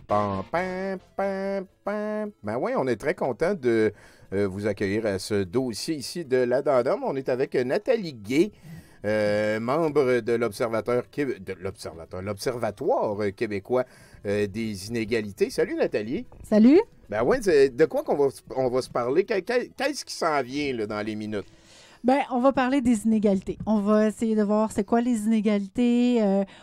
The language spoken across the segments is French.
Pam, pam, pam, pam. Ben oui, on est très content de vous accueillir à ce dossier ici de l'Addendum. On est avec Nathalie Gay, membre de l'Observatoire québécois des inégalités. Salut Nathalie. Salut. Ben oui, de quoi on va se parler? Qu'est-ce qui s'en vient là, dans les minutes? Ben, on va parler des inégalités. On va essayer de voir c'est quoi les inégalités.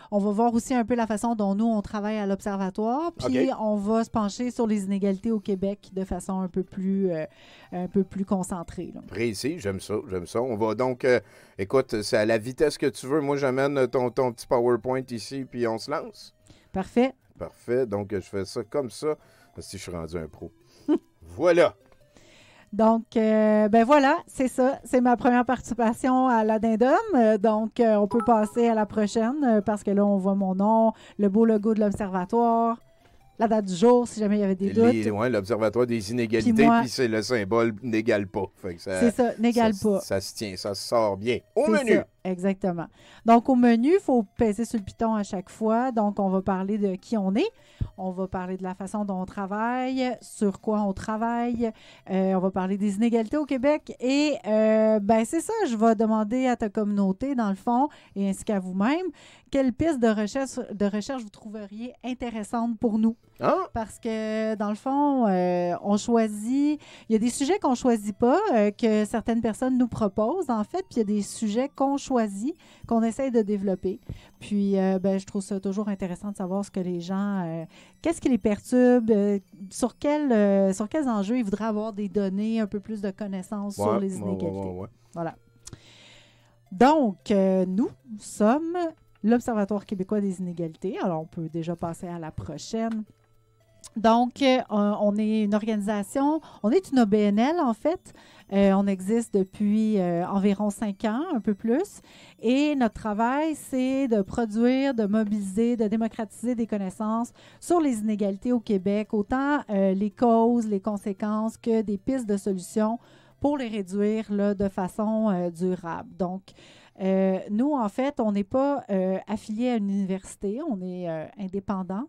On va voir aussi un peu la façon dont nous, on travaille à l'Observatoire. Puis, on va se pencher sur les inégalités au Québec de façon un peu plus concentrée. Là. Précis, j'aime ça. On va donc, écoute, c'est à la vitesse que tu veux. Moi, j'amène ton petit PowerPoint ici, puis on se lance. Parfait. Parfait. Donc, je fais ça comme ça. Si je suis rendu un pro. Voilà. Donc, ben voilà, c'est ça. C'est ma première participation à l'Addendum. Donc, on peut passer à la prochaine parce que là, on voit mon nom, le beau logo de l'Observatoire, la date du jour, si jamais il y avait des doutes. Oui, l'Observatoire des inégalités, puis c'est le symbole n'égale pas. C'est ça, n'égale pas. Ça se tient, ça se sort bien. Au menu! Ça, exactement. Donc, au menu, il faut peser sur le piton à chaque fois. Donc, on va parler de qui on est. On va parler de la façon dont on travaille, sur quoi on travaille. On va parler des inégalités au Québec. Et, ben c'est ça, je vais demander à ta communauté, dans le fond, et ainsi qu'à vous-même, quelle piste de recherche vous trouveriez intéressante pour nous. Ah? Parce que, dans le fond, on choisit... Il y a des sujets qu'on ne choisit pas, que certaines personnes nous proposent, en fait, puis il y a des sujets qu'on choisit, qu'on essaye de développer. Puis, ben, je trouve ça toujours intéressant de savoir ce que les gens... qu'est-ce qui les perturbe? Sur quels enjeux ils voudraient avoir des données, un peu plus de connaissances sur les inégalités. Ouais. Voilà. Donc, nous sommes l'Observatoire québécois des inégalités. Alors, on peut déjà passer à la prochaine. Donc, on est une organisation, on est une OBNL en fait. On existe depuis environ 5 ans, un peu plus. Et notre travail, c'est de produire, de mobiliser, de démocratiser des connaissances sur les inégalités au Québec, autant les causes, les conséquences que des pistes de solutions pour les réduire là, de façon durable. Donc, nous, en fait, on n'est pas affilié à une université, on est indépendant,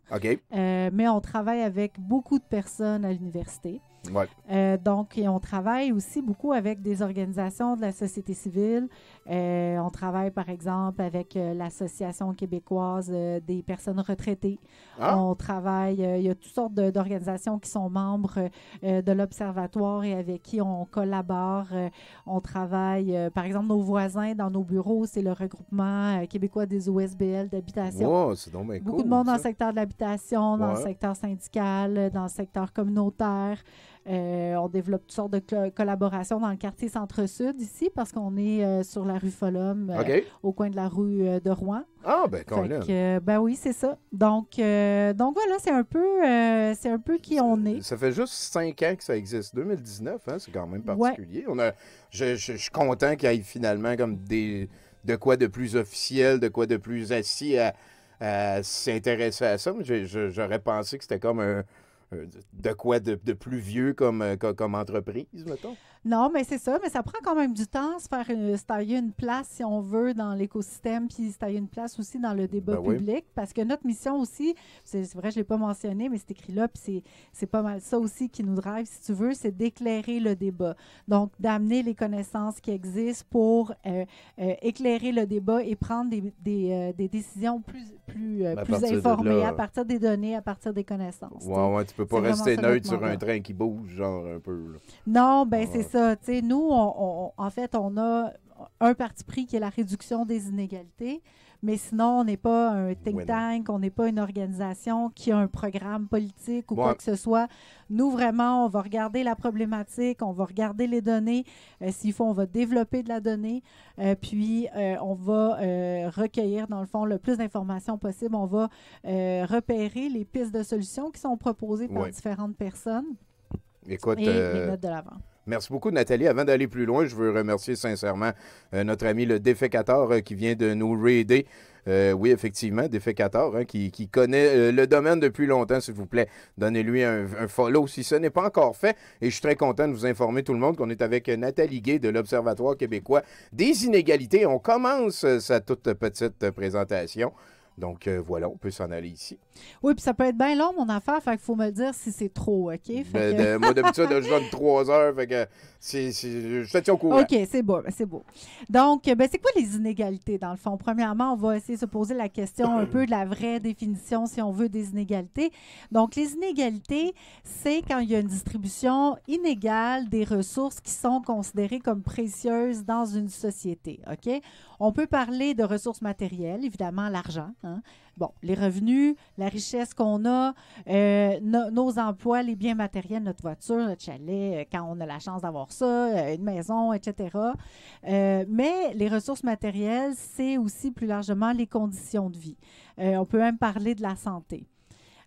mais on travaille avec beaucoup de personnes à l'université. Ouais. Donc, on travaille aussi beaucoup avec des organisations de la société civile. On travaille, par exemple, avec l'Association québécoise des personnes retraitées. Ah. On travaille, il y a toutes sortes d'organisations qui sont membres de l'Observatoire et avec qui on collabore. On travaille, par exemple, nos voisins dans nos bureaux, c'est le regroupement québécois des OSBL d'habitation. Wow, c'est donc bien Beaucoup cool, de monde ça. dans le secteur de l'habitation, dans le secteur syndical, dans le secteur communautaire. On développe toutes sortes de collaborations dans le quartier Centre-Sud ici parce qu'on est sur la rue Follum, au coin de la rue de Rouen. Ah, ben quand même. Ben oui, c'est ça. Donc voilà, c'est un peu qui on est. Ça fait juste 5 ans que ça existe. 2019, hein, c'est quand même particulier. Ouais. Je suis content qu'il y ait finalement comme de quoi de plus officiel, de quoi de plus assis à s'intéresser à ça. Mais j'aurais pensé que c'était comme de quoi de plus vieux comme entreprise, mettons. Non, mais c'est ça. Mais ça prend quand même du temps se tailler une place, si on veut, dans l'écosystème, puis se tailler une place aussi dans le débat public. Parce que notre mission aussi, c'est vrai, je ne l'ai pas mentionné, mais c'est écrit là, puis c'est pas mal ça aussi qui nous drive, si tu veux, c'est d'éclairer le débat. Donc, d'amener les connaissances qui existent pour éclairer le débat et prendre des décisions plus informées à partir des données, à partir des connaissances. Ouais, tu peux pas rester neutre sur un train qui bouge, genre un peu. Là. Non, ben c'est ça. T'sais, nous, en fait, on a un parti pris qui est la réduction des inégalités, mais sinon, on n'est pas un think tank, on n'est pas une organisation qui a un programme politique ou quoi que ce soit. Nous, vraiment, on va regarder la problématique, on va regarder les données. S'il faut, on va développer de la donnée, puis on va recueillir, dans le fond, le plus d'informations possible. On va repérer les pistes de solutions qui sont proposées par différentes personnes. Écoute, et les mettre de l'avant. Merci beaucoup, Nathalie. Avant d'aller plus loin, je veux remercier sincèrement notre ami le Défécator qui vient de nous raider. Oui, effectivement, Défécator, qui connaît le domaine depuis longtemps, s'il vous plaît. Donnez-lui un follow si ce n'est pas encore fait. Et je suis très content de vous informer tout le monde qu'on est avec Nathalie Gay de l'Observatoire québécois des inégalités. On commence sa toute petite présentation Donc, voilà, on peut s'en aller ici. Oui, puis ça peut être bien long, mon affaire, fait qu'il faut me le dire si c'est trop, OK? Moi, d'habitude, je donne 3 heures, fait que je te tiens au courant. OK, c'est beau, c'est beau. Donc, c'est quoi les inégalités, dans le fond? Premièrement, on va essayer de se poser la question un peu de la vraie définition, si on veut, des inégalités. Donc, les inégalités, c'est quand il y a une distribution inégale des ressources qui sont considérées comme précieuses dans une société, OK? On peut parler de ressources matérielles, évidemment, l'argent, hein? Bon, les revenus, la richesse qu'on a, nos emplois, les biens matériels, notre voiture, notre chalet, quand on a la chance d'avoir ça, une maison, etc. Mais les ressources matérielles, c'est aussi plus largement les conditions de vie. On peut même parler de la santé.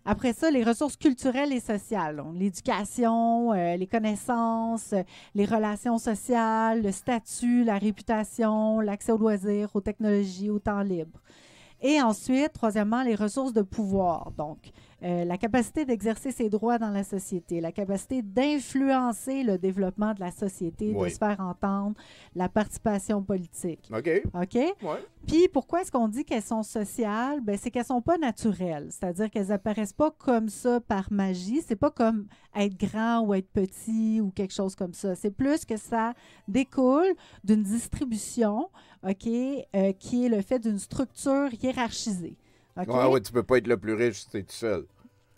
Après ça, les ressources culturelles et sociales, l'éducation, les connaissances, les relations sociales, le statut, la réputation, l'accès aux loisirs, aux technologies, au temps libre. Et ensuite, troisièmement, les ressources de pouvoir. Donc, la capacité d'exercer ses droits dans la société, la capacité d'influencer le développement de la société, de se faire entendre, la participation politique. OK. OK? Ouais. Puis, pourquoi est-ce qu'on dit qu'elles sont sociales? Bien, c'est qu'elles ne sont pas naturelles. C'est-à-dire qu'elles n'apparaissent pas comme ça par magie. C'est pas comme être grand ou être petit ou quelque chose comme ça. C'est plus que ça découle d'une distribution, OK, qui est le fait d'une structure hiérarchisée. Okay? Ouais, tu peux pas être le plus riche si tu es tout seul.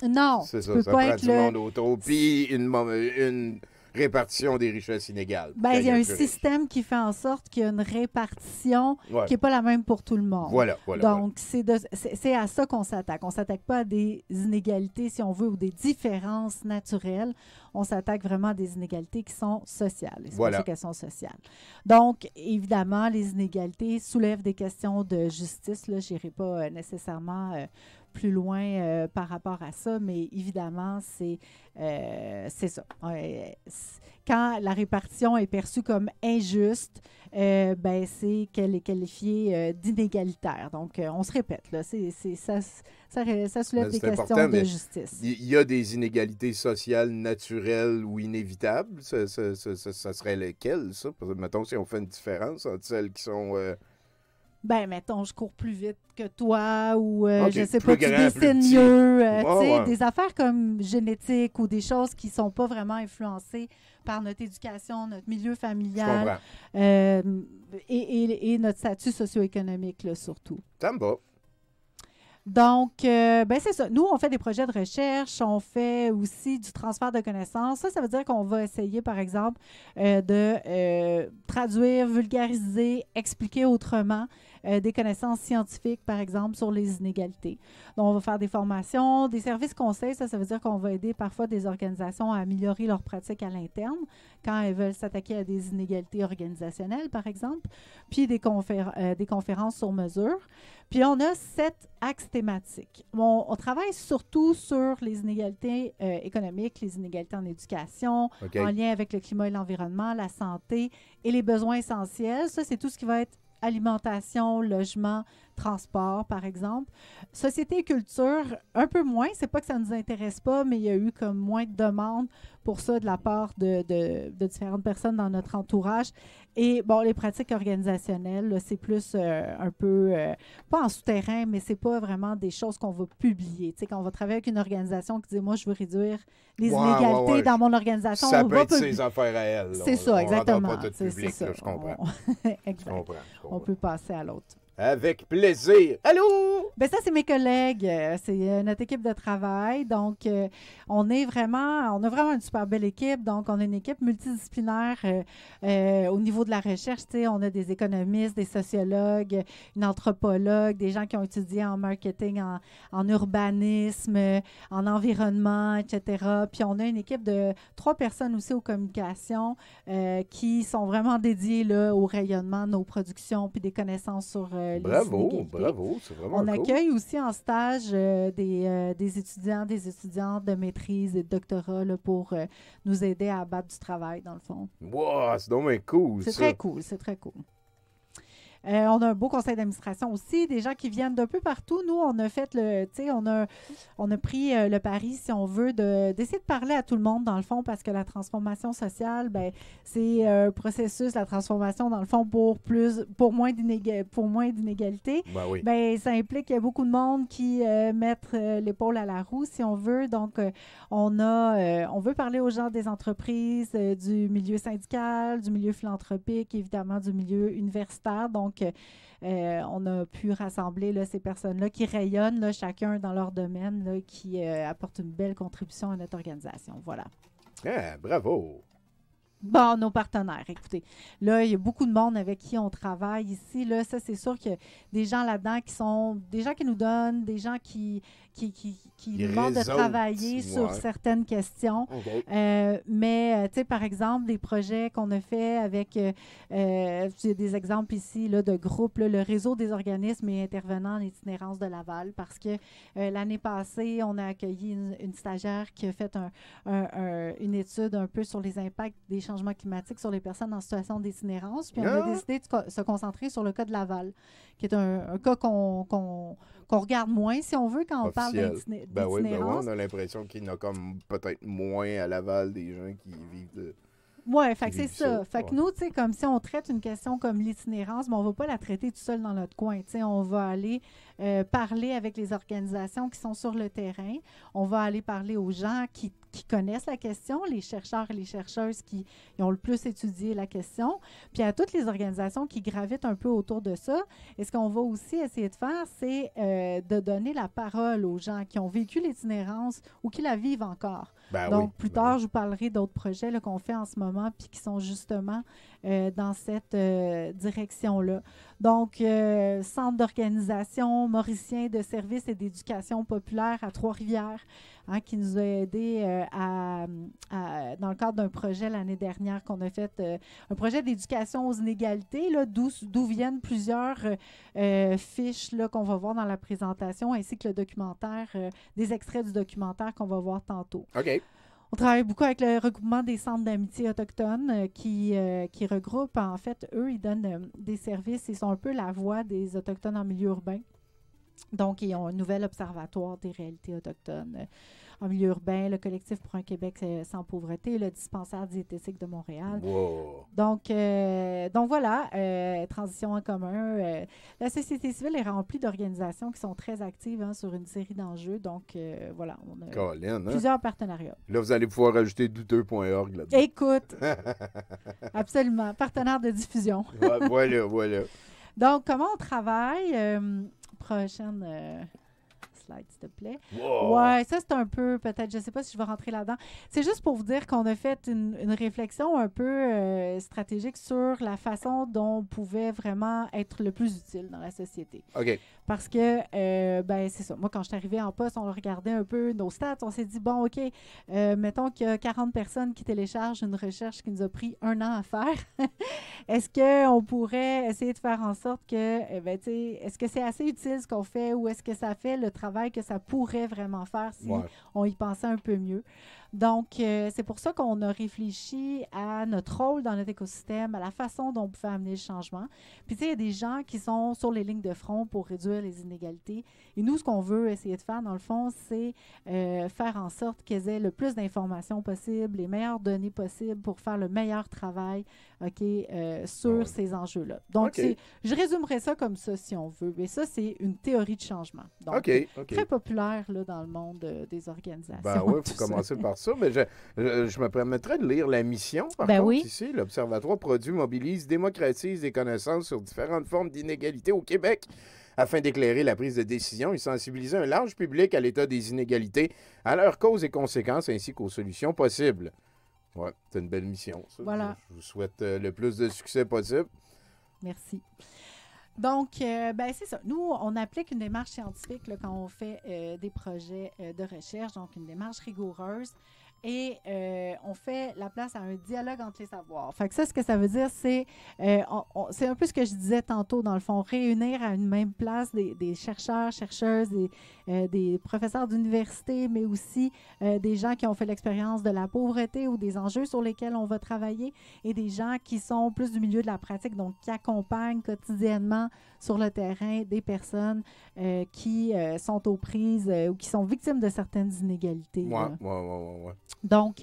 Non, c'est ça, peux ça pas prend être du monde autour. Puis une répartition des richesses inégales. Ben, il y a un système qui fait en sorte qu'il y a une répartition qui n'est pas la même pour tout le monde. Voilà. Donc, c'est à ça qu'on s'attaque. On ne s'attaque pas à des inégalités, si on veut, ou des différences naturelles. On s'attaque vraiment à des inégalités qui sont sociales. C'est pour ça qu'elles sont sociales. Donc, évidemment, les inégalités soulèvent des questions de justice. Là, je n'irai pas nécessairement plus loin par rapport à ça, mais évidemment, c'est ça. Quand la répartition est perçue comme injuste, c'est qu'elle est qualifiée d'inégalitaire. Donc, on se répète, là, ça soulève des questions de justice. Il y a des inégalités sociales naturelles ou inévitables. Ça serait lesquelles, ça? Parce que, mettons, si on fait une différence entre celles qui sont... mettons, je cours plus vite que toi ou, je sais pas, tu dessines mieux. Des affaires comme génétique ou des choses qui ne sont pas vraiment influencées par notre éducation, notre milieu familial et notre statut socio-économique, là, surtout. Ça me va. Donc, c'est ça. Nous, on fait des projets de recherche, on fait aussi du transfert de connaissances. Ça veut dire qu'on va essayer, par exemple, de traduire, vulgariser, expliquer autrement des connaissances scientifiques, par exemple, sur les inégalités. Donc, on va faire des formations, des services conseils. Ça veut dire qu'on va aider parfois des organisations à améliorer leurs pratiques à l'interne quand elles veulent s'attaquer à des inégalités organisationnelles, par exemple, puis des conférences sur mesure. Puis, on a 7 axes thématiques. On travaille surtout sur les inégalités économiques, les inégalités en éducation, en lien avec le climat et l'environnement, la santé et les besoins essentiels. Ça, c'est tout ce qui va être alimentation, logement, transport, par exemple. Société et culture, un peu moins. C'est pas que ça ne nous intéresse pas, mais il y a eu comme moins de demandes pour ça de la part de différentes personnes dans notre entourage. Et bon, les pratiques organisationnelles, là, c'est plus un peu, pas en souterrain, mais c'est pas vraiment des choses qu'on va publier. Tu sais, quand on va travailler avec une organisation qui dit, moi, je veux réduire les inégalités dans mon organisation. Ça peut être ses affaires à elle. C'est ça, exactement. On pas tout public, ça. Là, je comprends. Exact. Je comprends. On peut passer à l'autre. Avec plaisir. Allô? Ça, c'est mes collègues. C'est notre équipe de travail. Donc, on a vraiment une super belle équipe. Donc, on a une équipe multidisciplinaire au niveau de la recherche. On a des économistes, des sociologues, une anthropologue, des gens qui ont étudié en marketing, en urbanisme, en environnement, etc. Puis, on a une équipe de 3 personnes aussi aux communications qui sont vraiment dédiées là, au rayonnement de nos productions puis des connaissances sur bravo, c'est vraiment On cool. accueille aussi en stage des étudiants, des étudiantes de maîtrise et de doctorat là, pour nous aider à abattre du travail, dans le fond. Wow, c'est donc bien cool, c'est très cool. On a un beau conseil d'administration aussi, des gens qui viennent d'un peu partout. Nous, on a fait on a pris le pari, si on veut, d'essayer de parler à tout le monde, dans le fond, parce que la transformation sociale, c'est un processus, la transformation, dans le fond, pour moins d'inégalités. Ben oui. Ça implique beaucoup de monde qui mettent l'épaule à la roue, si on veut. Donc, on veut parler aux gens des entreprises, du milieu syndical, du milieu philanthropique, évidemment du milieu universitaire. Donc, on a pu rassembler là, ces personnes-là qui rayonnent là, chacun dans leur domaine, là, qui apportent une belle contribution à notre organisation. Voilà. Bravo! Bon, nos partenaires, écoutez, là, il y a beaucoup de monde avec qui on travaille ici. Là, ça, c'est sûr qu'il y a des gens là-dedans qui sont des gens qui nous donnent, des gens qui nous demandent de travailler sur certaines questions. Okay. Mais, tu sais, par exemple, des projets qu'on a fait avec, j'ai des exemples ici là, de groupes, là, le réseau des organismes et intervenants en itinérance de Laval, parce que l'année passée, on a accueilli une stagiaire qui a fait une étude un peu sur les impacts des changements climatiques sur les personnes en situation d'itinérance. Puis on a décidé de se concentrer sur le cas de Laval, qui est un cas qu'on regarde moins, si on veut, quand on parle d'itinérance. Ben oui, on a l'impression qu'il y en a comme peut-être moins à Laval des gens qui vivent de... Oui, fait que c'est ça. Fait que nous, tu sais, comme si on traite une question comme l'itinérance, mais on ne va pas la traiter tout seul dans notre coin. Tu sais, on va aller parler avec les organisations qui sont sur le terrain. On va aller parler aux gens qui connaissent la question, les chercheurs et les chercheuses qui ont le plus étudié la question, puis à toutes les organisations qui gravitent un peu autour de ça. Et ce qu'on va aussi essayer de faire, c'est de donner la parole aux gens qui ont vécu l'itinérance ou qui la vivent encore. Donc, plus tard, je vous parlerai d'autres projets là, qu'on fait en ce moment puis qui sont justement dans cette direction-là. Donc, Centre d'organisation mauricien de services et d'éducation populaire à Trois-Rivières, qui nous a aidés dans le cadre d'un projet l'année dernière qu'on a fait, un projet d'éducation aux inégalités, là, d'où viennent plusieurs fiches là, qu'on va voir dans la présentation, ainsi que le documentaire, des extraits du documentaire qu'on va voir tantôt. OK. On travaille beaucoup avec le regroupement des centres d'amitié autochtones qui regroupent, en fait, eux, ils donnent des services, ils sont un peu la voix des Autochtones en milieu urbain. Donc, ils ont un nouvel observatoire des réalités autochtones en milieu urbain, le collectif pour un Québec sans pauvreté, le dispensaire diététique de Montréal. Wow. Donc voilà, transition en commun. La société civile est remplie d'organisations qui sont très actives sur une série d'enjeux. Donc voilà, on a plusieurs partenariats. Là, vous allez pouvoir ajouter douteux.org là-dedans. Écoute, absolument, partenaire de diffusion. Voilà. Donc, comment on travaille? Prochaine slide, s'il te plaît. Wow. Ouais, ça, c'est un peu, peut-être, je ne sais pas si je vais rentrer là-dedans. C'est juste pour vous dire qu'on a fait une réflexion un peu stratégique sur la façon dont on pouvait vraiment être le plus utile dans la société. OK. Parce que, c'est ça. Moi, quand je suis arrivée en poste, on regardait un peu nos stats. On s'est dit, bon, OK, mettons qu'il y a 40 personnes qui téléchargent une recherche qui nous a pris 1 an à faire. Est-ce qu'on pourrait essayer de faire en sorte que, est-ce que c'est assez utile ce qu'on fait ou est-ce que ça fait le travail que ça pourrait vraiment faire si on y pensait un peu mieux? Donc, c'est pour ça qu'on a réfléchi à notre rôle dans notre écosystème, à la façon dont on pouvait amener le changement. Puis, tu sais, il y a des gens qui sont sur les lignes de front pour réduire les inégalités. Et nous, ce qu'on veut essayer de faire, dans le fond, c'est faire en sorte qu'ils aient le plus d'informations possible, les meilleures données possibles pour faire le meilleur travail sur ces enjeux-là. Donc, je résumerai ça comme ça, si on veut. Mais ça, c'est une théorie de changement. Donc, très populaire là, dans le monde des organisations. Ben oui, il faut commencer par ça. Mais je me permettrais de lire la mission, par contre, ici. L'Observatoire produit, mobilise, démocratise des connaissances sur différentes formes d'inégalité au Québec afin d'éclairer la prise de décision et sensibiliser un large public à l'état des inégalités, à leurs causes et conséquences, ainsi qu'aux solutions possibles. Oui, c'est une belle mission, ça. Voilà. Je vous souhaite le plus de succès possible. Merci. Donc, c'est ça. Nous, on applique une démarche scientifique là, quand on fait des projets de recherche, donc une démarche rigoureuse. Et on fait la place à un dialogue entre les savoirs. Fait que ça, ce que ça veut dire, c'est c'est un peu ce que je disais tantôt, dans le fond, réunir à une même place des chercheurs, chercheuses, des professeurs d'université, mais aussi des gens qui ont fait l'expérience de la pauvreté ou des enjeux sur lesquels on va travailler, et des gens qui sont plus du milieu de la pratique, donc qui accompagnent quotidiennement sur le terrain des personnes qui sont aux prises ou qui sont victimes de certaines inégalités. Ouais. Donc,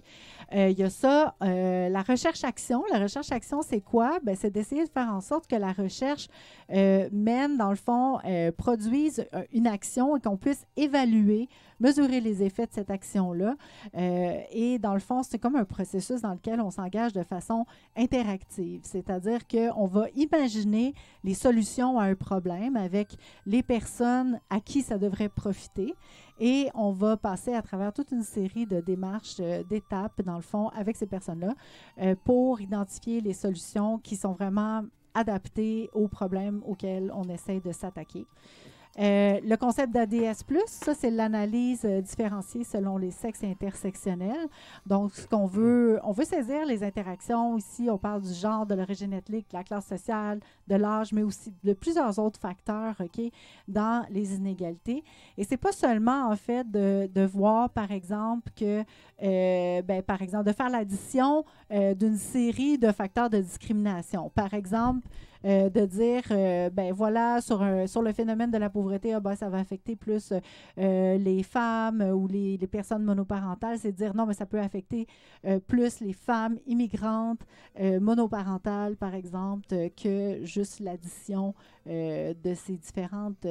il y a ça. La recherche-action. La recherche-action, c'est quoi? Ben, c'est d'essayer de faire en sorte que la recherche mène, dans le fond, produise une action et qu'on puisse évaluer, mesurer les effets de cette action-là. Et dans le fond, c'est comme un processus dans lequel on s'engage de façon interactive. C'est-à-dire qu'on va imaginer les solutions à un problème avec les personnes à qui ça devrait profiter. Et on va passer à travers toute une série de démarches, d'étapes, dans le fond, avec ces personnes-là, pour identifier les solutions qui sont vraiment adaptées aux problèmes auxquels on essaie de s'attaquer. Le concept d'ADS+, ça, c'est l'analyse différenciée selon les sexes intersectionnels. Donc, ce qu'on veut, on veut saisir les interactions. Ici, on parle du genre, de l'origine ethnique, de la classe sociale, de l'âge, mais aussi de plusieurs autres facteurs, dans les inégalités. Et c'est pas seulement, en fait, de voir, par exemple, que, par exemple, de faire l'addition d'une série de facteurs de discrimination. Par exemple, de dire, voilà, sur le phénomène de la pauvreté, ça va affecter plus les femmes ou les personnes monoparentales. C'est de dire, non, mais ça peut affecter plus les femmes immigrantes monoparentales, par exemple, que juste l'addition de ces différentes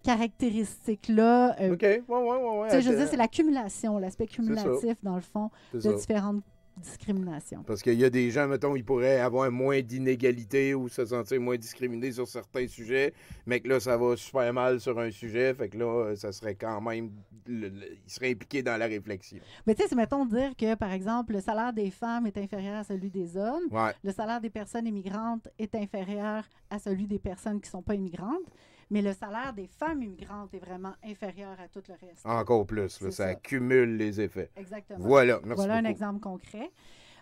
caractéristiques-là. OK, ouais. Je veux dire, c'est l'accumulation, l'aspect cumulatif, dans le fond, de différentes discrimination. Parce qu'il y a des gens, mettons, ils pourraient avoir moins d'inégalités ou se sentir moins discriminés sur certains sujets, mais que là, ça va super mal sur un sujet, fait que là, ça serait quand même... ils seraient impliqués dans la réflexion. Mais tu sais, c'est, mettons, dire que, par exemple, le salaire des femmes est inférieur à celui des hommes, le salaire des personnes immigrantes est inférieur à celui des personnes qui ne sont pas immigrantes, mais le salaire des femmes immigrantes est vraiment inférieur à tout le reste. Encore plus, là, ça accumule les effets. Exactement. Voilà, merci Voilà beaucoup. Un exemple concret.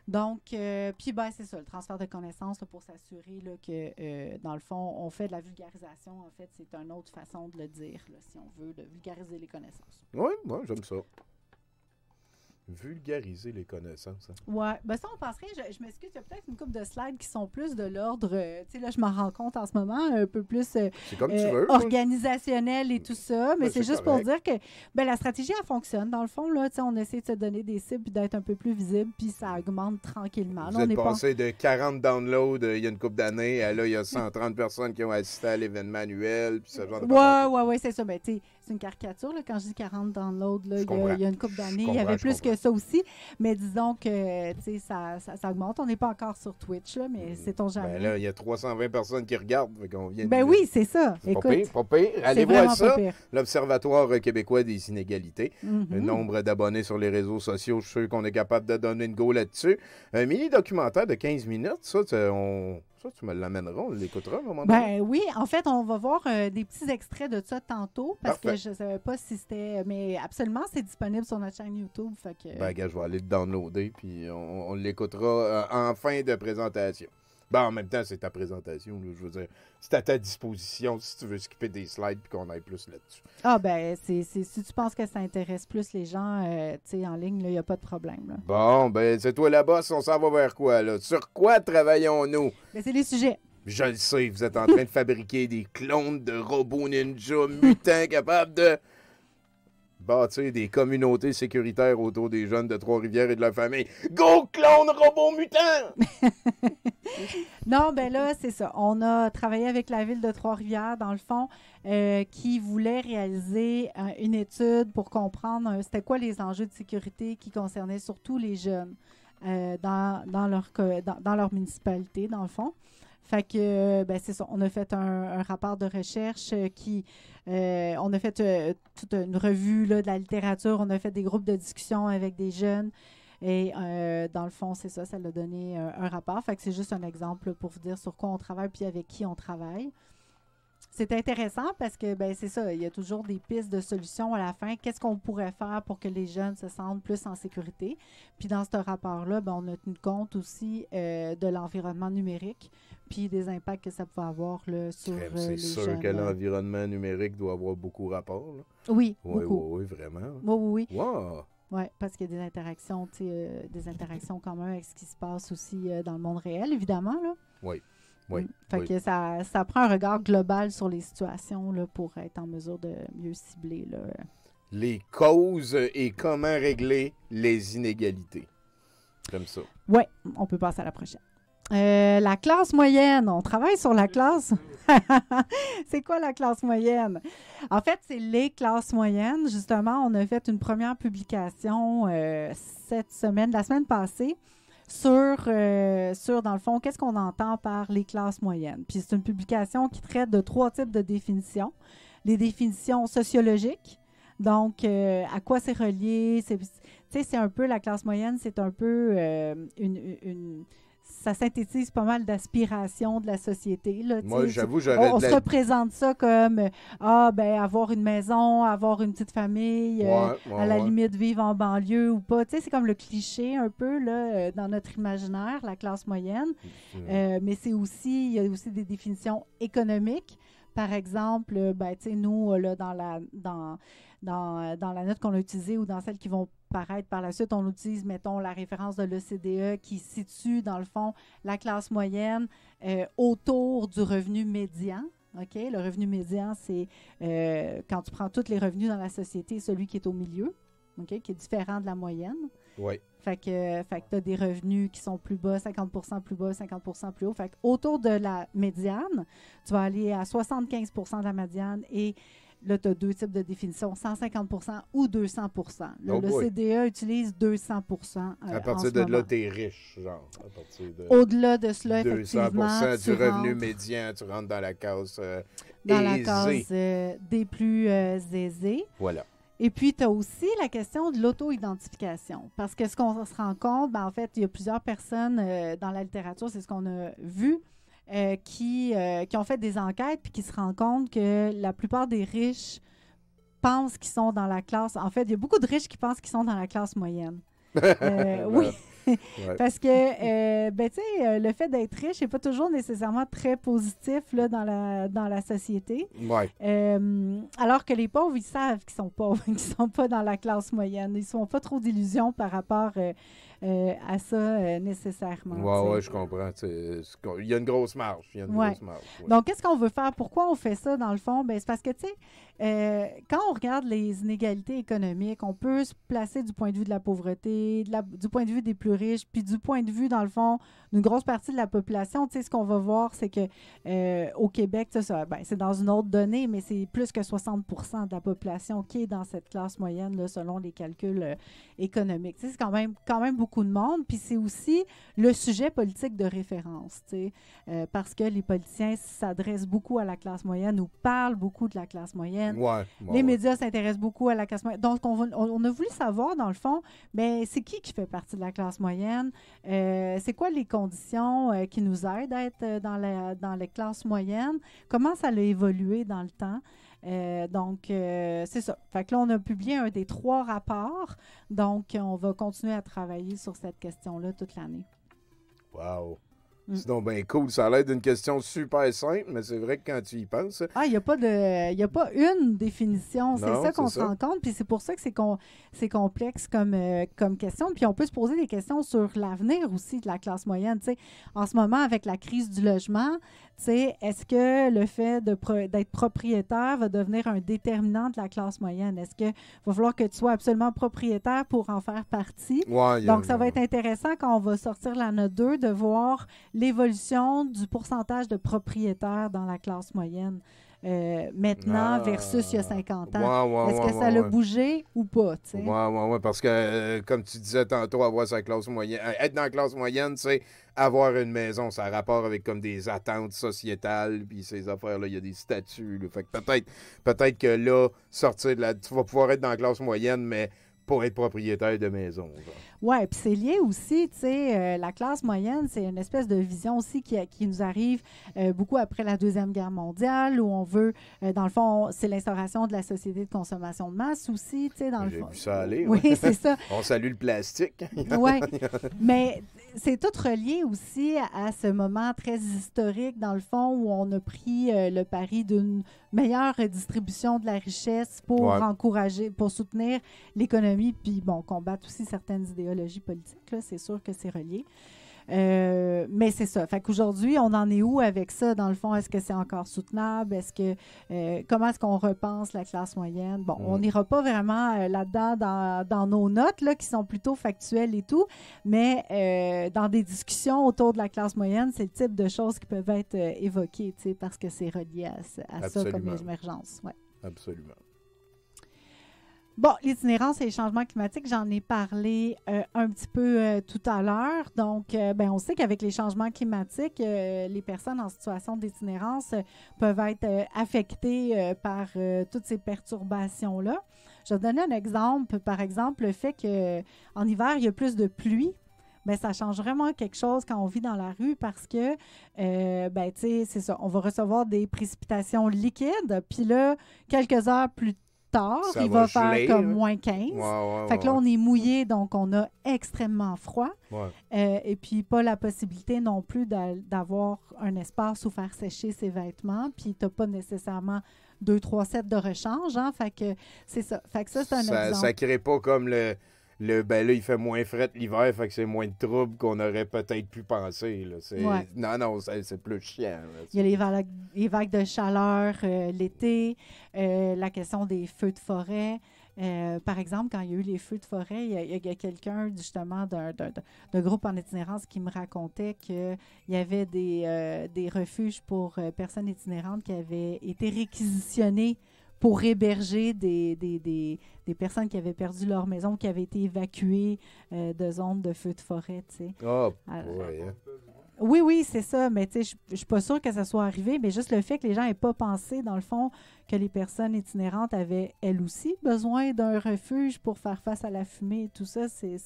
Donc, puis c'est ça, le transfert de connaissances là, pour s'assurer là, que, dans le fond, on fait de la vulgarisation. En fait, c'est une autre façon de le dire, là, si on veut, de vulgariser les connaissances. Oui, j'aime ça. Vulgariser les connaissances. Hein. Oui, ça, on penserait, je m'excuse, il y a peut-être une couple de slides qui sont plus de l'ordre, tu sais, là, je m'en rends compte en ce moment, un peu plus c'est comme tu veux, organisationnel et tout ça, mais c'est juste correct. pour dire que la stratégie, elle fonctionne. Dans le fond, là, tu sais, on essaie de se donner des cibles puis d'être un peu plus visible, puis ça augmente tranquillement. Vous êtes passé de 40 downloads il y a une couple d'années, à là, il y a 130 personnes qui ont assisté à l'événement annuel, puis ce genre de Oui, c'est ça. Ben, tu sais, c'est une caricature, là, quand je dis 40 downloads, là, il y a une couple d'années, il y avait plus que ça aussi. Mais disons que ça augmente. On n'est pas encore sur Twitch, là, mais sait-on jamais. Ben là, il y a 320 personnes qui regardent. Qu'on vient oui, c'est ça. Écoute, pas pire. Allez voir ça. L'Observatoire québécois des inégalités. Le nombre d'abonnés sur les réseaux sociaux, je suis sûr qu'on est capable de donner une go là-dessus. Un mini-documentaire de 15 minutes, ça, tu me l'amèneras, on l'écoutera à un moment donné. Oui, en fait, on va voir des petits extraits de ça tantôt, parce que je ne savais pas si c'était... Mais absolument, c'est disponible sur notre chaîne YouTube. Fait que... je vais aller le downloader, puis on l'écoutera en fin de présentation. En même temps, c'est ta présentation, là, je veux dire. C'est à ta disposition si tu veux skipper des slides puis qu'on aille plus là-dessus. Si tu penses que ça intéresse plus les gens, en ligne, il n'y a pas de problème. Là. Bon, c'est toi la boss, on s'en va vers quoi, là? Sur quoi travaillons-nous? C'est les sujets. Je le sais, vous êtes en train de fabriquer des clones de robots ninja mutants capables de bâtir des communautés sécuritaires autour des jeunes de Trois-Rivières et de leur famille. Go, clone robot mutant! Non, là, c'est ça. On a travaillé avec la ville de Trois-Rivières, dans le fond, qui voulait réaliser une étude pour comprendre c'était quoi les enjeux de sécurité qui concernaient surtout les jeunes dans leur municipalité, dans le fond. Fait que, c'est ça. On a fait un rapport de recherche on a fait toute une revue là, de la littérature. On a fait des groupes de discussion avec des jeunes. Et dans le fond, c'est ça l'a donné un rapport. Fait que c'est juste un exemple pour vous dire sur quoi on travaille puis avec qui on travaille. c'est intéressant parce que, ben c'est ça, il y a toujours des pistes de solutions à la fin. Qu'est-ce qu'on pourrait faire pour que les jeunes se sentent plus en sécurité? Puis dans ce rapport-là, ben, on a tenu compte aussi de l'environnement numérique puis des impacts que ça pouvait avoir là, sur les jeunes. C'est sûr que l'environnement numérique doit avoir beaucoup rapport. Là. Oui, oui, beaucoup. Oui, vraiment. Oui. Wow. Oui, parce qu'il y a des interactions quand même avec ce qui se passe aussi dans le monde réel, évidemment. Là. Oui. Fait que ça prend un regard global sur les situations là, pour être en mesure de mieux cibler. Là. Les causes et comment régler les inégalités. Comme ça. Oui, on peut passer à la prochaine. La classe moyenne. On travaille sur la classe. C'est quoi la classe moyenne? En fait, c'est les classes moyennes. Justement, on a fait une première publication cette semaine, la semaine passée, sur dans le fond, qu'est-ce qu'on entend par les classes moyennes. Puis c'est une publication qui traite de 3 types de définitions. Les définitions sociologiques, donc à quoi c'est relié. C'est un peu, la classe moyenne, c'est un peu ça synthétise pas mal d'aspirations de la société. Là, moi, j'avoue, j'aurais... On se représente ça comme, avoir une maison, avoir une petite famille, à la limite vivre en banlieue ou pas. C'est comme le cliché un peu là, dans notre imaginaire, la classe moyenne. Mais il y a aussi des définitions économiques. Par exemple, nous, là, dans la note qu'on a utilisée ou dans celles qui vont paraître par la suite, on utilise, mettons, la référence de l'OCDE qui situe, dans le fond, la classe moyenne autour du revenu médian. OK? Le revenu médian, c'est quand tu prends tous les revenus dans la société, celui qui est au milieu, OK? Qui est différent de la moyenne. Oui. Fait que tu as des revenus qui sont plus bas, 50% plus bas, 50% plus haut. Fait que autour de la médiane, tu vas aller à 75% de la médiane et là, tu as 2 types de définitions, 150% ou 200%. L'OCDE utilise 200%. À partir de là, tu es riche, genre. Au-delà de cela, effectivement, 200% du revenu médian, tu rentres dans la case dans la case des plus aisés. Voilà. Et puis, tu as aussi la question de l'auto-identification. Parce que ce qu'on se rend compte, en fait, il y a plusieurs personnes dans la littérature, c'est ce qu'on a vu, qui ont fait des enquêtes puis qui se rendent compte que la plupart des riches pensent qu'ils sont dans la classe... En fait, il y a beaucoup de riches qui pensent qu'ils sont dans la classe moyenne. Oui. Parce que, le fait d'être riche n'est pas toujours nécessairement très positif là, dans la société. Ouais. Alors que les pauvres, ils savent qu'ils sont pauvres, qu'ils ne sont pas dans la classe moyenne. Ils ne sont pas trop d'illusions par rapport à ça nécessairement. Oui, je comprends. Il y a une grosse marge. Donc, qu'est-ce qu'on veut faire? Pourquoi on fait ça, dans le fond? Ben, c'est parce que, tu sais, quand on regarde les inégalités économiques, on peut se placer du point de vue de la pauvreté, du point de vue des plus riches, puis du point de vue, dans le fond, d'une grosse partie de la population. Tu sais, ce qu'on va voir, c'est que au Québec, c'est dans une autre donnée, mais c'est plus que 60% de la population qui est dans cette classe moyenne, là, selon les calculs économiques. Tu sais, c'est quand même beaucoup de monde, puis c'est aussi le sujet politique de référence, tu sais, parce que les politiciens s'adressent beaucoup à la classe moyenne ou parlent beaucoup de la classe moyenne. Les médias s'intéressent beaucoup à la classe moyenne. Donc, on a voulu savoir, dans le fond, mais c'est qui fait partie de la classe moyenne? C'est quoi les conditions qui nous aident à être dans les classes moyennes? Comment ça a évolué dans le temps? C'est ça. Fait que là, on a publié un des 3 rapports. Donc, on va continuer à travailler sur cette question-là toute l'année. Wow! C'est donc bien cool. Ça a l'air d'une question super simple, mais c'est vrai que quand tu y penses... Il n'y a pas une définition. C'est ça qu'on se rend compte. Puis c'est pour ça que c'est complexe comme question. Puis on peut se poser des questions sur l'avenir aussi de la classe moyenne. T'sais, en ce moment, avec la crise du logement, est-ce que le fait d'être propriétaire va devenir un déterminant de la classe moyenne? Est-ce qu'il va falloir que tu sois absolument propriétaire pour en faire partie? Donc, ça va être intéressant quand on va sortir la note 2 de voir l'évolution du pourcentage de propriétaires dans la classe moyenne maintenant versus il y a 50 ans. Est-ce que ça a bougé ou pas? Oui, parce que, comme tu disais tantôt, avoir sa classe moyenne, être dans la classe moyenne, c'est avoir une maison, ça a rapport avec comme des attentes sociétales, puis ces affaires-là, il y a des statuts. Là. Fait que peut-être que là, sortir de tu vas pouvoir être dans la classe moyenne, mais pour être propriétaire de maison. Oui, puis c'est lié aussi, tu sais, la classe moyenne, c'est une espèce de vision aussi qui nous arrive beaucoup après la Deuxième Guerre mondiale, où on veut, dans le fond, c'est l'instauration de la société de consommation de masse aussi, tu sais, dans le fond. J'ai vu ça aller. Oui, c'est ça. On salue le plastique. Oui, mais c'est tout relié aussi à ce moment très historique, dans le fond, où on a pris le pari d'une meilleure distribution de la richesse pour encourager, pour soutenir l'économie, puis bon, combattre aussi certaines idéologies politiques, là, c'est sûr que c'est relié. Mais c'est ça. Fait qu'aujourd'hui, on en est où avec ça, dans le fond? Est-ce que c'est encore soutenable? Est-ce que comment est-ce qu'on repense la classe moyenne? Bon, on n'ira pas vraiment là-dedans dans nos notes, là, qui sont plutôt factuelles et tout, mais dans des discussions autour de la classe moyenne, c'est le type de choses qui peuvent être évoquées, tu sais, parce que c'est relié à ça comme émergence. Ouais. Absolument. Bon, l'itinérance et les changements climatiques, j'en ai parlé un petit peu tout à l'heure. Donc, on sait qu'avec les changements climatiques, les personnes en situation d'itinérance peuvent être affectées par toutes ces perturbations-là. Je vais donner un exemple. Par exemple, le fait qu'en hiver, il y a plus de pluie. Bien, ça change vraiment quelque chose quand on vit dans la rue parce que, tu sais, c'est ça, on va recevoir des précipitations liquides. Puis là, quelques heures plus tard, il va faire geler, comme moins 15. Fait que là, on est mouillé, donc on a extrêmement froid. Et puis, pas la possibilité non plus d'avoir un espace où faire sécher ses vêtements. Puis, tu n'as pas nécessairement 2-3 sets de rechange. Hein? Fait que c'est ça. Fait que ça, c'est un exemple. Ça ne crée pas comme ben là, il fait moins fret l'hiver, fait que c'est moins de troubles qu'on aurait peut-être pu penser. Là. Non, c'est plus chiant. Là, il y a les vagues de chaleur l'été, la question des feux de forêt. Par exemple, quand il y a eu les feux de forêt, il y a quelqu'un justement d'un groupe en itinérance qui me racontait qu'il y avait des refuges pour personnes itinérantes qui avaient été réquisitionnés pour héberger des personnes qui avaient perdu leur maison, qui avaient été évacuées de zones de feu de forêt, tu sais. Oui, c'est ça, mais tu sais, je suis pas sûre que ça soit arrivé, mais juste le fait que les gens n'aient pas pensé, dans le fond, que les personnes itinérantes avaient, elles aussi, besoin d'un refuge pour faire face à la fumée et tout ça, et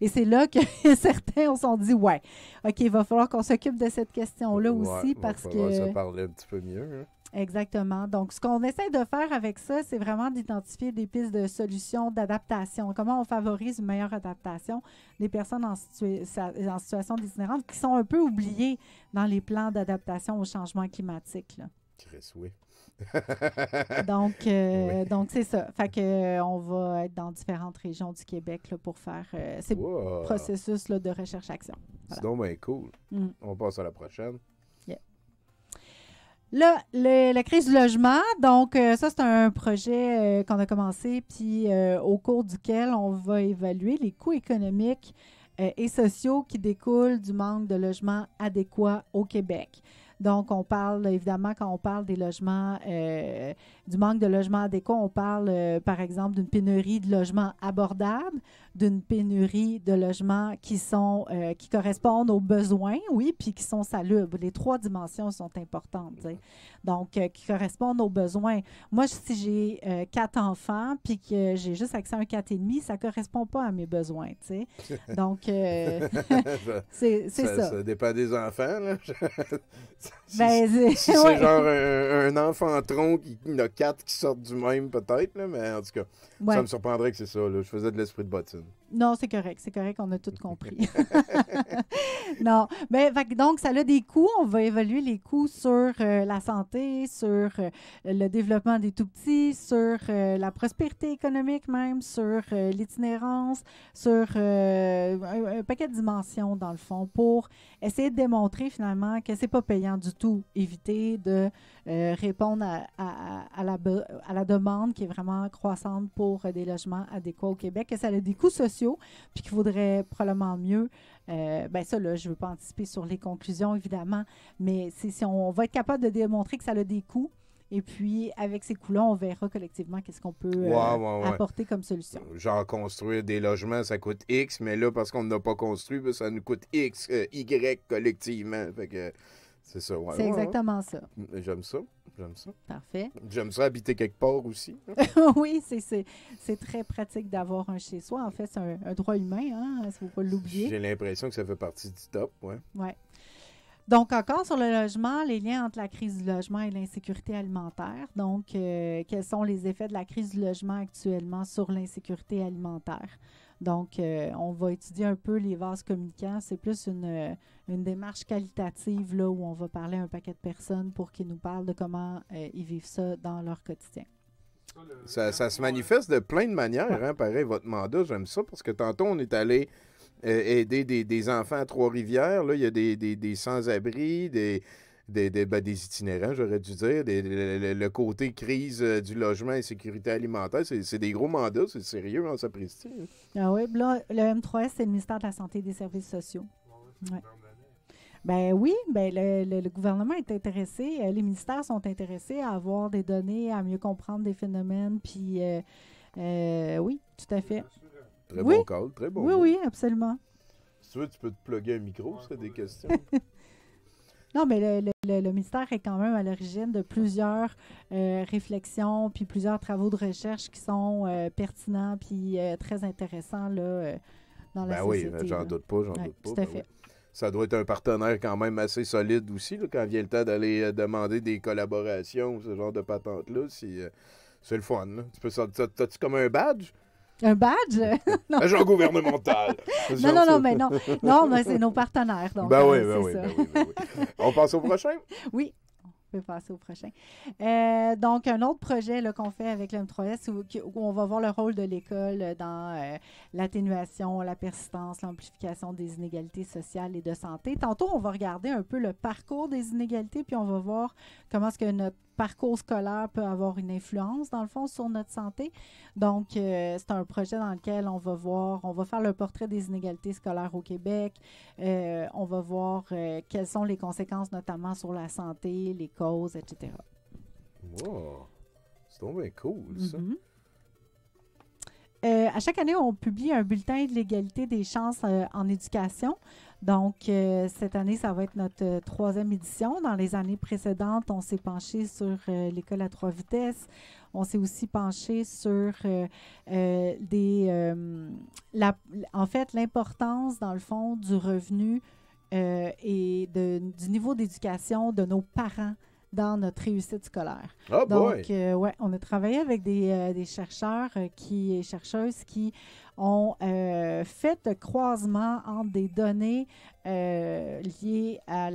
c'est là que certains se sont dit, OK, il va falloir qu'on s'occupe de cette question-là aussi, parce que... ça parlait un petit peu mieux, hein? Exactement. Donc, ce qu'on essaie de faire avec ça, c'est vraiment d'identifier des pistes de solutions d'adaptation. Comment on favorise une meilleure adaptation des personnes en situation d'itinérance qui sont un peu oubliées dans les plans d'adaptation au changement climatique. Là. Chris, oui. Donc, c'est ça. Fait que on va être dans différentes régions du Québec là, pour faire ces processus là, de recherche-action. Voilà. C'est donc bien cool. On passe à la prochaine. Là, la crise du logement, donc ça, c'est un projet qu'on a commencé, puis au cours duquel on va évaluer les coûts économiques et sociaux qui découlent du manque de logements adéquats au Québec. Donc, on parle, évidemment, quand on parle des logements, du manque de logements adéquats, on parle, par exemple, d'une pénurie de logements abordables, d'une pénurie de logements qui correspondent aux besoins, oui, puis qui sont salubres. Les 3 dimensions sont importantes, t'sais. Donc, qui correspondent aux besoins. Moi, si j'ai 4 enfants, puis que j'ai juste accès à un 4,5, ça ne correspond pas à mes besoins, tu sais. Donc, c'est ça. Ça dépend des enfants, là. Si c'est genre un enfant tronc qui en a 4 qui sortent du même, peut-être, là, mais en tout cas, ça me surprendrait que c'est ça. Là. Je faisais de l'esprit de bottine. Non, c'est correct, on a tout compris. Non, mais donc, ça a des coûts. On va évaluer les coûts sur la santé, sur le développement des tout-petits, sur la prospérité économique même, sur l'itinérance, sur un paquet de dimensions, dans le fond, pour essayer de démontrer finalement que c'est pas payant du tout, éviter de répondre à la demande qui est vraiment croissante pour des logements adéquats au Québec, que ça a des coûts sociaux, puis qu'il faudrait probablement mieux. Ça, là, je ne veux pas anticiper sur les conclusions, évidemment, mais si on va être capable de démontrer que ça a des coûts, et puis, avec ces coûts-là, on verra collectivement qu'est-ce qu'on peut apporter comme solution. Genre, construire des logements, ça coûte X, mais là, parce qu'on n'a pas construit, ça nous coûte X, Y collectivement. Fait que C'est ça, ouais. C'est exactement ça. J'aime ça. Parfait. J'aime ça habiter quelque part aussi. Oui, c'est très pratique d'avoir un chez-soi. En fait, c'est un droit humain, hein? Il ne faut pas l'oublier. J'ai l'impression que ça fait partie du top, ouais. Ouais. Donc, encore sur le logement, les liens entre la crise du logement et l'insécurité alimentaire. Donc, quels sont les effets de la crise du logement actuellement sur l'insécurité alimentaire? Donc, on va étudier un peu les vases communicants. C'est plus une démarche qualitative là, où on va parler à un paquet de personnes pour qu'ils nous parlent de comment ils vivent ça dans leur quotidien. Ça se manifeste de plein de manières, hein, pareil, votre mandat. J'aime ça parce que tantôt, on est allé aider des enfants à Trois-Rivières. Là, il y a des sans-abri, des itinérants, j'aurais dû dire. Le côté crise du logement et sécurité alimentaire, c'est des gros mandats, c'est sérieux, hein, ça précise. Ah oui, là, le M3S, c'est le ministère de la Santé et des Services sociaux. Ouais. Ben oui, ben le gouvernement est intéressé, les ministères sont intéressés à avoir des données, à mieux comprendre des phénomènes, puis oui, tout à fait. Très bon call, très bon. Oui, absolument. Si tu veux, tu peux te plugger un micro si tu as des questions. Non, mais le ministère est quand même à l'origine de plusieurs réflexions puis plusieurs travaux de recherche qui sont pertinents puis très intéressants là, dans la société. Ben oui, j'en doute pas, Tout à fait. Oui. Ça doit être un partenaire quand même assez solide aussi, là, quand vient le temps d'aller demander des collaborations, ce genre de patente-là. C'est le fun. Là. Tu peux sortir. T'as-tu comme un badge? Un badge? Non. Agent gouvernemental. Non, mais non. Non, mais c'est nos partenaires. Donc, ben oui. On passe au prochain? Oui. On peut passer au prochain. Donc, un autre projet là, qu'on fait avec l'M3S où on va voir le rôle de l'école dans l'atténuation, la persistance, l'amplification des inégalités sociales et de santé. Tantôt, on va regarder un peu le parcours des inégalités, puis on va voir comment est-ce que notre parcours scolaire peut avoir une influence, dans le fond, sur notre santé. Donc, c'est un projet dans lequel on va faire le portrait des inégalités scolaires au Québec. On va voir quelles sont les conséquences, notamment sur la santé, les causes, etc. Wow! C'est donc bien cool, ça. À chaque année, on publie un bulletin de l'égalité des chances en éducation. Donc, cette année, ça va être notre 3e édition. Dans les années précédentes, on s'est penché sur l'école à 3 vitesses. On s'est aussi penché sur en fait, l'importance, dans le fond, du revenu et du niveau d'éducation de nos parents dans notre réussite scolaire. Oh boy! Donc, on a travaillé avec des chercheurs et chercheuses qui ont fait le croisement entre des données liées à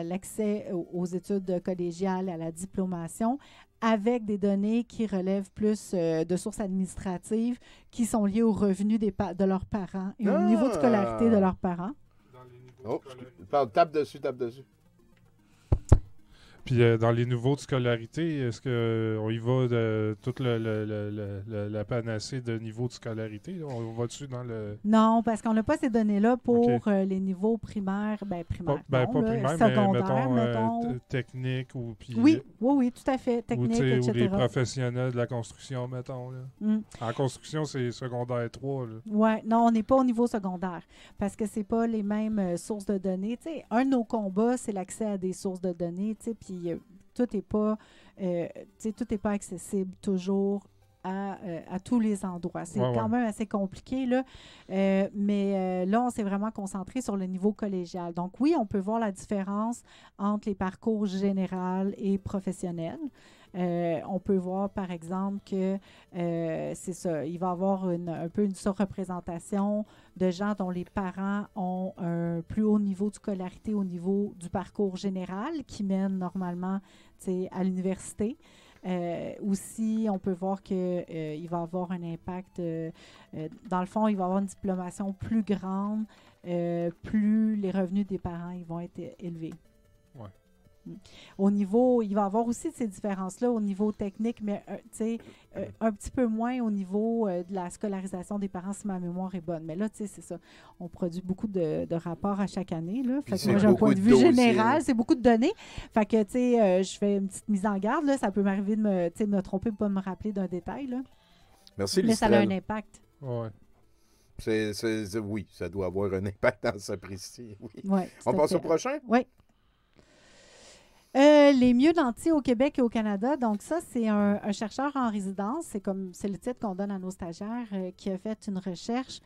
l'accès aux études collégiales, à la diplomation, avec des données qui relèvent plus de sources administratives qui sont liées aux revenus de leurs parents et au niveau de scolarité de leurs parents. Tape dessus. Puis dans les niveaux de scolarité, est-ce qu'on y va de toute la panacée de niveaux de scolarité? Là? On va dessus dans le... Non, parce qu'on n'a pas ces données-là pour les niveaux primaires. Pas primaire, secondaires, mais mettons. technique ou... Puis, oui, tout à fait. Technique, etc. Ou les professionnels de la construction, mettons. Là. En construction, c'est secondaire 3. Oui, non, on n'est pas au niveau secondaire parce que c'est pas les mêmes sources de données. T'sais, un de nos combats, c'est l'accès à des sources de données, puis tout n'est pas accessible toujours à tous les endroits. C'est quand même assez compliqué, là. Mais là, on s'est vraiment concentré sur le niveau collégial. Donc oui, on peut voir la différence entre les parcours général et professionnels. On peut voir, par exemple, que c'est ça, il va y avoir un peu une surreprésentation de gens dont les parents ont un plus haut niveau de scolarité au niveau du parcours général qui mène normalement à l'université. Aussi, on peut voir qu'il va avoir un impact, dans le fond, il va avoir une diplomation plus grande, plus les revenus des parents ils vont être élevés. Ouais. Au niveau, il va y avoir aussi ces différences-là au niveau technique, mais un petit peu moins au niveau de la scolarisation des parents, si ma mémoire est bonne. Mais là, c'est ça. On produit beaucoup de rapports à chaque année. Là. Fait que moi, j'ai un point de vue général. C'est beaucoup de données. Fait que, je fais une petite mise en garde. Là. Ça peut m'arriver de me tromper, de ne pas me rappeler d'un détail. Là. Merci, mais ça a un impact. Ouais. Oui, ça doit avoir un impact dans ce précis. Oui. Ouais, on passe au prochain? Oui. Les mieux nantis au Québec et au Canada. Donc, ça, c'est un chercheur en résidence. C'est le titre qu'on donne à nos stagiaires qui a fait une recherche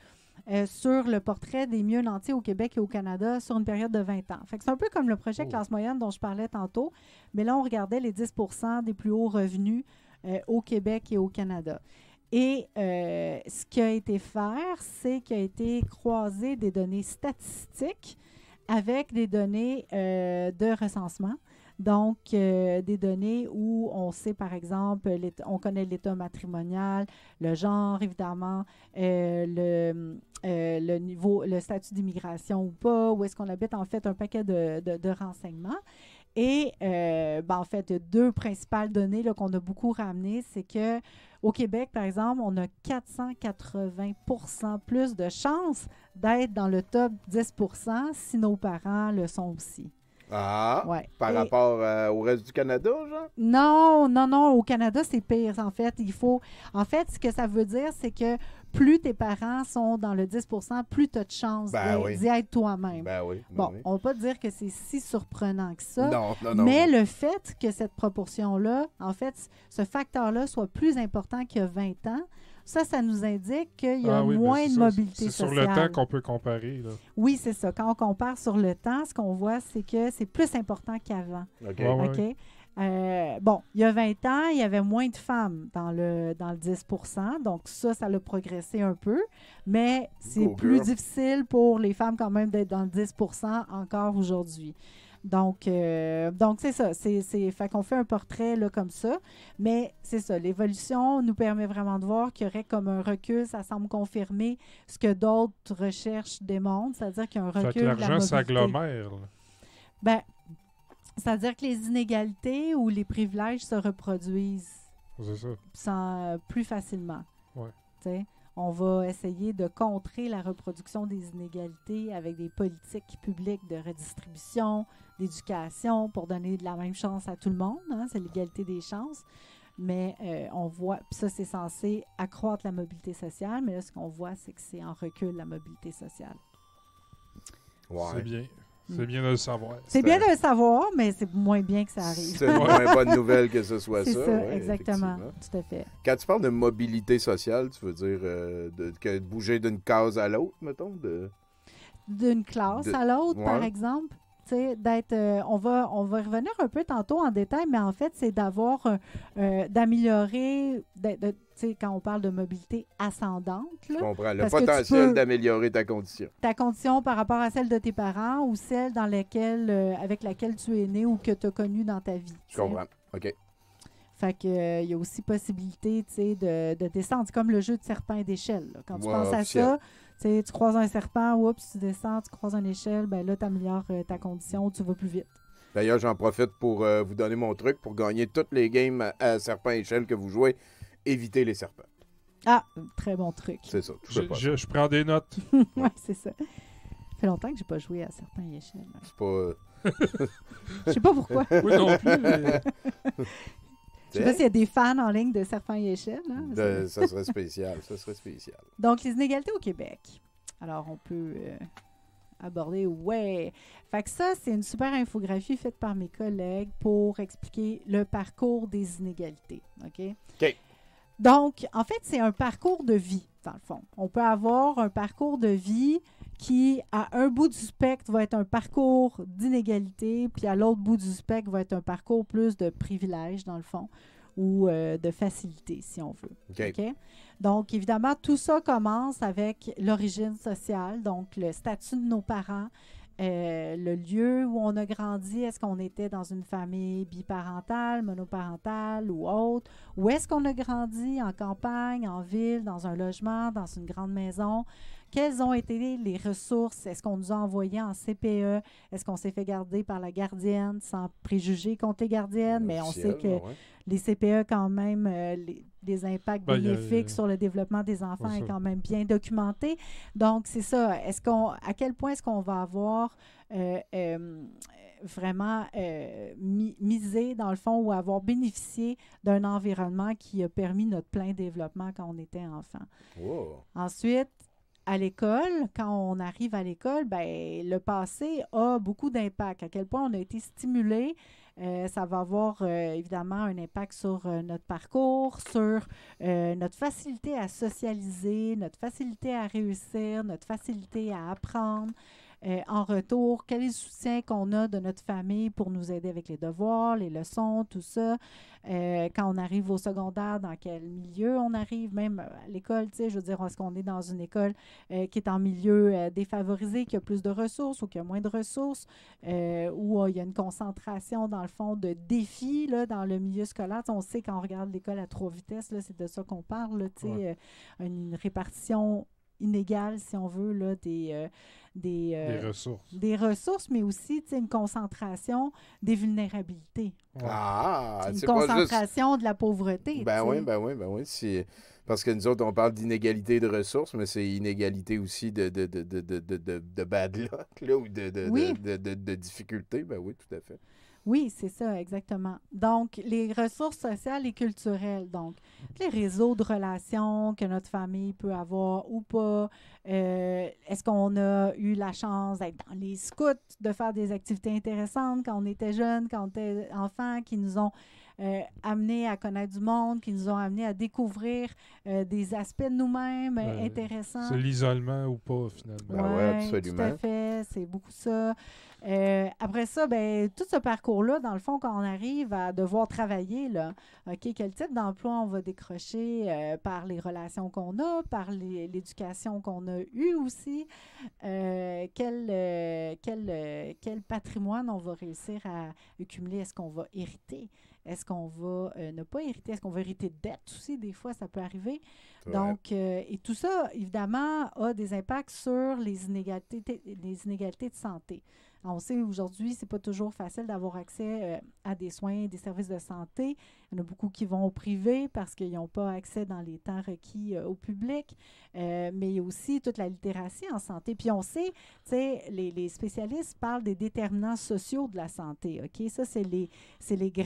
sur le portrait des mieux nantis au Québec et au Canada sur une période de 20 ans. Fait que c'est un peu comme le projet Classe moyenne dont je parlais tantôt, mais là, on regardait les 10 des plus hauts revenus au Québec et au Canada. Et ce qui a été faire, c'est qu'il a été croisé des données statistiques avec des données de recensement. Donc, des données où on sait, par exemple, on connaît l'état matrimonial, le genre, évidemment, le niveau, le statut d'immigration ou pas, où est-ce qu'on habite, en fait, un paquet de renseignements. Et, en fait, deux principales données là, qu'on a beaucoup ramenées, c'est que au Québec, par exemple, on a 480 plus de chances d'être dans le top 10 si nos parents le sont aussi. Ah, ouais. Par rapport au reste du Canada, genre? Non, au Canada, c'est pire, en fait. En fait, ce que ça veut dire, c'est que plus tes parents sont dans le 10 plus tu as de chances d'y être toi-même. On ne va pas dire que c'est si surprenant que ça. Non. Mais le fait que cette proportion-là, en fait, ce facteur-là soit plus important qu'il y a 20 ans, ça nous indique qu'il y a moins de mobilité sociale. C'est sur le temps qu'on peut comparer. Là. Oui, c'est ça. Quand on compare sur le temps, ce qu'on voit, c'est que c'est plus important qu'avant. OK. OK? Il y a 20 ans, il y avait moins de femmes dans le 10 donc ça a progressé un peu, mais c'est plus difficile pour les femmes quand même d'être dans le 10 encore aujourd'hui. Donc c'est ça. Fait qu'on fait un portrait là, comme ça. Mais c'est ça. L'évolution nous permet vraiment de voir qu'il y aurait comme un recul. Ça semble confirmer ce que d'autres recherches démontrent. C'est-à-dire qu'il y a un recul de la mobilité. L'argent s'agglomère. C'est-à-dire que les inégalités ou les privilèges se reproduisent plus facilement. Ouais. T'sais? On va essayer de contrer la reproduction des inégalités avec des politiques publiques de redistribution, d'éducation, pour donner de la même chance à tout le monde. Hein? C'est l'égalité des chances. Mais on voit, puis ça, c'est censé accroître la mobilité sociale, mais là, ce qu'on voit, c'est que c'est en recul, la mobilité sociale. Ouais. C'est bien. C'est bien de le savoir. C'est bien de le savoir, mais c'est moins bien que ça arrive. C'est moins bonne nouvelle que ce soit ça. C'est ça, exactement. Tout à fait. Quand tu parles de mobilité sociale, tu veux dire de bouger d'une case à l'autre, mettons? D'une classe à l'autre, par exemple? On va revenir un peu tantôt en détail, mais en fait, c'est d'améliorer, quand on parle de mobilité ascendante. Là, je comprends. Le potentiel d'améliorer ta condition. Ta condition par rapport à celle de tes parents ou celle avec laquelle tu es né ou que tu as connue dans ta vie. Je comprends. OK. Fait que il y a aussi possibilité, de descendre. C'est comme le jeu de serpent et d'échelle. Quand tu penses à ça, tu croises un serpent, oups, tu descends, tu croises une échelle, ben là, tu améliores ta condition, tu vas plus vite. D'ailleurs, j'en profite pour vous donner mon truc pour gagner toutes les games à serpent et échelle que vous jouez. Évitez les serpents. Ah, très bon truc. C'est ça. Je prends des notes. Oui, c'est ça. Ça fait longtemps que j'ai pas joué à serpent et échelle. C'est pas... Je sais pas pourquoi. Oui, non plus, mais... Je sais pas s'il y a des fans en ligne de serpent et échelle. Hein? Ça serait spécial. Ça serait spécial. Donc, les inégalités au Québec. Alors, on peut aborder... Ouais! Fait que ça, c'est une super infographie faite par mes collègues pour expliquer le parcours des inégalités. OK? OK. Donc, en fait, c'est un parcours de vie, dans le fond. On peut avoir un parcours de vie qui, à un bout du spectre, va être un parcours d'inégalité, puis à l'autre bout du spectre, va être un parcours plus de privilège, dans le fond, ou de facilité, si on veut. Okay. Okay? Donc, évidemment, tout ça commence avec l'origine sociale, donc le statut de nos parents, le lieu où on a grandi, est-ce qu'on était dans une famille biparentale, monoparentale ou autre, ou est-ce qu'on a grandi en campagne, en ville, dans un logement, dans une grande maison. Quelles ont été les ressources? Est-ce qu'on nous a envoyés en CPE? Est-ce qu'on s'est fait garder par la gardienne sans préjugés contre les gardiennes? Mais on sait que les CPE, quand même, les impacts bénéfiques sur le développement des enfants est quand même bien documenté. Donc, c'est ça. À quel point est-ce qu'on va avoir vraiment misé, dans le fond, ou avoir bénéficié d'un environnement qui a permis notre plein développement quand on était enfant? Wow. Ensuite, à l'école, quand on arrive à l'école, ben, le passé a beaucoup d'impact. À quel point on a été stimulé, ça va avoir évidemment un impact sur notre parcours, sur notre facilité à socialiser, notre facilité à réussir, notre facilité à apprendre. En retour, quel est le soutien qu'on a de notre famille pour nous aider avec les devoirs, les leçons, tout ça. Quand on arrive au secondaire, dans quel milieu on arrive, même à l'école, tu sais, je veux dire, est-ce qu'on est dans une école qui est en milieu défavorisé, qui a plus de ressources ou qui a moins de ressources, où il y a une concentration, dans le fond, de défis là, dans le milieu scolaire. Tu sais, on sait quand on regarde l'école à 3 vitesses, là, c'est de ça qu'on parle, là, tu sais, une répartition inégale, si on veut, là, des ressources. Des ressources, mais aussi une concentration des vulnérabilités. Ouais. Ah, Une c'est pas juste... concentration de la pauvreté. Ben oui, ben oui, ben oui. Parce que nous autres, on parle d'inégalité de ressources, mais c'est inégalité aussi de bad luck, là, ou de difficultés. Ben oui, tout à fait. Oui, c'est ça, exactement. Donc, les ressources sociales et culturelles. Donc, les réseaux de relations que notre famille peut avoir ou pas. Est-ce qu'on a eu la chance d'être dans les scouts, de faire des activités intéressantes quand on était jeune, quand on était enfant, qui nous ont amenés à connaître du monde, qui nous ont amenés à découvrir des aspects de nous-mêmes intéressants. C'est l'isolement ou pas, finalement. Oui, absolument. Tout à fait, c'est beaucoup ça. Après ça, ben, tout ce parcours-là, dans le fond, quand on arrive à devoir travailler, là, OK, quel type d'emploi on va décrocher par les relations qu'on a, par l'éducation qu'on a eue aussi, quel patrimoine on va réussir à accumuler, est-ce qu'on va hériter? Est-ce qu'on va ne pas hériter? Est-ce qu'on va hériter de dettes aussi? Des fois, ça peut arriver. Donc, et tout ça, évidemment, a des impacts sur les inégalités de santé. On sait aujourd'hui, c'est pas toujours facile d'avoir accès à des soins, des services de santé. Il y en a beaucoup qui vont au privé parce qu'ils n'ont pas accès dans les temps requis au public. Mais il y a aussi toute la littératie en santé. Puis on sait, tu sais, les spécialistes parlent des déterminants sociaux de la santé. OK? Ça, c'est les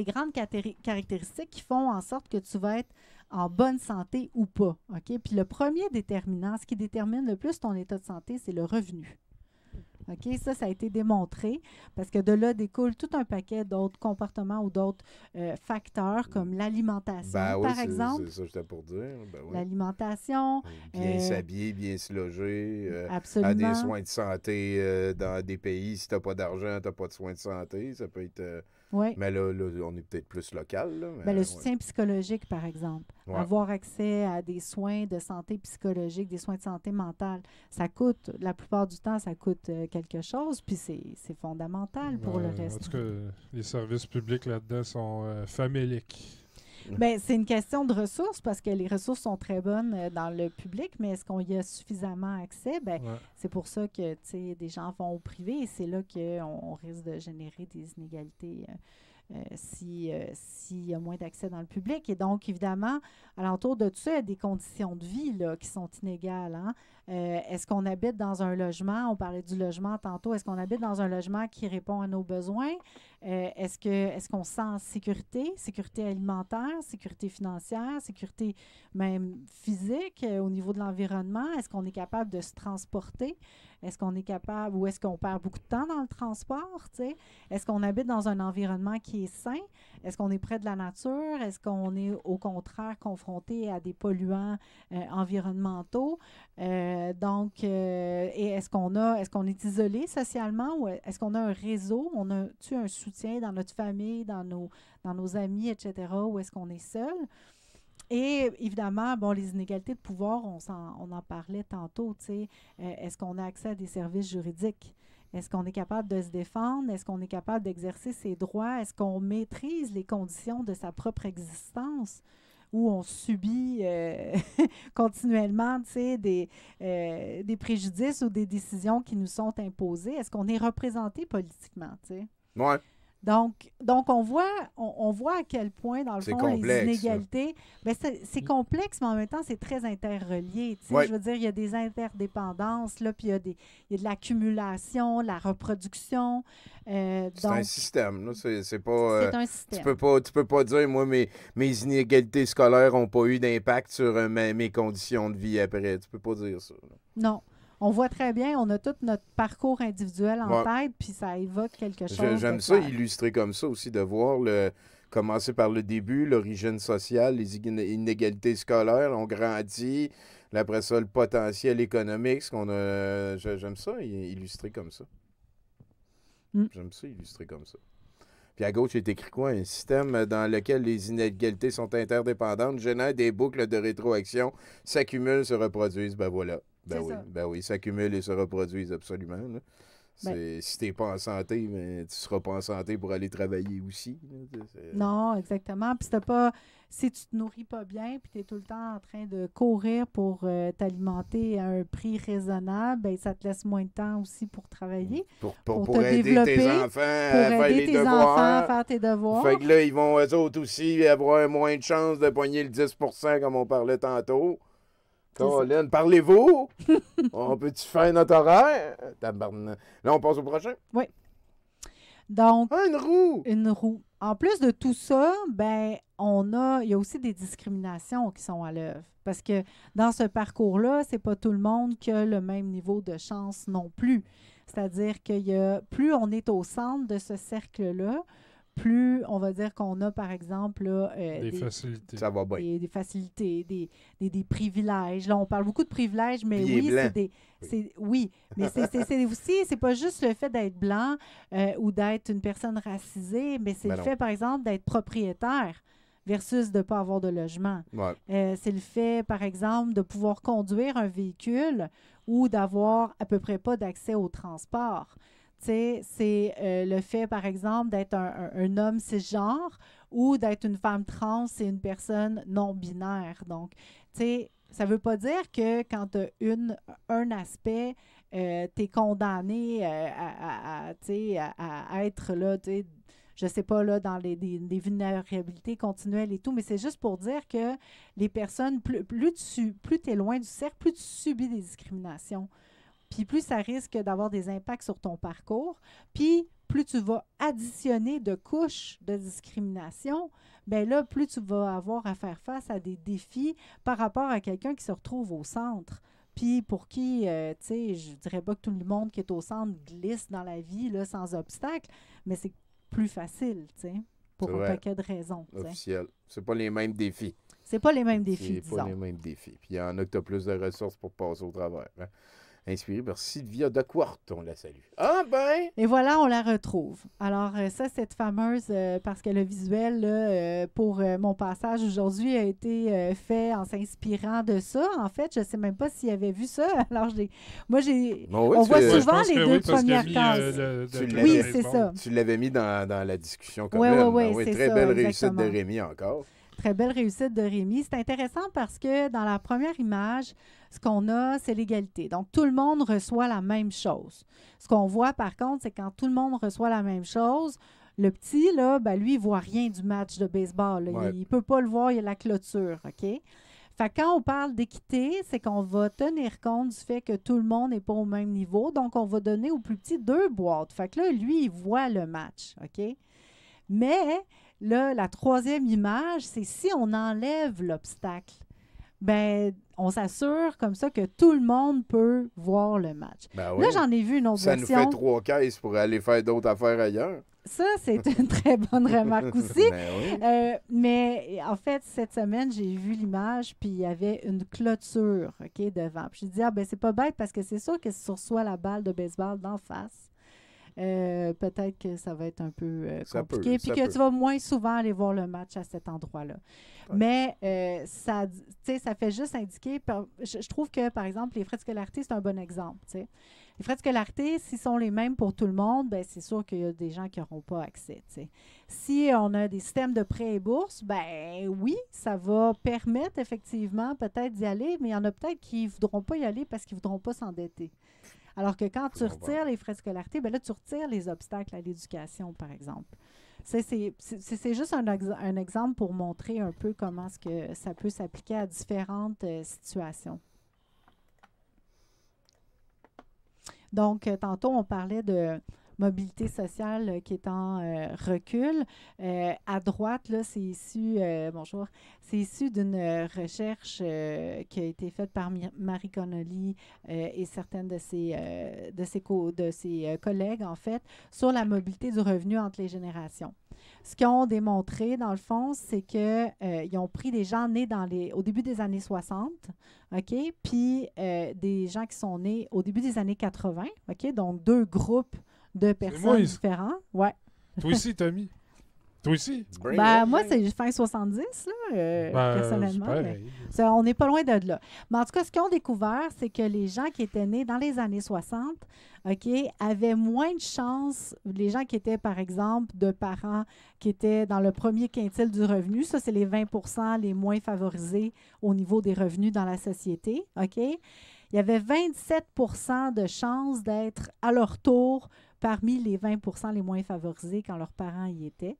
grandes caractéristiques qui font en sorte que tu vas être en bonne santé ou pas. OK? Puis le premier déterminant, ce qui détermine le plus ton état de santé, c'est le revenu. OK? Ça a été démontré parce que de là découle tout un paquet d'autres comportements ou d'autres facteurs comme l'alimentation, par exemple. C'est ça que j'étais pour dire. Ben oui. L'alimentation. Bien s'habiller, bien se loger. Absolument. À des soins de santé dans des pays. Si tu n'as pas d'argent, tu n'as pas de soins de santé. Ça peut être... Mais là, on est peut-être plus local. Là, mais, le soutien psychologique, par exemple. Ouais. Avoir accès à des soins de santé psychologique, des soins de santé mentale, ça coûte, la plupart du temps, ça coûte quelque chose, puis c'est fondamental pour le reste. En tout cas, les services publics là-dedans sont faméliques. Bien, c'est une question de ressources parce que les ressources sont très bonnes dans le public, mais est-ce qu'on y a suffisamment accès? Bien, c'est pour ça que des gens vont au privé et c'est là qu'on risque de générer des inégalités s'il y a moins d'accès dans le public. Et donc, évidemment, alentour de tout ça, il y a des conditions de vie là, qui sont inégales. Hein? Est-ce qu'on habite dans un logement? On parlait du logement tantôt. Est-ce qu'on habite dans un logement qui répond à nos besoins? Est-ce qu'on se sent en sécurité? Sécurité alimentaire, sécurité financière, sécurité même physique au niveau de l'environnement? Est-ce qu'on est capable de se transporter? Est-ce qu'on est capable ou est-ce qu'on perd beaucoup de temps dans le transport? T'sais? Est-ce qu'on habite dans un environnement qui est sain? Est-ce qu'on est près de la nature? Est-ce qu'on est au contraire confronté à des polluants environnementaux? Et est-ce qu'on est isolé socialement ou est-ce qu'on a un réseau? On a-tu un soutien dans notre famille, dans nos amis, etc. Ou est-ce qu'on est seul? Et évidemment, les inégalités de pouvoir, on en parlait tantôt, est-ce qu'on a accès à des services juridiques? Est-ce qu'on est capable de se défendre? Est-ce qu'on est capable d'exercer ses droits? Est-ce qu'on maîtrise les conditions de sa propre existence? Où on subit continuellement des préjudices ou des décisions qui nous sont imposées? Est-ce qu'on est représenté politiquement? Oui. Donc on voit à quel point, dans le fond, complexe, les inégalités, c'est complexe, mais en même temps, c'est très interrelié. Ouais. Je veux dire, il y a des interdépendances, là, puis il y a de l'accumulation, de la reproduction. C'est un système. Là. C'est pas, c'est un système. Tu peux pas dire, moi, mes inégalités scolaires n'ont pas eu d'impact sur mes conditions de vie après. Tu peux pas dire ça. Là. Non. On voit très bien, on a tout notre parcours individuel en tête, puis ça évoque quelque chose. J'aime ça illustrer comme ça aussi, de voir commencer par le début, l'origine sociale, les inégalités scolaires, on grandit, après ça, le potentiel économique, j'aime ça illustrer comme ça. J'aime ça illustrer comme ça. Puis à gauche, il est écrit quoi? Un système dans lequel les inégalités sont interdépendantes, génère des boucles de rétroaction, s'accumulent, se reproduisent. Ben voilà. Ben oui, s'accumulent et se reproduisent absolument. Là. Si t'es pas en santé, tu seras pas en santé pour aller travailler aussi. Là. Non, exactement. Puis si tu te nourris pas bien, puis tu es tout le temps en train de courir pour t'alimenter à un prix raisonnable, ben ça te laisse moins de temps aussi pour travailler. Pour te aider développer, tes enfants à faire tes devoirs. Fait que là, ils vont eux autres aussi avoir moins de chances de pogner le 10% comme on parlait tantôt. Colin, parlez-vous? On peut-tu faire notre horaire? Là, on passe au prochain? Oui. Donc, une roue! Une roue. En plus de tout ça, il y a aussi des discriminations qui sont à l'œuvre. Parce que dans ce parcours-là, c'est pas tout le monde qui a le même niveau de chance non plus. C'est-à-dire plus on est au centre de ce cercle-là, plus on va dire qu'on a, par exemple, là, des facilités. Ça va bien. Des facilités, des privilèges. Là, on parle beaucoup de privilèges, mais oui, mais c'est aussi, c'est pas juste le fait d'être blanc ou d'être une personne racisée, mais c'est le fait, par exemple, d'être propriétaire versus de ne pas avoir de logement. Ouais. C'est le fait, par exemple, de pouvoir conduire un véhicule ou d'avoir à peu près pas d'accès au transport. C'est le fait, par exemple, d'être un homme cisgenre ou d'être une femme trans et une personne non-binaire. Donc, ça ne veut pas dire que quand tu as un aspect, tu es condamné à être là, je ne sais pas, là, dans des vulnérabilités continuelles et tout, mais c'est juste pour dire que les personnes, plus tu es loin du cercle, plus tu subis des discriminations. Puis plus ça risque d'avoir des impacts sur ton parcours, puis plus tu vas additionner de couches de discrimination, bien là, plus tu vas avoir à faire face à des défis par rapport à quelqu'un qui se retrouve au centre. Puis pour qui, je dirais pas que tout le monde qui est au centre glisse dans la vie là, sans obstacle, mais c'est plus facile, pour un paquet de raisons. Officiel. C'est pas les mêmes défis. C'est pas les mêmes défis, C'est pas les mêmes défis. Puis il y en a que tu as plus de ressources pour passer au travers. Hein? Inspiré par Sylvia Duckworth, on la salue. Ah ben! Et voilà, on la retrouve. Alors ça, cette fameuse, parce que le visuel là, pour mon passage aujourd'hui a été fait en s'inspirant de ça. En fait, je ne sais même pas s'il avait vu ça. Alors, on voit souvent les deux premières cases. Oui, c'est ça. Tu l'avais mis dans la discussion quand même. Oui, c'est très ça, belle exactement. réussite de Rémi encore. Très belle réussite de Rémi. C'est intéressant parce que dans la première image, ce qu'on a, c'est l'égalité. Donc, tout le monde reçoit la même chose. Ce qu'on voit, par contre, c'est quand tout le monde reçoit la même chose, le petit, là, lui, il ne voit rien du match de baseball. Ouais. Il ne peut pas le voir, il y a la clôture, OK? Fait que quand on parle d'équité, c'est qu'on va tenir compte du fait que tout le monde n'est pas au même niveau. Donc, on va donner au plus petit 2 boîtes. Fait que là, lui, il voit le match, OK? Mais là, la troisième image, c'est si on enlève l'obstacle, on s'assure comme ça que tout le monde peut voir le match. Ben oui. Là, j'en ai vu une autre version. Ça nous fait 3 caisses pour aller faire d'autres affaires ailleurs. Ça, c'est une très bonne remarque aussi. Oui. Mais en fait, cette semaine, j'ai vu l'image, puis il y avait une clôture, OK, devant. Puis je dis, c'est pas bête parce que c'est sûr que si tu reçois la balle de baseball d'en face, peut-être que ça va être un peu compliqué, puis que tu vas moins souvent aller voir le match à cet endroit-là. Ouais. Mais ça fait juste indiquer, je trouve que, par exemple, les frais de scolarité, c'est un bon exemple. T'sais. Les frais de scolarité, s'ils sont les mêmes pour tout le monde, c'est sûr qu'il y a des gens qui n'auront pas accès. T'sais. Si on a des systèmes de prêts et bourses, oui, ça va permettre effectivement peut-être d'y aller, mais il y en a peut-être qui ne voudront pas y aller parce qu'ils ne voudront pas s'endetter. Alors que quand tu retires les frais de scolarité, ben là, tu retires les obstacles à l'éducation, par exemple. C'est juste un exemple pour montrer un peu comment est-ce que ça peut s'appliquer à différentes situations. Donc, tantôt, on parlait de mobilité sociale qui est en recul. À droite, là, c'est issu, bonjour, c'est issu d'une recherche qui a été faite par Marie Connolly et certaines de ses collègues, en fait, sur la mobilité du revenu entre les générations. Ce qu'ils ont démontré, dans le fond, c'est qu'ils ont pris des gens nés au début des années 60, OK, puis des gens qui sont nés au début des années 80, OK, donc 2 groupes de personnes différentes. Ouais. Toi aussi, Tommy. Toi aussi. Moi, c'est fin 70, là, personnellement. On n'est pas loin de là. Mais en tout cas, ce qu'ils ont découvert, c'est que les gens qui étaient nés dans les années 60, OK, avaient moins de chances, les gens qui étaient, par exemple, de parents qui étaient dans le premier quintile du revenu, ça, c'est les 20 % les moins favorisés au niveau des revenus dans la société, OK? Il y avait 27 % de chances d'être à leur tour parmi les 20 % les moins favorisés quand leurs parents y étaient.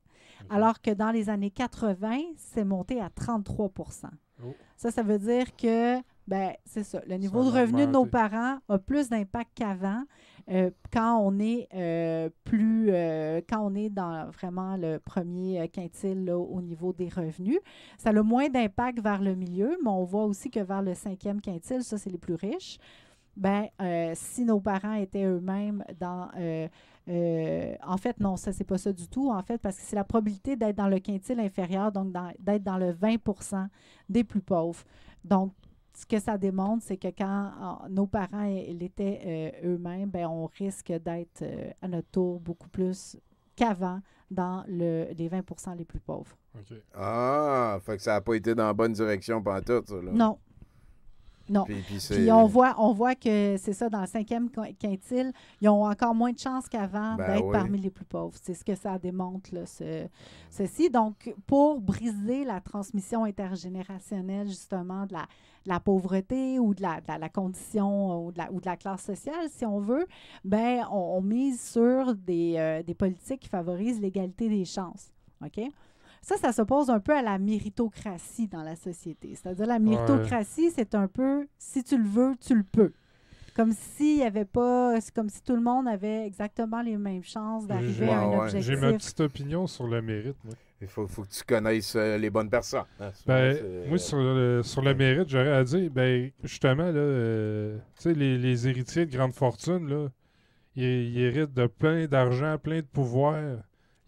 Alors que dans les années 80, c'est monté à 33 % Ça veut dire que, c'est ça, le niveau de revenu de nos parents a plus d'impact qu'avant quand on est quand on est dans vraiment le premier quintile là, au niveau des revenus. Ça a moins d'impact vers le milieu, mais on voit aussi que vers le 5e quintile, ça, c'est les plus riches. Si nos parents étaient eux-mêmes dans... en fait, non, ça, c'est pas ça du tout, en fait, parce que c'est la probabilité d'être dans le quintile inférieur, donc d'être dans le 20 % des plus pauvres. Donc, ce que ça démontre, c'est que quand nos parents l'étaient eux-mêmes, on risque d'être à notre tour beaucoup plus qu'avant dans les 20 % les plus pauvres. Okay. Ah, fait que ça n'a pas été dans la bonne direction pantoute, ça, là. Non. Non. Puis on voit que c'est ça, dans le 5e quintile, ils ont encore moins de chances qu'avant d'être parmi les plus pauvres. C'est ce que ça démontre, là, ceci. Donc, pour briser la transmission intergénérationnelle, justement, de la pauvreté ou de la condition ou de la classe sociale, si on veut, on mise sur des politiques qui favorisent l'égalité des chances. OK? Ça s'oppose un peu à la méritocratie dans la société. C'est-à-dire, la méritocratie, c'est un peu, si tu le veux, tu le peux. Comme s'il y avait pas... C'est comme si tout le monde avait exactement les mêmes chances d'arriver à un objectif. J'ai ma petite opinion sur le mérite, moi. Il faut que tu connaisses les bonnes personnes. Hein, moi, sur le mérite, j'aurais à dire, justement, là, tu sais, les héritiers de grandes fortunes, là, ils héritent de plein d'argent, plein de pouvoir.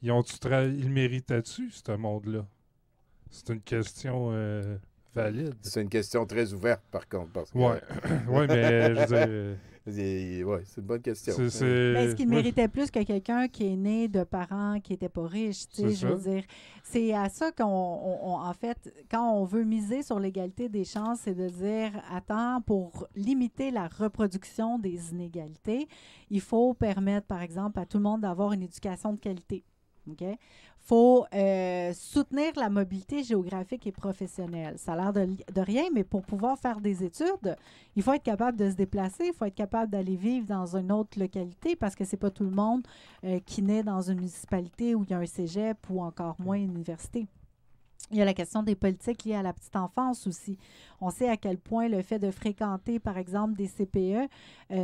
Ils méritaient-tu, ce monde-là? C'est une question valide. C'est une question très ouverte, par contre. Oui, mais je veux dire... c'est une bonne question. Est-ce qu'il méritait plus que quelqu'un qui est né de parents qui n'étaient pas riches? Je veux dire, c'est à ça en fait, quand on veut miser sur l'égalité des chances, c'est de dire, attends, pour limiter la reproduction des inégalités, il faut permettre, par exemple, à tout le monde d'avoir une éducation de qualité. Il faut soutenir la mobilité géographique et professionnelle. Ça a l'air de rien, mais pour pouvoir faire des études, il faut être capable de se déplacer, il faut être capable d'aller vivre dans une autre localité parce que ce n'est pas tout le monde qui naît dans une municipalité où il y a un cégep ou encore moins une université. Il y a la question des politiques liées à la petite enfance aussi. On sait à quel point le fait de fréquenter, par exemple, des CPE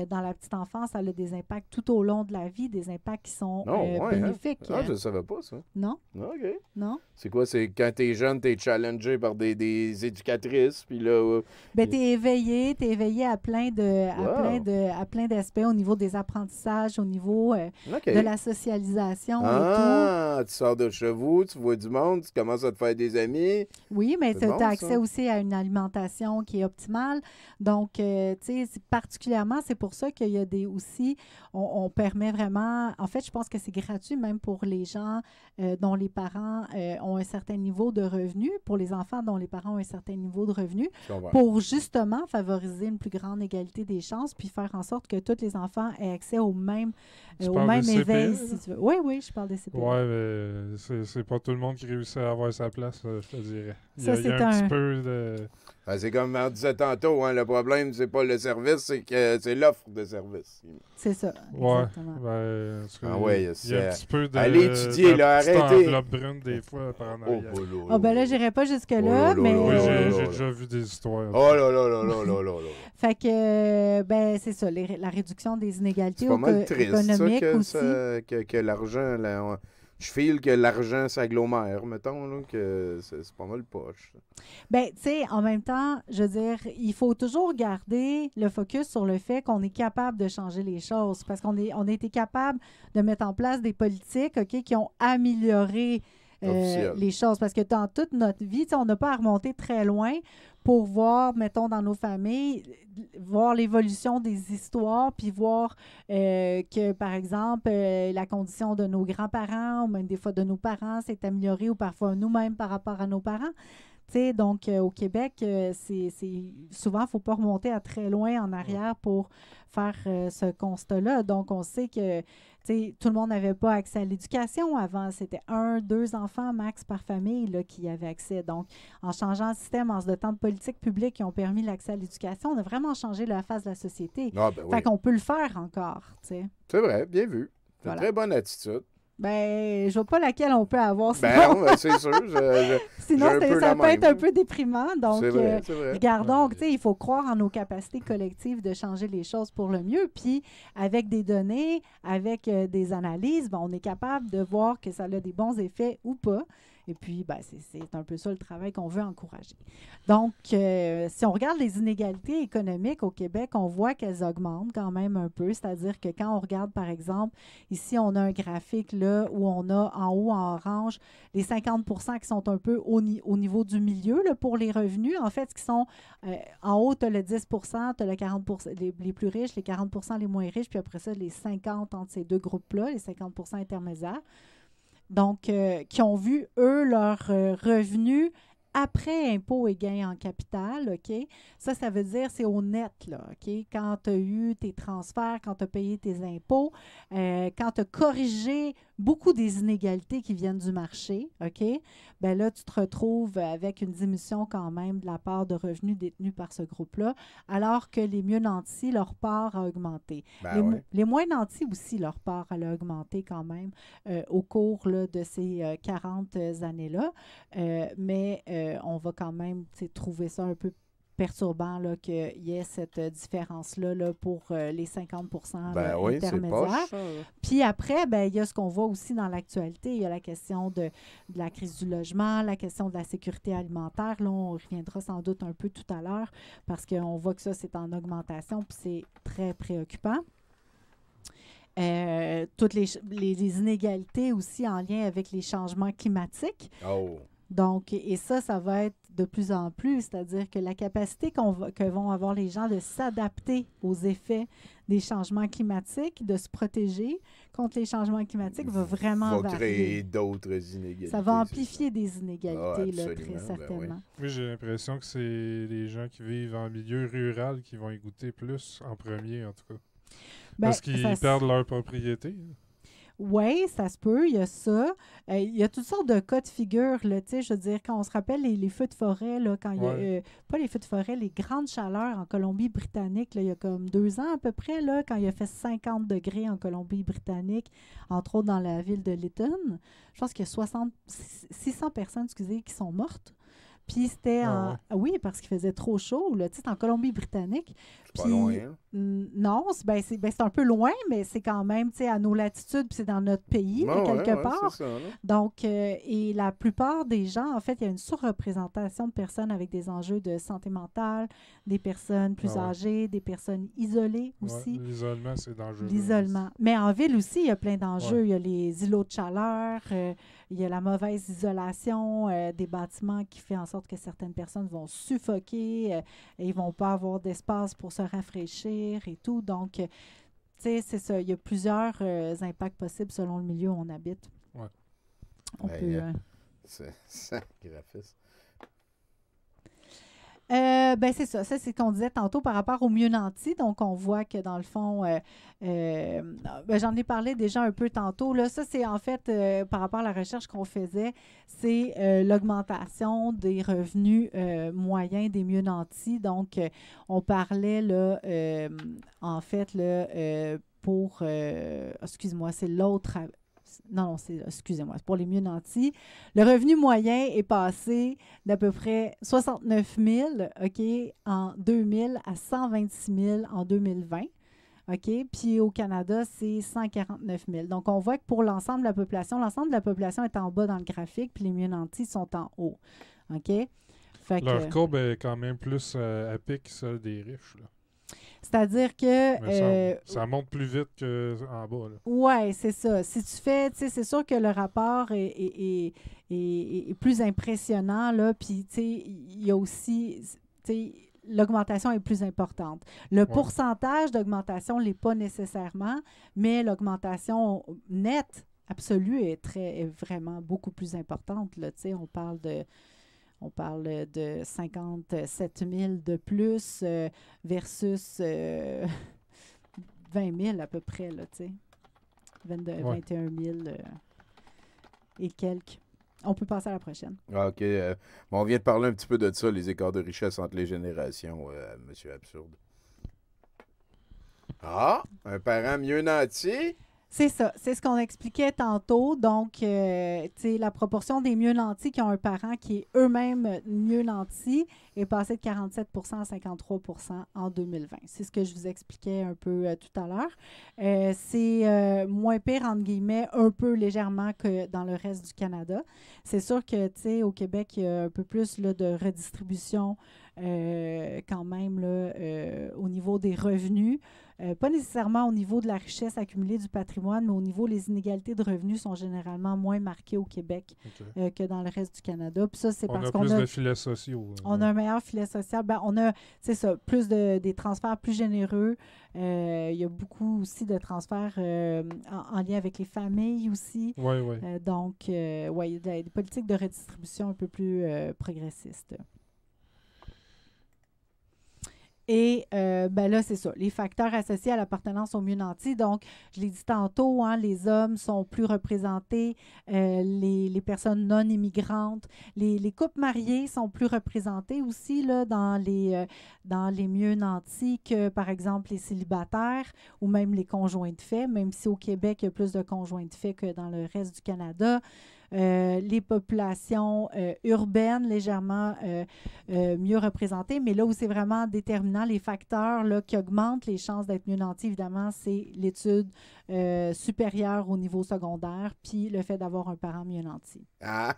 dans la petite enfance, ça a des impacts tout au long de la vie, des impacts qui sont bénéfiques. Hein? Ah, je ne savais pas ça. Non? OK. Non? C'est quoi? C'est quand tu es jeune, tu es challengé par des éducatrices, puis là... tu es éveillé à plein d'aspects au niveau des apprentissages, au niveau de la socialisation et tout. Tu sors de chez vous, tu vois du monde, tu commences à te faire des amis. Oui, mais tu as accès aussi à une alimentation qui est optimale. Donc, tu sais, particulièrement, c'est pour ça qu'il y a aussi, on permet vraiment, en fait, je pense que c'est gratuit même pour les gens dont les parents ont un certain niveau de revenus, pour les enfants dont les parents ont un certain niveau de revenus, pour justement favoriser une plus grande égalité des chances, puis faire en sorte que tous les enfants aient accès au même éveil, si tu veux. Oui, je parle des CPE. Oui, mais c'est pas tout le monde qui réussit à avoir sa place. ça, je te dirais. Il y Ça, a, il y a c'est un un- petit peu de... Ben, c'est comme on disait tantôt, hein, le problème, c'est pas le service, c'est que c'est l'offre de service. C'est ça, Ouais, exactement. ben, parce que Ah ouais, il y a un c'est- petit peu de... Allez étudier, de là, petite arrêtez. enveloppe brune, des fois, par en Oh, arrière. Ah ben là, j'irai pas jusque-là, Oh là mais... là Oui, là là. j'ai déjà vu des histoires. Oh là là là là là là là. Fait que, ben, c'est ça, la réduction des inégalités C'est pas mal triste, ça, économiques que, aussi. que l'argent, je file que l'argent s'agglomère, mettons, là, que c'est pas mal poche. Ben, tu sais, en même temps, je veux dire, il faut toujours garder le focus sur le fait qu'on est capable de changer les choses parce qu'on on a été capable de mettre en place des politiques, OK, qui ont amélioré Officiel. les choses. Parce que dans toute notre vie, tu sais, on n'a pas à remonter très loin pour voir, mettons, dans nos familles, voir l'évolution des histoires, puis voir que, par exemple, la condition de nos grands-parents ou même des fois de nos parents s'est améliorée ou parfois nous-mêmes par rapport à nos parents. Tu sais, donc, au Québec, c'est souvent, il ne faut pas remonter à très loin en arrière pour faire ce constat-là. Donc, on sait que tu sais, tout le monde n'avait pas accès à l'éducation avant. C'était 1, 2 enfants max par famille là, qui avaient accès. Donc, en changeant le système, en se dotant de politiques publiques qui ont permis l'accès à l'éducation, on a vraiment changé la face de la société. Ah, ben oui. Fait qu'on peut le faire encore, tu sais. C'est vrai, bien vu. C'est Voilà. une très bonne attitude. Ben, je vois pas laquelle on peut avoir. Sinon, Ben, non, ben, c'est sûr. sinon j'ai un peu ça la peut être même. un peu déprimant. Donc, C'est vrai, c'est vrai. regardons, tu sais, il faut croire en nos capacités collectives de changer les choses pour le mieux. Puis, avec des données, avec des analyses, ben, on est capable de voir que ça a des bons effets ou pas. Et puis, ben, c'est un peu ça le travail qu'on veut encourager. Donc, si on regarde les inégalités économiques au Québec, on voit qu'elles augmentent quand même un peu. C'est-à-dire que quand on regarde, par exemple, ici, on a un graphique là, où on a en haut, en orange, les 50 qui sont un peu au niveau du milieu là, pour les revenus. En fait, ce qui sont en haut, tu as le 10 tu as le 40 les plus riches, les 40 les moins riches, puis après ça, les 50 entre ces deux groupes-là, les 50 intermédiaires. Donc, qui ont vu, eux, leurs revenus après impôts et gains en capital, OK? Ça veut dire c'est au net, là, OK? Quand tu as eu tes transferts, quand tu as payé tes impôts, quand tu as corrigé beaucoup des inégalités qui viennent du marché, OK? Bien là, tu te retrouves avec une diminution quand même de la part de revenus détenus par ce groupe-là, alors que les mieux nantis, leur part a augmenté. Ben Les moins nantis aussi, leur part, elle a augmenté quand même au cours là, de ces 40 années-là. Mais on va quand même trouver ça un peu perturbant qu'il y ait cette différence-là là, pour les 50 Ben oui, c'est intermédiaires. poche, ça. Puis après, ben, il y a ce qu'on voit aussi dans l'actualité. Il y a la question de la crise du logement, la question de la sécurité alimentaire. Là, on reviendra sans doute un peu tout à l'heure parce qu'on voit que ça, c'est en augmentation puis c'est très préoccupant. Toutes les inégalités aussi en lien avec les changements climatiques. Oh. Donc, et ça va être de plus en plus, c'est-à-dire que la capacité que vont avoir les gens de s'adapter aux effets des changements climatiques, de se protéger contre les changements climatiques va vraiment Va créer varier. d'autres inégalités. Ça va amplifier des inégalités, là, absolument, très ben certainement. Oui, j'ai l'impression que c'est les gens qui vivent en milieu rural qui vont y goûter plus en premier, en tout cas. Ben, Parce qu'ils perdent leur propriété. Oui, ça se peut, il y a ça. Il y a toutes sortes de cas de figure, là, tu sais, je veux dire, quand on se rappelle les feux de forêt, là, quand il y a, pas les feux de forêt, les grandes chaleurs en Colombie-Britannique, là, il y a comme 2 ans à peu près, là, quand il a fait 50 degrés en Colombie-Britannique, entre autres dans la ville de Lytton, je pense qu'il y a 600 personnes, qui sont mortes. Puis c'était oui, parce qu'il faisait trop chaud, là, tu sais, c'est en Colombie-Britannique. C'est pas loin, hein? Non, c'est un peu loin, mais c'est quand même, tu sais, à nos latitudes, puis c'est dans notre pays, quelque part. C'est ça, là. Donc, et la plupart des gens, en fait, il y a une surreprésentation de personnes avec des enjeux de santé mentale, des personnes plus âgées, des personnes isolées aussi. L'isolement, c'est dangereux. L'isolement. Mais en ville aussi, il y a plein d'enjeux. Il y a les îlots de chaleur, il y a la mauvaise isolation des bâtiments qui fait en sorte que certaines personnes vont suffoquer et ils ne vont pas avoir d'espace pour se rafraîchir et tout. Donc, tu sais, c'est ça. Il y a plusieurs impacts possibles selon le milieu où on habite. Ouais. On peut... C'est graphisme. C'est ça. Ça, c'est ce qu'on disait tantôt par rapport au mieux nanti. Donc, on voit que dans le fond, j'en ai parlé déjà un peu tantôt. Là, ça, c'est en fait, par rapport à la recherche qu'on faisait, c'est l'augmentation des revenus moyens des mieux nantis. Donc, on parlait, là, en fait, là, excuse-moi, c'est l'autre. Non, excusez-moi, c'est pour les mieux nantis. Le revenu moyen est passé d'à peu près 69 000, OK, en 2000 à 126 000 en 2020. OK? Puis au Canada, c'est 149 000. Donc, on voit que pour l'ensemble de la population est en bas dans le graphique, puis les mieux nantis sont en haut. OK? Leur courbe est quand même plus à pic que celle des riches, là. C'est-à-dire que... ça monte plus vite qu'en bas. Oui, c'est ça. Si tu fais, tu sais, c'est sûr que le rapport est plus impressionnant, là. Puis, tu sais, il y a aussi, tu sais, l'augmentation est plus importante. Le pourcentage d'augmentation ne l'est pas nécessairement, mais l'augmentation nette absolue est vraiment beaucoup plus importante, là. Tu sais, on parle de 57 000 de plus versus 20 000 à peu près, là, tu sais. 21 000 et quelques. On peut passer à la prochaine. Ah, OK. On vient de parler un petit peu de ça, les écarts de richesse entre les générations, Monsieur Absurde. Ah, un parent mieux nanti? C'est ça, c'est ce qu'on expliquait tantôt. Donc, tu sais, la proportion des mieux nantis qui ont un parent qui est eux-mêmes mieux nantis est passée de 47 à 53 en 2020. C'est ce que je vous expliquais un peu tout à l'heure. C'est moins pire, entre guillemets, un peu légèrement que dans le reste du Canada. C'est sûr que, tu sais, au Québec, il y a un peu plus là, de redistribution quand même là, au niveau des revenus. Pas nécessairement au niveau de la richesse accumulée du patrimoine, mais au niveau les inégalités de revenus sont généralement moins marquées au Québec que dans le reste du Canada. Puis ça, c'est parce qu'on a plus de filets sociaux. On a un meilleur filet social. Ben, on a, c'est ça, plus des transferts plus généreux. Il y a beaucoup aussi de transferts en lien avec les familles aussi. Oui, oui. Donc, il y a des politiques de redistribution un peu plus progressistes. Et là, c'est ça, les facteurs associés à l'appartenance au mieux nanti. Donc, je l'ai dit tantôt, hein, les hommes sont plus représentés, les personnes non immigrantes, les couples mariés sont plus représentés aussi là, dans les mieux nantis que, par exemple, les célibataires ou même les conjoints de fait, même si au Québec, il y a plus de conjoints de fait que dans le reste du Canada. Les populations urbaines légèrement mieux représentées, mais là où c'est vraiment déterminant, les facteurs là, qui augmentent les chances d'être mieux nantis, évidemment, c'est l'étude supérieure au niveau secondaire, puis le fait d'avoir un parent mieux nanti. Ah,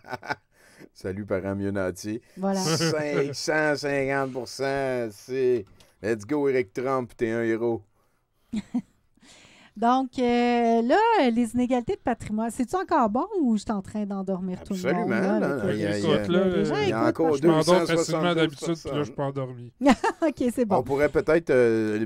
salut parent mieux nanti. Voilà. 550%, c'est let's go Eric Trump, t'es un héros. Donc, là, les inégalités de patrimoine, c'est-tu encore bon ou je suis en train d'endormir tout le monde? Absolument. Il y a encore 272%. D'habitude, puis là, je suis pas endormi. OK, c'est bon. On pourrait peut-être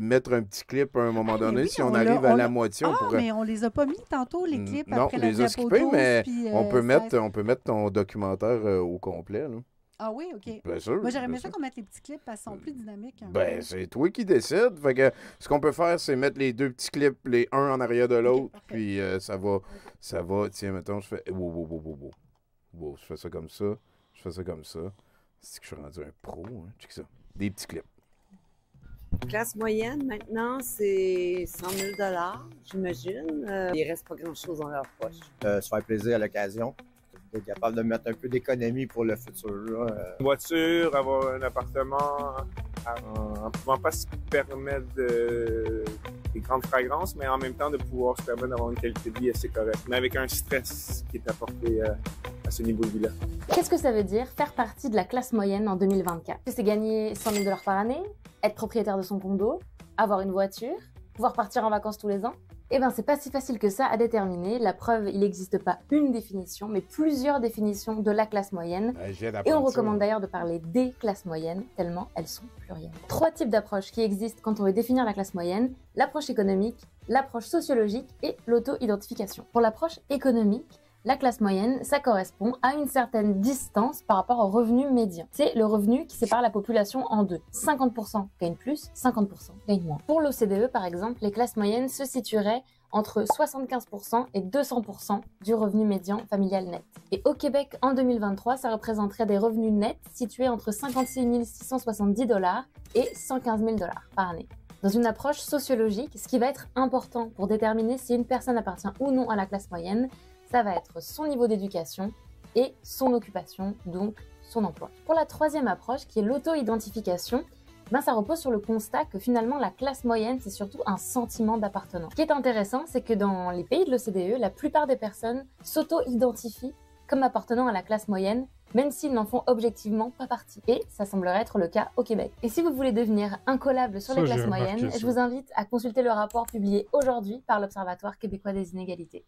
mettre un petit clip à un moment donné. Si on arrive à la moitié, on pourrait... mais on les a pas mis tantôt, les clips, non, après la diapo 12. Non, mais puis, on peut mettre ton documentaire au complet, là. Ah oui, OK. Bien sûr. Moi, j'aurais aimé ça qu'on mette les petits clips parce qu'ils sont plus dynamiques. Ben, c'est toi qui décides. Fait que ce qu'on peut faire, c'est mettre les deux petits clips, les un en arrière de l'autre, puis ça va. Tiens, mettons, je fais. Wow, je fais ça comme ça. Je fais ça comme ça. C'est que je suis rendu un pro, hein. Check ça. Des petits clips. Classe moyenne, maintenant, c'est 100 000 $, j'imagine. Il reste pas grand-chose dans leur poche. Se faire plaisir à l'occasion. Être capable de mettre un peu d'économie pour le futur. Une voiture, avoir un appartement, en ne pouvant pas se permettre des grandes fragrances, mais en même temps de pouvoir se permettre d'avoir une qualité de vie assez correcte, mais avec un stress qui est apporté à ce niveau de vie-là. Qu'est-ce que ça veut dire faire partie de la classe moyenne en 2024? C'est gagner 100 000 $ par année, être propriétaire de son condo, avoir une voiture, pouvoir partir en vacances tous les ans? Eh bien, c'est pas si facile que ça à déterminer. La preuve, il n'existe pas une définition, mais plusieurs définitions de la classe moyenne. Et on recommande d'ailleurs de parler des classes moyennes, tellement elles sont plurielles. 3 types d'approches qui existent quand on veut définir la classe moyenne: l'approche économique, l'approche sociologique et l'auto-identification. Pour l'approche économique, La classe moyenne, ça correspond à une certaine distance par rapport au revenu médian. C'est le revenu qui sépare la population en deux. 50% gagnent plus, 50% gagnent moins. Pour l'OCDE, par exemple, les classes moyennes se situeraient entre 75% et 200% du revenu médian familial net. Et au Québec, en 2023, ça représenterait des revenus nets situés entre 56 670 $ et 115 000 $ par année. Dans une approche sociologique, ce qui va être important pour déterminer si une personne appartient ou non à la classe moyenne, ça va être son niveau d'éducation et son occupation, donc son emploi. Pour la troisième approche, qui est l'auto-identification, ça repose sur le constat que finalement la classe moyenne, c'est surtout un sentiment d'appartenance. Ce qui est intéressant, c'est que dans les pays de l'OCDE, la plupart des personnes s'auto-identifient comme appartenant à la classe moyenne, même s'ils n'en font objectivement pas partie. Et ça semblerait être le cas au Québec. Et si vous voulez devenir incollable sur les classes moyennes, je vous invite à consulter le rapport publié aujourd'hui par l'Observatoire québécois des inégalités.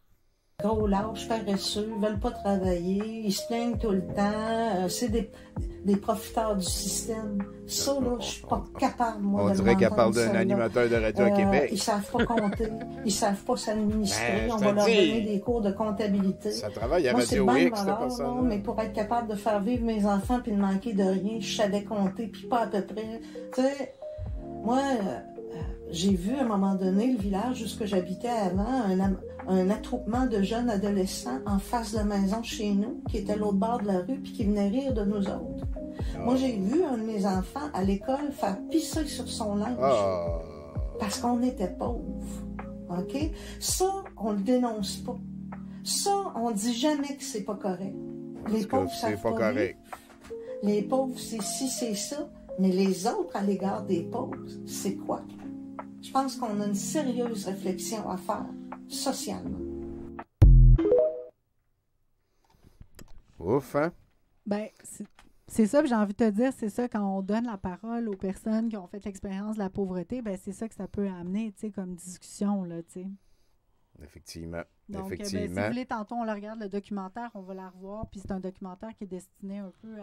Gros lâches, paresseux, ils veulent pas travailler, ils se plaignent tout le temps, c'est des profiteurs du système. Ça, là, je suis pas capable, moi, on de dirait qu'elle parle d'un animateur de Radio-Québec. Ils savent pas compter, ils savent pas s'administrer, on va leur donner des cours de comptabilité. Ça travaille à moi, Radio X, cette personne. Mais pour être capable de faire vivre mes enfants puis de manquer de rien, je savais compter, puis pas à peu près. Tu sais, moi... j'ai vu à un moment donné le village où j'habitais avant, un attroupement de jeunes adolescents en face de la maison chez nous, qui était à l'autre bord de la rue, puis qui venaient rire de nous autres. Moi, j'ai vu un de mes enfants à l'école faire pisser sur son linge, parce qu'on était pauvres. OK? Ça, on le dénonce pas. Ça, on dit jamais que c'est pas correct. Les pauvres savent pas correct. Les pauvres, c'est ci, c'est ça. Mais les autres, à l'égard des pauvres, c'est quoi? Je pense qu'on a une sérieuse réflexion à faire, socialement. Ouf, hein? Ben, c'est ça, j'ai envie de te dire, c'est ça, quand on donne la parole aux personnes qui ont fait l'expérience de la pauvreté, ben c'est ça que ça peut amener, tu sais, comme discussion, là, tu sais. Effectivement. Donc, Effectivement. si vous voulez, tantôt, on le regarde, le documentaire, on va la revoir, puis c'est un documentaire qui est destiné un peu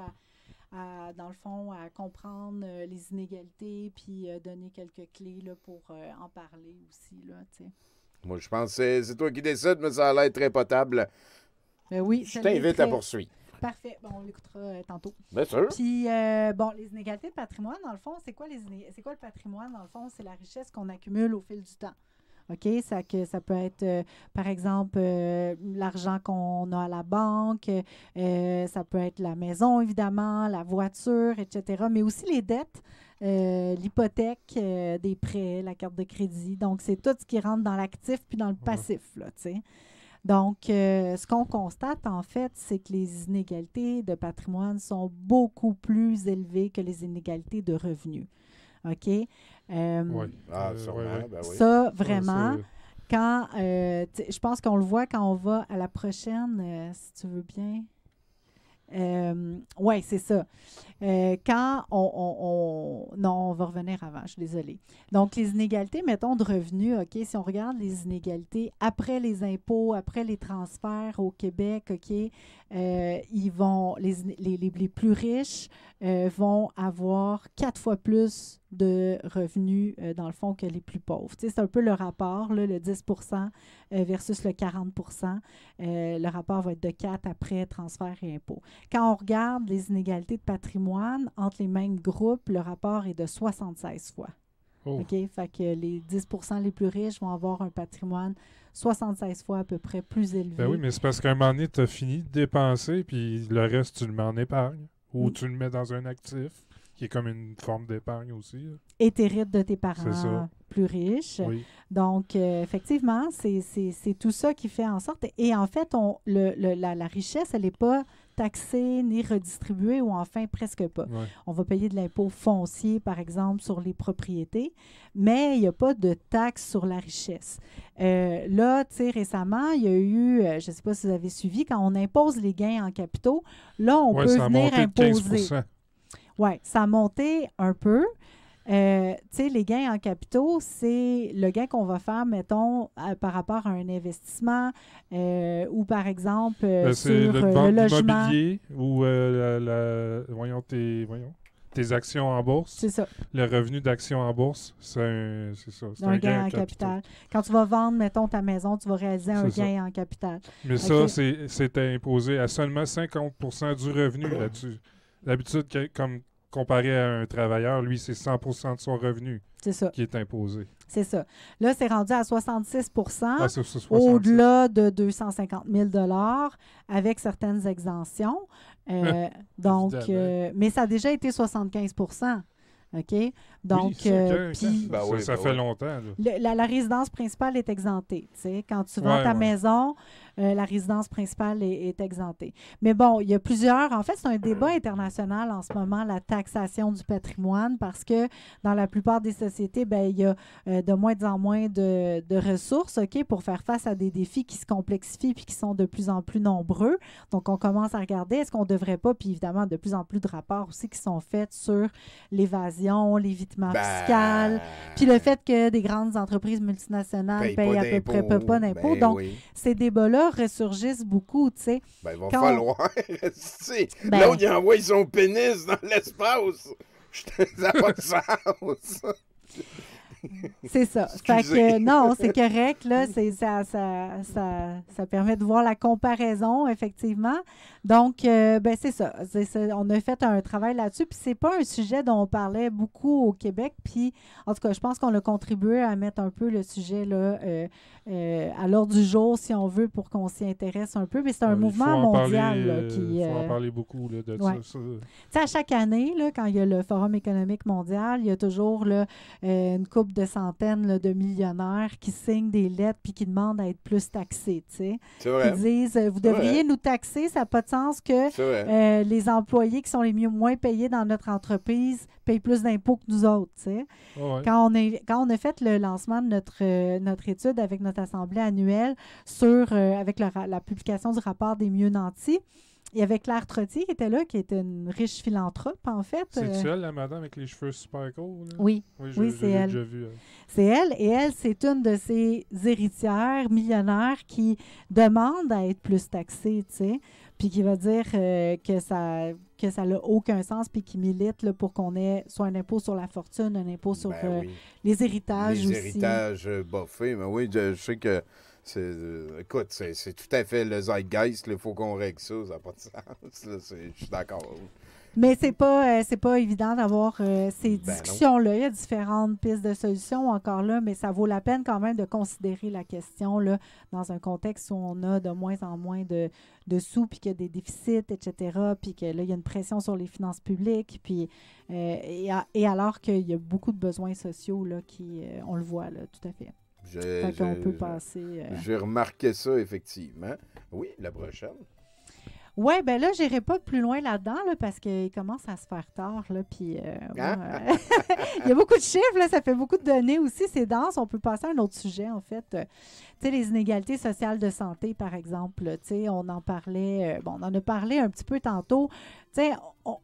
dans le fond, à comprendre les inégalités, puis donner quelques clés là, pour en parler aussi, là, tu sais. Moi, je pense que c'est toi qui décides, mais ça a l'air très potable. Ben oui, je t'invite à poursuivre. Parfait. Bon, on l'écoutera tantôt. Bien sûr. Puis, bon, les inégalités de patrimoine, dans le fond, c'est quoi le patrimoine? Dans le fond, c'est la richesse qu'on accumule au fil du temps. OK? Ça peut être, par exemple, l'argent qu'on a à la banque, ça peut être la maison, évidemment, la voiture, etc., mais aussi les dettes, l'hypothèque, des prêts, la carte de crédit. Donc, c'est tout ce qui rentre dans l'actif puis dans le passif, là, tu sais. Donc, ce qu'on constate, en fait, c'est que les inégalités de patrimoine sont beaucoup plus élevées que les inégalités de revenus. OK? Oui. Sûrement, ben oui. Ça, vraiment, quand... je pense qu'on le voit quand on va à la prochaine, si tu veux bien. Oui, c'est ça. Quand non, on va revenir avant, je suis désolée. Donc, les inégalités, mettons, de revenus, OK, si on regarde les inégalités après les impôts, après les transferts au Québec, OK, ils vont, les plus riches vont avoir 4 fois plus de revenus, dans le fond, que les plus pauvres. Tu sais, c'est un peu le rapport, là, le 10 versus le 40 le rapport va être de 4 après transfert et impôts. Quand on regarde les inégalités de patrimoine entre les mêmes groupes, le rapport est de 76 fois. Oh. OK? Fait que les 10 les plus riches vont avoir un patrimoine 76 fois à peu près plus élevé. Ben oui, mais c'est parce qu'à un moment donné, tu as fini de dépenser, puis le reste, tu le mets en épargne. Ou tu le mets dans un actif, qui est comme une forme d'épargne aussi. Là. Et t'hérites de tes parents plus riches. Oui. Donc, effectivement, c'est tout ça qui fait en sorte... Et en fait, la richesse, elle n'est pas taxée ni redistribuée, ou enfin presque pas. Ouais. On va payer de l'impôt foncier, par exemple, sur les propriétés, mais il n'y a pas de taxe sur la richesse. Là, tu sais, récemment, il y a eu, je ne sais pas si vous avez suivi, quand on impose les gains en capitaux, là, on peut venir imposer. Oui, ça a monté un peu. Tu sais, les gains en capitaux, c'est le gain qu'on va faire, mettons, par rapport à un investissement ou, par exemple, sur c'est le logement. l'immobilier ou voyons, tes actions en bourse. C'est ça. Le revenu d'action en bourse, c'est ça. C'est Un gain en capital. Quand tu vas vendre, mettons, ta maison, tu vas réaliser un gain en capital. Mais ça, c'est imposé à seulement 50% du revenu là-dessus. D'habitude, comme comparé à un travailleur, lui, c'est 100% de son revenu qui est imposé. C'est ça. Là, c'est rendu à 66 c'est 66. au-delà de 250 000 avec certaines exemptions. Donc, mais ça a déjà été 75 OK? Donc, ça fait longtemps. La résidence principale est exemptée. Quand tu vends ta maison, la résidence principale est exemptée. Mais bon, il y a plusieurs... En fait, c'est un débat international en ce moment, la taxation du patrimoine, parce que dans la plupart des sociétés, il y a de moins en moins de ressources, OK, pour faire face à des défis qui se complexifient puis qui sont de plus en plus nombreux. Donc, on commence à regarder, est-ce qu'on ne devrait pas, puis évidemment, de plus en plus de rapports aussi qui sont faits sur l'évasion, l'évitement fiscal, puis le fait que des grandes entreprises multinationales payent à peu près pas d'impôts. Donc, ces débats-là ressurgissent beaucoup, tu sais. Il va falloir. L'autre, il envoie son pénis dans l'espace. Ça n'a pas de sens. C'est ça. Fait que non, c'est correct. Là, ça permet de voir la comparaison, effectivement. Donc, c'est ça. On a fait un travail là-dessus. Puis, c'est pas un sujet dont on parlait beaucoup au Québec. Puis, en tout cas, je pense qu'on a contribué à mettre un peu le sujet là, à l'ordre du jour, si on veut, pour qu'on s'y intéresse un peu. Mais c'est un mouvement mondial qui... Il faut en parler beaucoup là, de ça. Tu sais, à chaque année, là, quand il y a le Forum économique mondial, il y a toujours là, une couple de centaines de millionnaires qui signent des lettres puis qui demandent à être plus taxés, tu sais. Qui disent, vous devriez nous taxer, ça n'a pas de sens que les employés qui sont les moins payés dans notre entreprise payent plus d'impôts que nous autres, tu sais. Quand on a fait le lancement de notre étude avec notre assemblée annuelle avec la publication du rapport des mieux nantis, il y avait Claire Trottier qui était là, qui était une riche philanthrope, en fait. C'est elle, la madame avec les cheveux super courts? Là? Oui, c'est elle. Déjà vu, c'est elle, et elle, c'est une de ces héritières millionnaires qui demande à être plus taxée, tu sais, puis qui va dire que ça n'a aucun sens, puis qui milite là, pour qu'on ait soit un impôt sur la fortune, un impôt sur les héritages aussi. Les héritages boffés, mais oui, je sais que écoute, c'est tout à fait le zeitgeist. Il faut qu'on règle ça. Ça n'a pas de sens. Je suis d'accord. Mais c'est pas évident d'avoir ces discussions-là. Il y a différentes pistes de solutions encore là, mais ça vaut la peine quand même de considérer la question là, dans un contexte où on a de moins en moins de sous, puis qu'il y a des déficits, etc., puis que là, il y a une pression sur les finances publiques, puis et alors qu'il y a beaucoup de besoins sociaux là, qui, on le voit, là, tout à fait. On peut passer... J'ai remarqué ça, effectivement. Oui, la prochaine. Oui, bien là, je n'irai pas plus loin là-dedans là, parce qu'il commence à se faire tard. Là, puis, il y a beaucoup de chiffres, là, ça fait beaucoup de données aussi. C'est dense. On peut passer à un autre sujet, en fait. Tu sais, les inégalités sociales de santé, par exemple. Tu sais, on en parlait... on en a parlé un petit peu tantôt. Tu sais,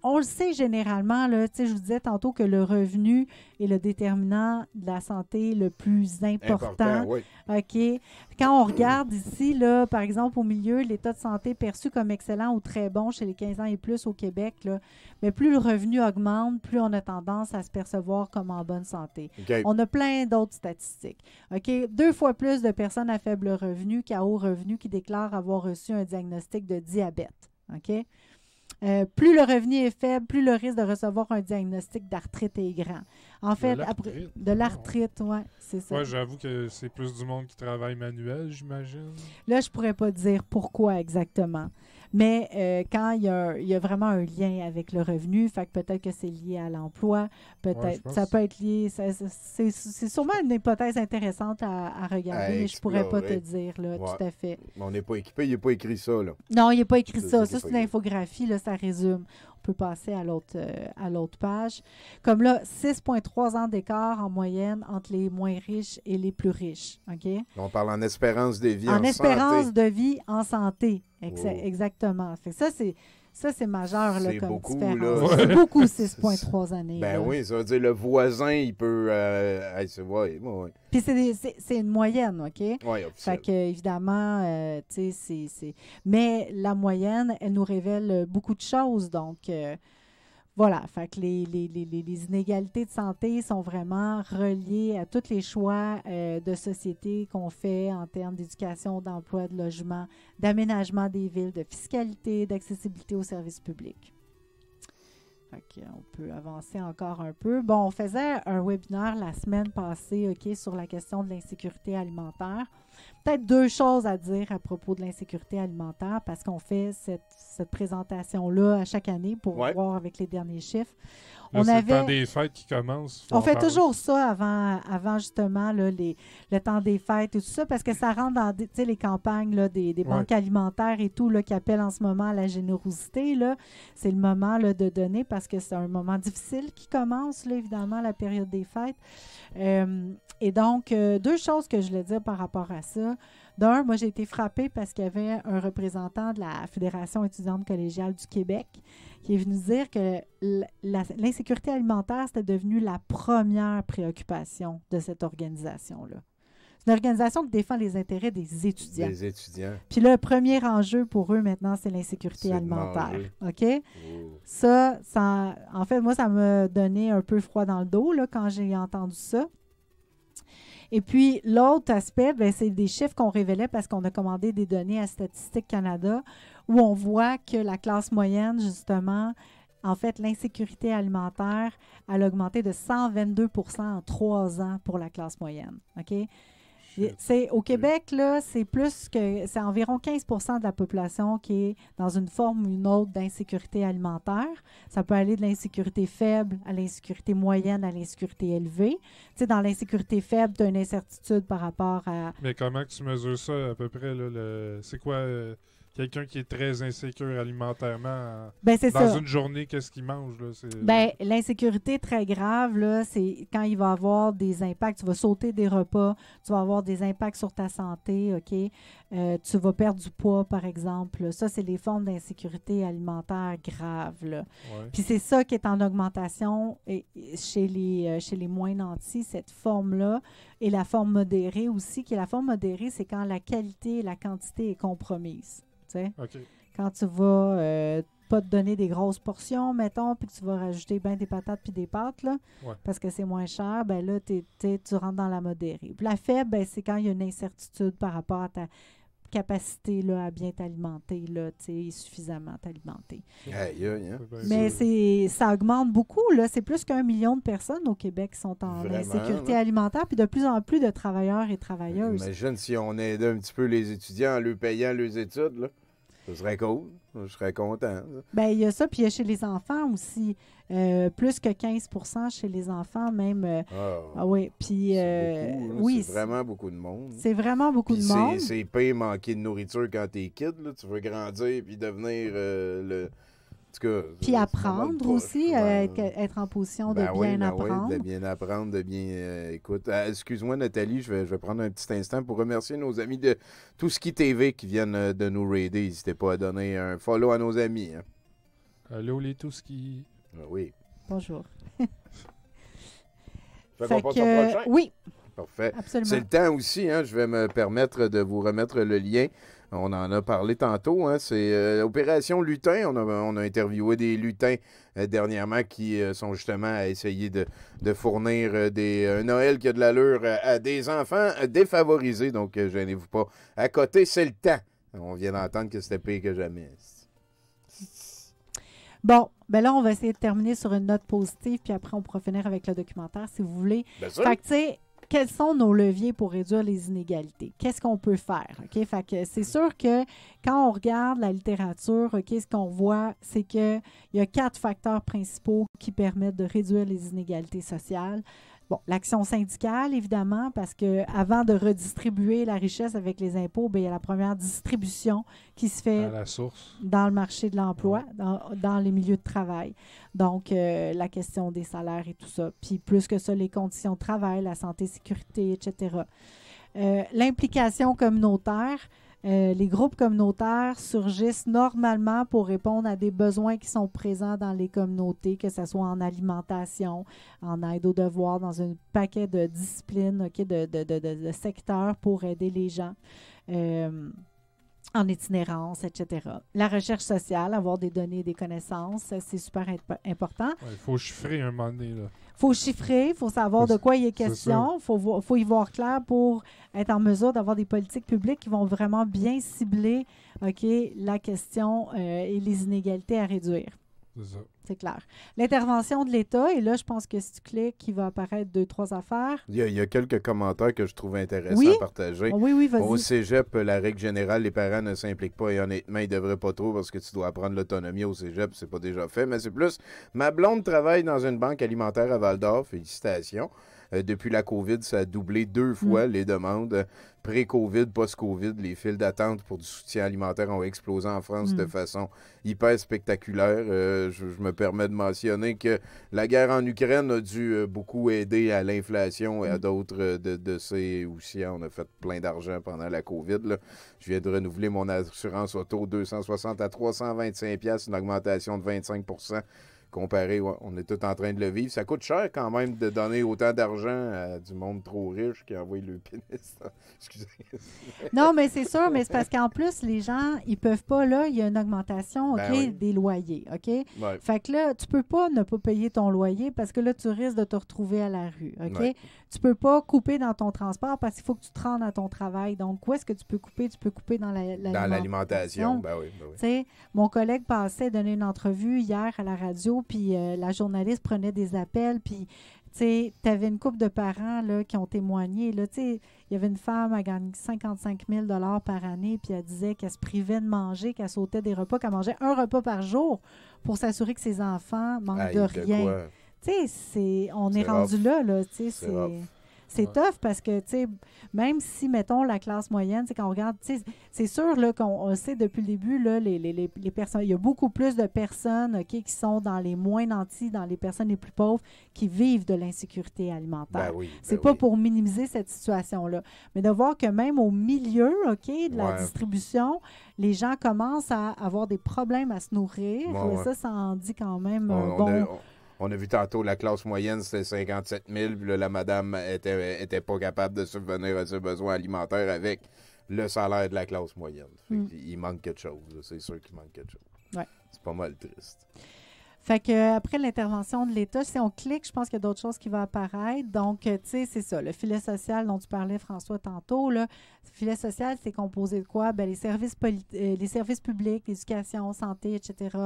on le sait généralement, là, je vous disais tantôt que le revenu est le déterminant de la santé le plus important. Oui. OK. Quand on regarde ici, là, par exemple, au milieu, l'état de santé perçu comme excellent ou très bon chez les 15 ans et plus au Québec, là, mais plus le revenu augmente, plus on a tendance à se percevoir comme en bonne santé. Okay. On a plein d'autres statistiques. OK. 2 fois plus de personnes à faible revenu qu'à haut revenu qui déclarent avoir reçu un diagnostic de diabète. OK. Plus le revenu est faible, plus le risque de recevoir un diagnostic d'arthrite est grand. En fait, de l'arthrite, oui, c'est ça. Oui, j'avoue que c'est plus du monde qui travaille manuel, j'imagine. Là, je pourrais pas dire pourquoi exactement. Mais quand il y a vraiment un lien avec le revenu, fait que peut-être que c'est lié à l'emploi, peut-être ça peut être lié. C'est sûrement une hypothèse intéressante à regarder, mais je pourrais pas te dire, là, tout à fait. On n'est pas équipé, il n'est pas écrit ça, là. Non, il n'est pas écrit ça. Ça, c'est une infographie, là, ça résume. On peut passer à l'autre page. Comme là, 6,3 ans d'écart en moyenne entre les moins riches et les plus riches. OK? On parle en espérance de vie en santé. En espérance de vie en santé. Exactement. Fait que ça, c'est majeur là, comme beaucoup, différence. C'est beaucoup, 6,3 années. Ben oui, ça veut dire le voisin, il peut... Puis c'est une moyenne, OK? Oui, officiel. Fait que, évidemment, tu sais, mais la moyenne, elle nous révèle beaucoup de choses. Donc, Voilà, fait que les inégalités de santé sont vraiment reliées à tous les choix de société qu'on fait en termes d'éducation, d'emploi, de logement, d'aménagement des villes, de fiscalité, d'accessibilité aux services publics. On peut avancer encore un peu. Bon, on faisait un webinaire la semaine passée, sur la question de l'insécurité alimentaire. Peut-être 2 choses à dire à propos de l'insécurité alimentaire parce qu'on fait cette présentation-là à chaque année pour voir avec les derniers chiffres. Là, c'est le temps des fêtes qui commence. On fait toujours ça avant justement là, le temps des fêtes et tout ça parce que ça rentre dans les campagnes là, des banques alimentaires et tout là, qui appellent en ce moment à la générosité. Là. C'est le moment là, de donner parce que c'est un moment difficile qui commence, là, évidemment, la période des fêtes. Et donc, 2 choses que je voulais dire par rapport à ça. D'un, moi, j'ai été frappée parce qu'il y avait un représentant de la Fédération étudiante collégiale du Québec qui est venu dire que l'insécurité alimentaire, c'était devenu la première préoccupation de cette organisation-là. C'est une organisation qui défend les intérêts des étudiants. Des étudiants. Puis le premier enjeu pour eux, maintenant, c'est l'insécurité alimentaire. OK? Ça, en fait, moi, ça m'a donné un peu froid dans le dos là, quand j'ai entendu ça. Et puis, l'autre aspect, c'est des chiffres qu'on révélait parce qu'on a commandé des données à Statistique Canada où on voit que la classe moyenne, justement, en fait, l'insécurité alimentaire, elle a augmenté de 122 % en 3 ans pour la classe moyenne. OK? Au Québec, là, c'est environ 15 % de la population qui est dans une forme ou une autre d'insécurité alimentaire. Ça peut aller de l'insécurité faible à l'insécurité moyenne à l'insécurité élevée. Tu sais, dans l'insécurité faible, tu as une incertitude par rapport à... Mais comment tu mesures ça à peu près? Là, c'est quoi quelqu'un qui est très insécure alimentairement dans une journée, qu'est-ce qu'il mange? Là, l'insécurité très grave, là, c'est quand il va avoir des impacts. Tu vas sauter des repas, tu vas avoir des impacts sur ta santé, OK? Tu vas perdre du poids, par exemple. Ça, c'est les formes d'insécurité alimentaire graves. Là. Ouais. Puis c'est ça qui est en augmentation chez les moins nantis, cette forme-là. Et la forme modérée aussi, qui est la forme modérée, c'est quand la qualité et la quantité est compromise. Okay. Quand tu vas pas te donner des grosses portions, mettons, puis que tu vas rajouter bien des patates puis des pâtes, là, parce que c'est moins cher, là, tu rentres dans la modérée. Puis la faible, c'est quand il y a une incertitude par rapport à ta capacité là, à bien t'alimenter, là, suffisamment t'alimenter. Mais ça augmente beaucoup. Là. C'est plus qu'1 million de personnes au Québec qui sont en insécurité alimentaire, puis de plus en plus de travailleurs et travailleuses. Imagine si on aidait un petit peu les étudiants en leur payant leurs études. Là. Ce serait cool. Je serais content. Il y a ça, puis il y a chez les enfants aussi. Plus que 15 % chez les enfants, même. Oui, puis... c'est vraiment beaucoup de monde. C'est vraiment beaucoup de monde. C'est pas manquer de nourriture quand t'es kid. Là. Tu veux grandir puis devenir le... Puis apprendre aussi, être en position de bien apprendre. Oui, de bien apprendre, de bien... écoute, excuse-moi Nathalie, je vais prendre un petit instant pour remercier nos amis de Tout Ski TV qui viennent de nous raider. N'hésitez pas à donner un follow à nos amis. Hein. Allô les Tout Ski. Oui. Bonjour. Fait qu'on passe au prochain? Oui. Parfait. Absolument. C'est le temps aussi, hein, je vais me permettre de vous remettre le lien. On en a parlé tantôt, hein, c'est Opération Lutin. On a interviewé des lutins dernièrement qui sont justement à essayer de fournir un Noël qui a de l'allure à des enfants défavorisés. Donc, gênez-vous pas. À côté, c'est le temps. On vient d'entendre que c'était pire que jamais. Bon, là, on va essayer de terminer sur une note positive, puis après, on pourra finir avec le documentaire, si vous voulez. Bien sûr. Fait que, tu sais, quels sont nos leviers pour réduire les inégalités? Qu'est-ce qu'on peut faire? OK? Fait que c'est sûr que quand on regarde la littérature, OK, ce qu'on voit, c'est qu'il y a 4 facteurs principaux qui permettent de réduire les inégalités sociales. Bon, l'action syndicale, évidemment, parce qu'avant de redistribuer la richesse avec les impôts, il y a la première distribution qui se fait à la source dans le marché de l'emploi, dans les milieux de travail. Donc, la question des salaires et tout ça. Puis plus que ça, les conditions de travail, la santé, sécurité, etc. L'implication communautaire. Les groupes communautaires surgissent normalement pour répondre à des besoins qui sont présents dans les communautés, que ce soit en alimentation, en aide aux devoirs, dans un paquet de disciplines, de secteurs pour aider les gens. en itinérance, etc. La recherche sociale, avoir des données, des connaissances, c'est super important. Il faut chiffrer un moment donné. Il faut chiffrer, il faut savoir de quoi il est question, il faut y voir clair pour être en mesure d'avoir des politiques publiques qui vont vraiment bien cibler la question et les inégalités à réduire. C'est ça. C'est clair. L'intervention de l'État, et là, je pense que si tu cliques, il va apparaître 2-3 affaires. Il y a quelques commentaires que je trouve intéressants à partager. Oui, vas-y. Au cégep, la règle générale, les parents ne s'impliquent pas et honnêtement, ils ne devraient pas trop parce que tu dois apprendre l'autonomie au cégep, c'est pas déjà fait, mais c'est plus. Ma blonde travaille dans une banque alimentaire à Val-d'Or, félicitations. Depuis la COVID, ça a doublé 2 fois les demandes. Pré-COVID, post-COVID, les files d'attente pour du soutien alimentaire ont explosé en France de façon hyper spectaculaire. Je me permets de mentionner que la guerre en Ukraine a dû beaucoup aider à l'inflation et à d'autres de ces aussi. On a fait plein d'argent pendant la COVID. Là. Je viens de renouveler mon assurance auto 260 à 325 $, une augmentation de 25 %. Comparé, on est tous en train de le vivre. Ça coûte cher quand même de donner autant d'argent à du monde trop riche qui envoie le pénis. Excusez. Non, mais c'est sûr, mais c'est parce qu'en plus, les gens, ils peuvent pas, là, il y a une augmentation des loyers, OK? Ouais. Fait que là, tu peux pas ne pas payer ton loyer parce que là, tu risques de te retrouver à la rue, OK? Ouais. Tu peux pas couper dans ton transport parce qu'il faut que tu te rendes à ton travail. Donc, où est-ce que tu peux couper? Tu peux couper dans l'alimentation. Ben oui. Tu sais, mon collègue passait donner une entrevue hier à la radio, puis la journaliste prenait des appels, puis tu avais une couple de parents là, qui ont témoigné. Il y avait une femme, elle gagne 55 000 $ par année, puis elle disait qu'elle se privait de manger, qu'elle sautait des repas, qu'elle mangeait un repas par jour pour s'assurer que ses enfants manquent de rien. On est rendu là, c'est tough parce que, même si, mettons, la classe moyenne, quand on regarde, c'est sûr là, qu'on le sait depuis le début, là, les personnes, il y a beaucoup plus de personnes qui sont dans les moins nantis, dans les personnes les plus pauvres, qui vivent de l'insécurité alimentaire. C'est pas pour minimiser cette situation-là. Mais de voir que même au milieu de la distribution, les gens commencent à avoir des problèmes à se nourrir. Ça en dit quand même On a vu tantôt la classe moyenne, c'était 57 000, puis là, la madame était pas capable de subvenir à ses besoins alimentaires avec le salaire de la classe moyenne. Il manque quelque chose, c'est sûr qu'il manque quelque chose. Ouais. C'est pas mal triste. Fait que après l'intervention de l'État, si on clique, je pense qu'il y a d'autres choses qui vont apparaître. Donc, c'est ça, le filet social dont tu parlais, François, tantôt. Là, le filet social, c'est composé de quoi? Les services publics, l'éducation, santé, etc.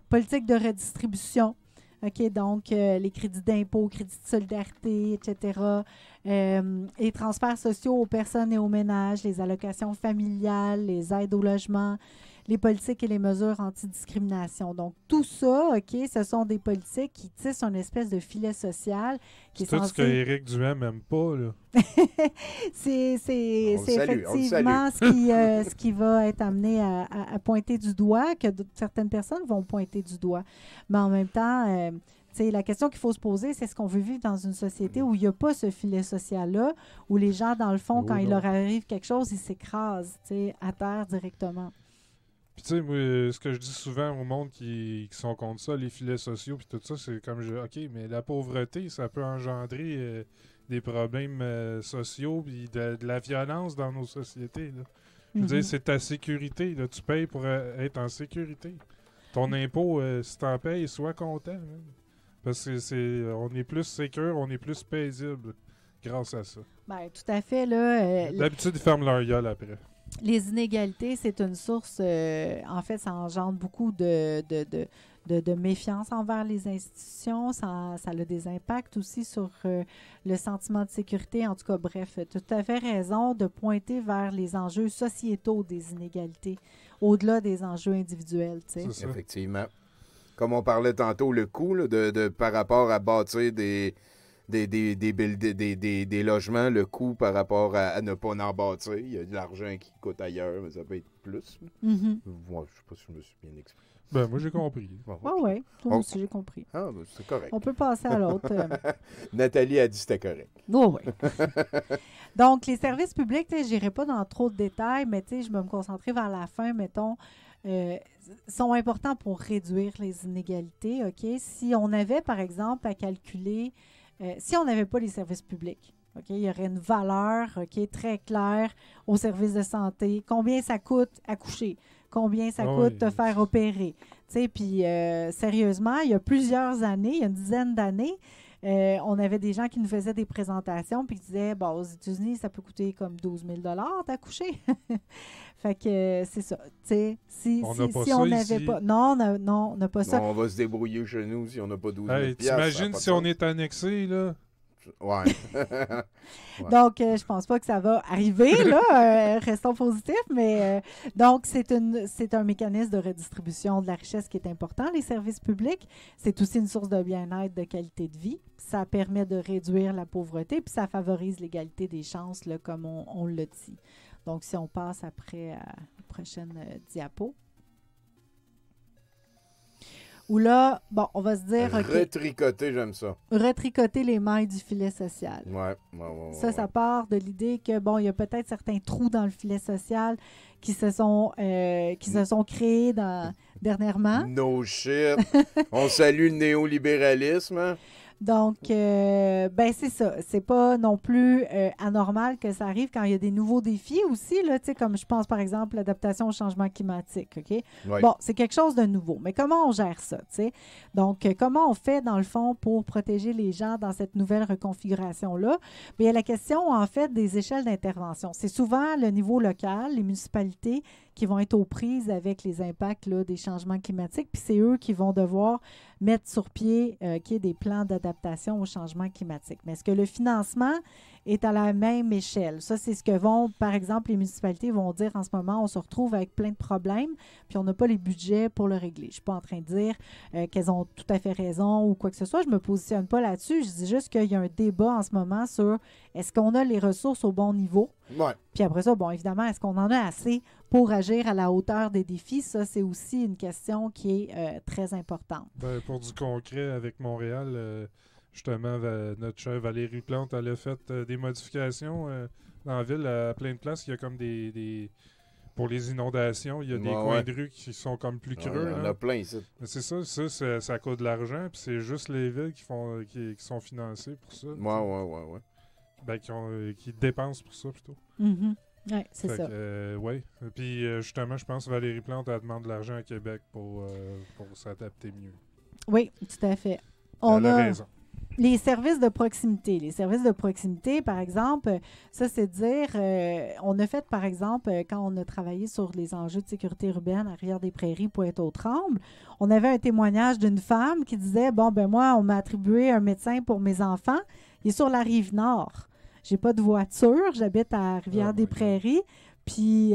Politique de redistribution. OK, donc les crédits d'impôt, crédits de solidarité, etc. Les transferts sociaux aux personnes et aux ménages, les allocations familiales, les aides au logement, les politiques et les mesures antidiscrimination. Donc, tout ça, OK, ce sont des politiques qui tissent une espèce de filet social. C'est tout ce qu'Éric Duhem n'aime pas, là. c'est effectivement ce qui va être amené à pointer du doigt, que certaines personnes vont pointer du doigt. Mais en même temps, la question qu'il faut se poser, c'est est-ce qu'on veut vivre dans une société où il n'y a pas ce filet social-là, où les gens, dans le fond, quand il leur arrive quelque chose, ils s'écrasent à terre directement. Puis tu sais, moi, ce que je dis souvent au monde qui sont contre ça, les filets sociaux, puis tout ça, c'est comme, OK, mais la pauvreté, ça peut engendrer des problèmes sociaux, puis de la violence dans nos sociétés, là. Je veux dire, c'est ta sécurité, là. Tu payes pour être en sécurité. Ton impôt, si t'en payes, sois content, hein. Parce que on est plus sécure, on est plus paisible grâce à ça. Bien, tout à fait, là. D'habitude, ils ferment leur gueule après. Les inégalités, c'est une source, en fait, ça engendre beaucoup de méfiance envers les institutions. Ça a des impacts aussi sur le sentiment de sécurité. En tout cas, bref, tu as tout à fait raison de pointer vers les enjeux sociétaux des inégalités, au-delà des enjeux individuels. Effectivement. Comme on parlait tantôt, le coût là, par rapport à bâtir des logements, le coût par rapport à ne pas en bâtir. Il y a de l'argent qui coûte ailleurs, mais ça peut être plus. Moi, je ne sais pas si je me suis bien expliqué. Ben, moi, j'ai compris. Oui, toi aussi, j'ai compris. Ah, ben, c'est correct. On peut passer à l'autre. Nathalie a dit que c'était correct. Oui. Donc, les services publics, je n'irai pas dans trop de détails, mais je vais me concentrer vers la fin, mettons. Sont importants pour réduire les inégalités. OK? Si on avait, par exemple, à calculer, si on n'avait pas les services publics, OK? Il y aurait une valeur, OK, très claire au service de santé. Combien ça coûte accoucher? Combien ça coûte te faire opérer? Puis sérieusement, il y a plusieurs années, il y a une dizaine d'années, on avait des gens qui nous faisaient des présentations puis qui disaient, bon, aux États-Unis, ça peut coûter comme 12 000 d'accoucher. Fait que c'est ça. Si on n'avait pas... Non, on n'a pas ça. On va se débrouiller chez nous si on n'a pas 12 000 t'imagines si on est annexé, là? Ouais. Ouais. Donc, je pense pas que ça va arriver, là. Restons positifs, mais donc, c'est un mécanisme de redistribution de la richesse qui est important, les services publics. C'est aussi une source de bien-être, de qualité de vie. Ça permet de réduire la pauvreté, puis ça favorise l'égalité des chances, là, comme on l'a dit. Donc, si on passe après à la prochaine diapo. Où là, bon, on va se dire... Retricoter, j'aime ça. Retricoter les mailles du filet social. Ouais. Ça part de l'idée que, bon, il y a peut-être certains trous dans le filet social qui se sont créés dernièrement. No shit. On salue le néolibéralisme. Hein? Donc, c'est ça. C'est pas non plus anormal que ça arrive quand il y a des nouveaux défis aussi, là, comme je pense par exemple l'adaptation au changement climatique. OK? Oui. Bon, c'est quelque chose de nouveau. Mais comment on gère ça? T'sais? Donc, comment on fait dans le fond pour protéger les gens dans cette nouvelle reconfiguration-là? Bien, il y a la question en fait des échelles d'intervention. C'est souvent le niveau local, les municipalités qui vont être aux prises avec les impacts là, des changements climatiques, puis c'est eux qui vont devoir mettre sur pied des plans d'adaptation au changement climatique. Mais est-ce que le financement est à la même échelle? Ça, c'est ce que vont, par exemple, les municipalités vont dire en ce moment, on se retrouve avec plein de problèmes, puis on n'a pas les budgets pour le régler. Je ne suis pas en train de dire qu'elles ont tout à fait raison ou quoi que ce soit. Je ne me positionne pas là-dessus. Je dis juste qu'il y a un débat en ce moment sur est-ce qu'on a les ressources au bon niveau? Ouais. Puis après ça, bon, évidemment, est-ce qu'on en a assez pour agir à la hauteur des défis? Ça, c'est aussi une question qui est très importante. Ben, pour du concret, avec Montréal, justement, notre chère Valérie Plante, elle a fait des modifications dans la ville à plein de places. Il y a comme des pour les inondations, il y a des coins de rue qui sont comme plus creux. Il y en a plein ici. Mais c'est ça coûte de l'argent, puis c'est juste les villes qui sont financées pour ça. Ouais. Ben, qui dépensent pour ça, plutôt. Mm-hmm. Oui, c'est ça. Puis, justement, je pense que Valérie Plante, elle demande de l'argent à Québec pour s'adapter mieux. Oui, tout à fait. Elle a raison. Les services de proximité. Les services de proximité, par exemple, ça, c'est dire, on a fait, par exemple, quand on a travaillé sur les enjeux de sécurité urbaine à Rivière-des-Prairies, Pointe-aux-Trembles, on avait un témoignage d'une femme qui disait, bon, ben moi, on m'a attribué un médecin pour mes enfants, il est sur la Rive-Nord. J'ai pas de voiture, j'habite à Rivière-des-Prairies, puis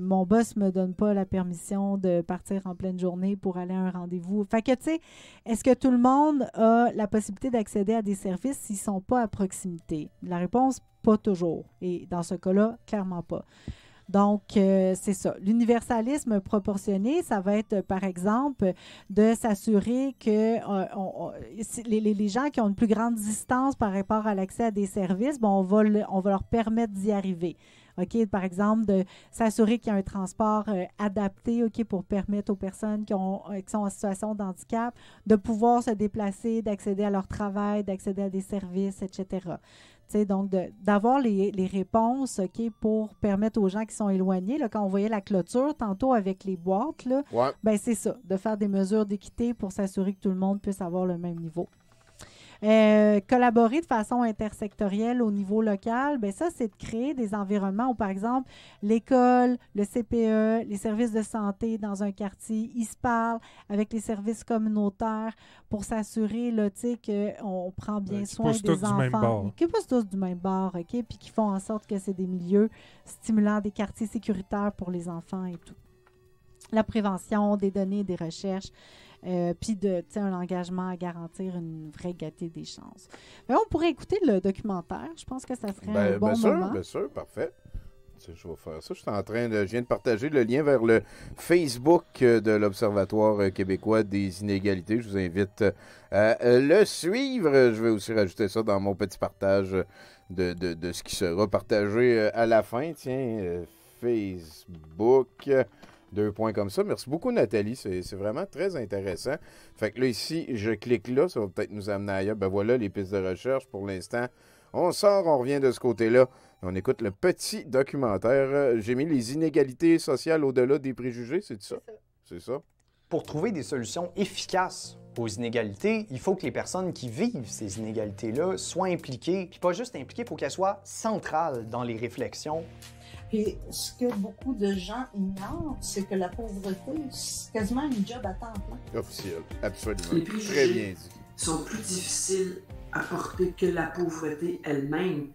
mon boss me donne pas la permission de partir en pleine journée pour aller à un rendez-vous. Fait que, tu sais, est-ce que tout le monde a la possibilité d'accéder à des services s'ils sont pas à proximité? La réponse, pas toujours. Et dans ce cas-là, clairement pas. Donc, c'est ça. L'universalisme proportionné, ça va être, par exemple, de s'assurer que les gens qui ont une plus grande distance par rapport à l'accès à des services, bon, on va leur permettre d'y arriver. OK, par exemple, de s'assurer qu'il y a un transport adapté, OK, pour permettre aux personnes qui sont en situation de handicap de pouvoir se déplacer, d'accéder à leur travail, d'accéder à des services, etc. Donc, d'avoir les réponses, OK, pour permettre aux gens qui sont éloignés, là, quand on voyait la clôture tantôt avec les boîtes, là, ben c'est ça, de faire des mesures d'équité pour s'assurer que tout le monde puisse avoir le même niveau. Collaborer de façon intersectorielle au niveau local, bien ça, c'est de créer des environnements où, par exemple, l'école, le CPE, les services de santé dans un quartier, ils se parlent avec les services communautaires pour s'assurer qu'on prend bien soin des enfants. Qui poussent tous du même bord, OK? Puis qui font en sorte que c'est des milieux stimulants, des quartiers sécuritaires pour les enfants et tout. La prévention, des données, des recherches. Puis un engagement à garantir une vraie égalité des chances. Mais on pourrait écouter le documentaire. Je pense que ça serait un bon moment. Bien sûr, parfait. Je vais faire ça. Je viens de partager le lien vers le Facebook de l'Observatoire québécois des inégalités. Je vous invite à le suivre. Je vais aussi rajouter ça dans mon petit partage de ce qui sera partagé à la fin. Tiens, Facebook... 2 points comme ça. Merci beaucoup, Nathalie. C'est vraiment très intéressant. Fait que là, ici, je clique là. Ça va peut-être nous amener ailleurs. Ben voilà, les pistes de recherche. Pour l'instant, On sort, on revient de ce côté-là. On écoute le petit documentaire. J'ai mis les inégalités sociales au-delà des préjugés, c'est ça? C'est ça. Pour trouver des solutions efficaces aux inégalités, il faut que les personnes qui vivent ces inégalités-là soient impliquées. Puis pas juste impliquées, il faut qu'elles soient centrales dans les réflexions. Puis ce que beaucoup de gens ignorent, c'est que la pauvreté, c'est quasiment une job à temps plein. Officiel, absolument. Les Très préjugés bien dit. sont plus difficiles à porter que la pauvreté elle-même.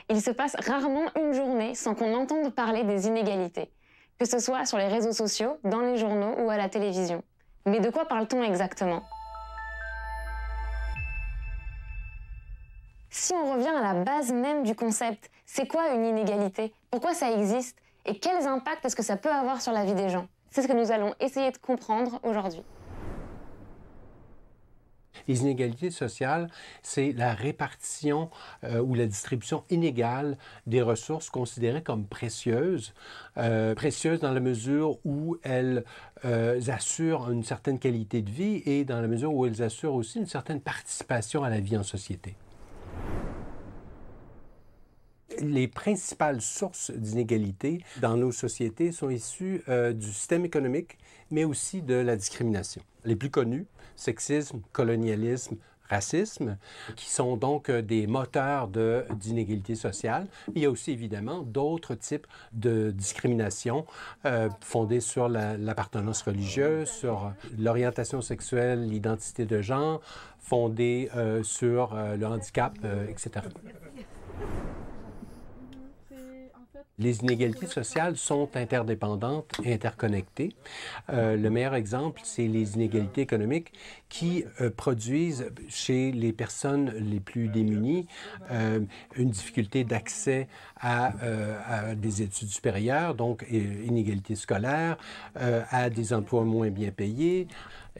Il se passe rarement une journée sans qu'on entende parler des inégalités, que ce soit sur les réseaux sociaux, dans les journaux ou à la télévision. Mais de quoi parle-t-on exactement? Si on revient à la base même du concept, c'est quoi une inégalité? Pourquoi ça existe? Et quels impacts est-ce que ça peut avoir sur la vie des gens? C'est ce que nous allons essayer de comprendre aujourd'hui. Les inégalités sociales, c'est la répartition ou la distribution inégale des ressources considérées comme précieuses. Précieuses dans la mesure où elles assurent une certaine qualité de vie et dans la mesure où elles assurent aussi une certaine participation à la vie en société. Les principales sources d'inégalités dans nos sociétés sont issues du système économique, mais aussi de la discrimination. Les plus connus, sexisme, colonialisme, racisme, qui sont donc des moteurs d'inégalités sociales. Il y a aussi évidemment d'autres types de discrimination fondées sur l'appartenance religieuse, sur l'orientation sexuelle, l'identité de genre, fondées sur le handicap, etc. Les inégalités sociales sont interdépendantes et interconnectées. Le meilleur exemple, c'est les inégalités économiques qui produisent chez les personnes les plus démunies une difficulté d'accès à des études supérieures, donc inégalités scolaires, à des emplois moins bien payés.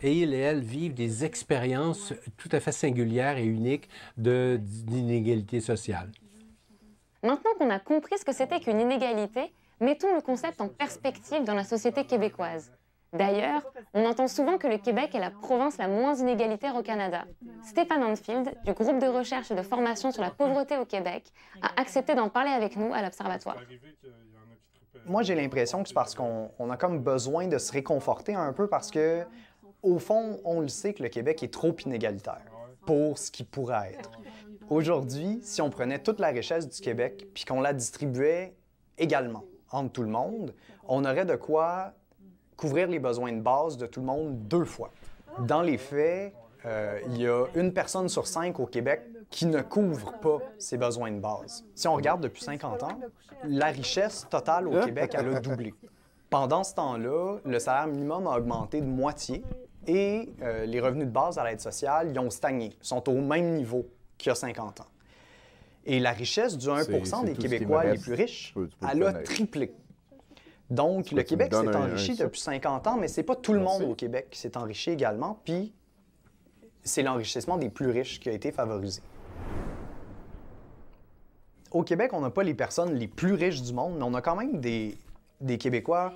Et ils et elles vivent des expériences tout à fait singulières et uniques d'inégalité sociale. Maintenant qu'on a compris ce que c'était qu'une inégalité, mettons le concept en perspective dans la société québécoise. D'ailleurs, on entend souvent que le Québec est la province la moins inégalitaire au Canada. Stéphane Hanfield, du groupe de recherche et de formation sur la pauvreté au Québec, a accepté d'en parler avec nous à l'Observatoire. Moi, j'ai l'impression que c'est parce qu'on a comme besoin de se réconforter un peu parce que, au fond, on le sait que le Québec est trop inégalitaire pour ce qu'il pourrait être. Aujourd'hui, si on prenait toute la richesse du Québec puis qu'on la distribuait également entre tout le monde, on aurait de quoi couvrir les besoins de base de tout le monde 2 fois. Dans les faits, il y a 1 personne sur 5 au Québec qui ne couvre pas ses besoins de base. Si on regarde depuis 50 ans, la richesse totale au Québec, elle a doublé. Pendant ce temps-là, le salaire minimum a augmenté de moitié et les revenus de base à l'aide sociale, ils ont stagné, sont au même niveau qu'il y a 50 ans. Et la richesse du 1 des Québécois les plus riches, elle a triplé. Donc, le Québec s'est enrichi depuis 50 ans, mais c'est pas tout le monde au Québec qui s'est enrichi également, puis c'est l'enrichissement des plus riches qui a été favorisé. Au Québec, on n'a pas les personnes les plus riches du monde, mais on a quand même des Québécois,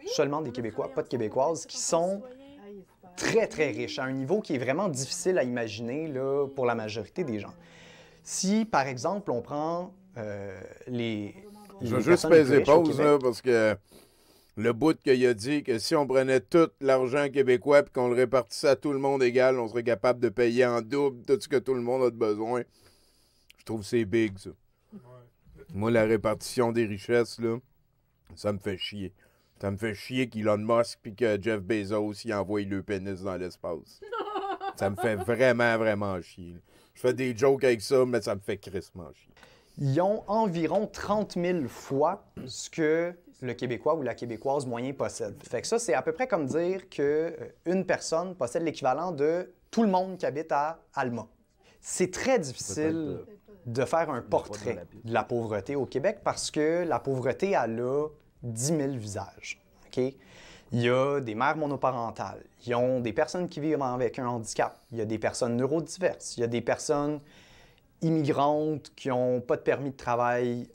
seulement des Québécois, pas de Québécoises, qui sont très, très riches, à un niveau qui est vraiment difficile à imaginer là, pour la majorité des gens. Si, par exemple, on prend les Je vais juste peser pause, là, parce que le bout qu'il a dit que si on prenait tout l'argent québécois et qu'on le répartissait à tout le monde égal, on serait capable de payer en double tout ce que tout le monde a de besoin. Je trouve que c'est big, ça. Moi, la répartition des richesses, là, ça me fait chier. Ça me fait chier qu'Elon Musk et que Jeff Bezos y envoient le pénis dans l'espace. Ça me fait vraiment, vraiment chier. Je fais des jokes avec ça, mais ça me fait crissement chier. Ils ont environ 30 000 fois ce que le Québécois ou la Québécoise moyen possède. Fait que ça, c'est à peu près comme dire qu'une personne possède l'équivalent de tout le monde qui habite à Alma. C'est très difficile de faire un portrait de la pauvreté au Québec parce que la pauvreté, elle a 10 000 visages. Okay? Il y a des mères monoparentales, ils ont des personnes qui vivent avec un handicap, il y a des personnes neurodiverses, il y a des personnes immigrantes qui n'ont pas de permis de travail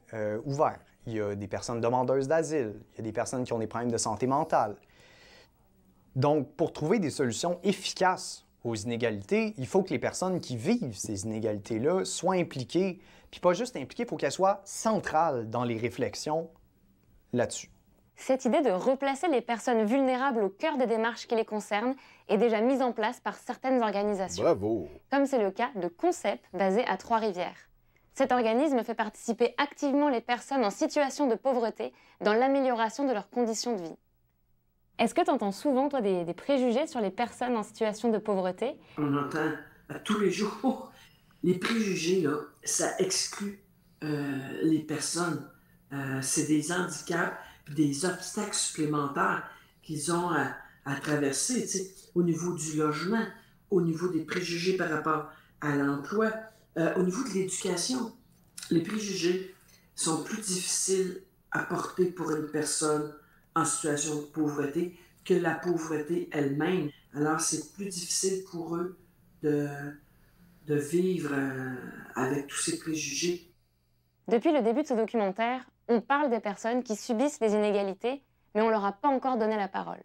ouvert, il y a des personnes demandeuses d'asile, il y a des personnes qui ont des problèmes de santé mentale. Donc, pour trouver des solutions efficaces aux inégalités, il faut que les personnes qui vivent ces inégalités-là soient impliquées. Puis pas juste impliquées, il faut qu'elles soient centrales dans les réflexions là-dessus. Cette idée de replacer les personnes vulnérables au cœur des démarches qui les concernent est déjà mise en place par certaines organisations. Bravo! Comme c'est le cas de Concept, basé à Trois-Rivières. Cet organisme fait participer activement les personnes en situation de pauvreté dans l'amélioration de leurs conditions de vie. Est-ce que tu entends souvent, toi, des préjugés sur les personnes en situation de pauvreté? On entend tous les jours les préjugés, là, ça exclut les personnes. C'est des handicaps, des obstacles supplémentaires qu'ils ont à traverser, tu sais, au niveau du logement, au niveau des préjugés par rapport à l'emploi, au niveau de l'éducation. Les préjugés sont plus difficiles à porter pour une personne en situation de pauvreté que la pauvreté elle-même. Alors, c'est plus difficile pour eux de vivre avec tous ces préjugés. Depuis le début de ce documentaire, on parle des personnes qui subissent les inégalités, mais on ne leur a pas encore donné la parole.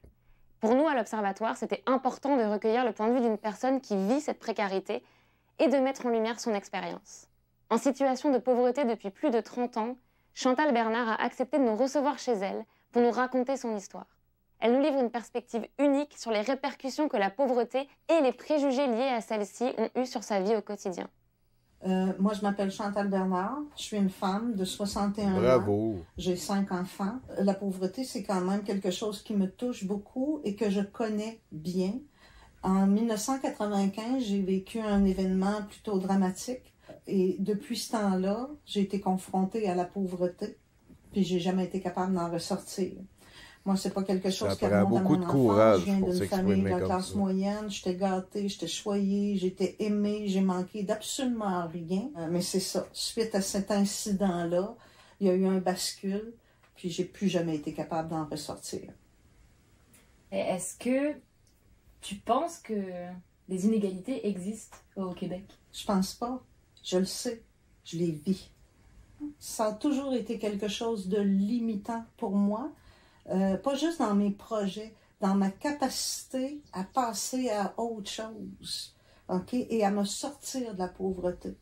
Pour nous, à l'Observatoire, c'était important de recueillir le point de vue d'une personne qui vit cette précarité et de mettre en lumière son expérience. En situation de pauvreté depuis plus de 30 ans, Chantal Bernard a accepté de nous recevoir chez elle pour nous raconter son histoire. Elle nous livre une perspective unique sur les répercussions que la pauvreté et les préjugés liés à celle-ci ont eu sur sa vie au quotidien. Moi, je m'appelle Chantal Bernard. Je suis une femme de 61 Bravo. ans. J'ai 5 enfants. La pauvreté, c'est quand même quelque chose qui me touche beaucoup et que je connais bien. En 1995, j'ai vécu un événement plutôt dramatique. Et depuis ce temps-là, j'ai été confrontée à la pauvreté. Puis j'ai jamais été capable d'en ressortir. Moi, c'est pas quelque chose qui remonte à mon enfance. Je viens d'une famille de la classe moyenne. J'étais gâtée, j'étais choyée, j'étais aimée, j'ai manqué d'absolument rien. Mais c'est ça. Suite à cet incident-là, il y a eu un bascule, puis j'ai plus jamais été capable d'en ressortir. Est-ce que tu penses que les inégalités existent au Québec? Je pense pas. Je le sais. Je les vis. Ça a toujours été quelque chose de limitant pour moi. Pas juste dans mes projets, dans ma capacité à passer à autre chose, OK? Et à me sortir de la pauvreté.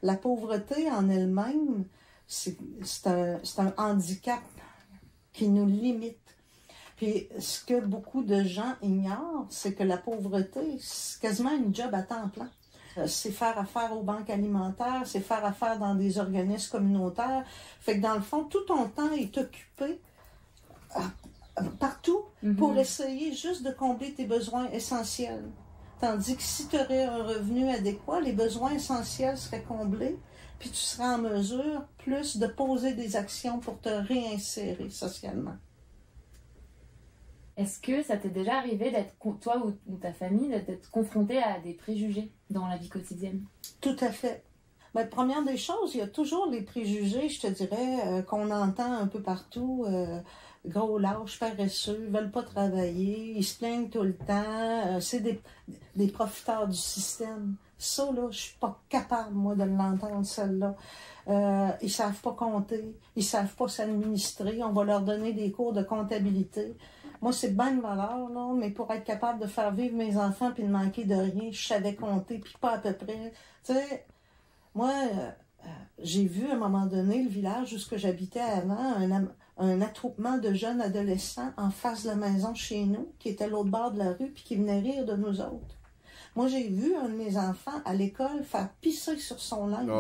La pauvreté en elle-même, c'est un handicap qui nous limite. Puis ce que beaucoup de gens ignorent, c'est que la pauvreté, c'est quasiment une job à temps plein. C'est faire affaire aux banques alimentaires, c'est faire affaire dans des organismes communautaires. Fait que dans le fond, tout ton temps est occupé partout pour essayer juste de combler tes besoins essentiels. Tandis que si tu aurais un revenu adéquat, les besoins essentiels seraient comblés, puis tu serais en mesure plus de poser des actions pour te réinsérer socialement. Est-ce que ça t'est déjà arrivé d'être, toi ou ta famille, d'être confronté à des préjugés dans la vie quotidienne? Tout à fait. Ben, première des choses, il y a toujours les préjugés, je te dirais, qu'on entend un peu partout. Gros lâches, paresseux, ils veulent pas travailler, ils se plaignent tout le temps, c'est des profiteurs du système. Ça, là, je suis pas capable, moi, de l'entendre, celle-là. Ils savent pas compter, ils savent pas s'administrer, on va leur donner des cours de comptabilité. Moi, c'est bien de valeur, là, mais pour être capable de faire vivre mes enfants puis de manquer de rien, je savais compter, puis pas à peu près. Tu sais, moi, j'ai vu à un moment donné le village où j'habitais avant, un attroupement de jeunes adolescents en face de la maison chez nous, qui était à l'autre bord de la rue, puis qui venaient rire de nous autres. Moi, j'ai vu un de mes enfants à l'école faire pisser sur son linge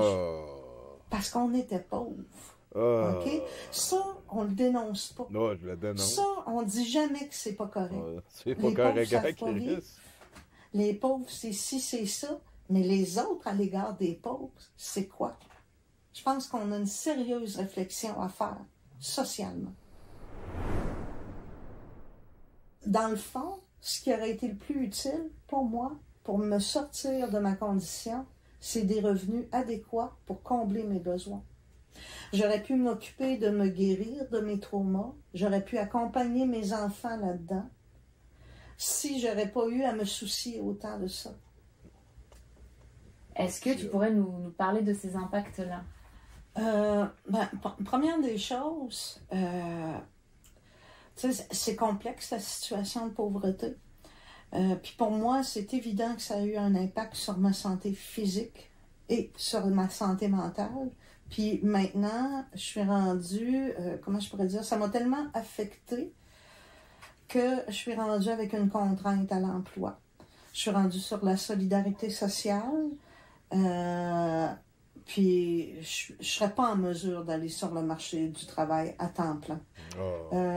parce qu'on était pauvres. OK? Ça, on le dénonce pas. Non, je le dénonce. Ça, on dit jamais que c'est pas correct. C'est pas correct avec les pauvres, c'est ci, c'est ça. Mais les autres, à l'égard des pauvres, c'est quoi? Je pense qu'on a une sérieuse réflexion à faire, socialement. Dans le fond, ce qui aurait été le plus utile pour moi, pour me sortir de ma condition, c'est des revenus adéquats pour combler mes besoins. J'aurais pu m'occuper de me guérir de mes traumas, j'aurais pu accompagner mes enfants là-dedans, si j'aurais pas eu à me soucier autant de ça. Est-ce que tu pourrais nous parler de ces impacts-là? Première des choses, c'est complexe la situation de pauvreté. Puis pour moi, c'est évident que ça a eu un impact sur ma santé physique et sur ma santé mentale. Puis maintenant, je suis rendue, comment je pourrais dire, ça m'a tellement affectée que je suis rendue avec une contrainte à l'emploi. Je suis rendue sur la solidarité sociale, puis je ne serais pas en mesure d'aller sur le marché du travail à temps plein.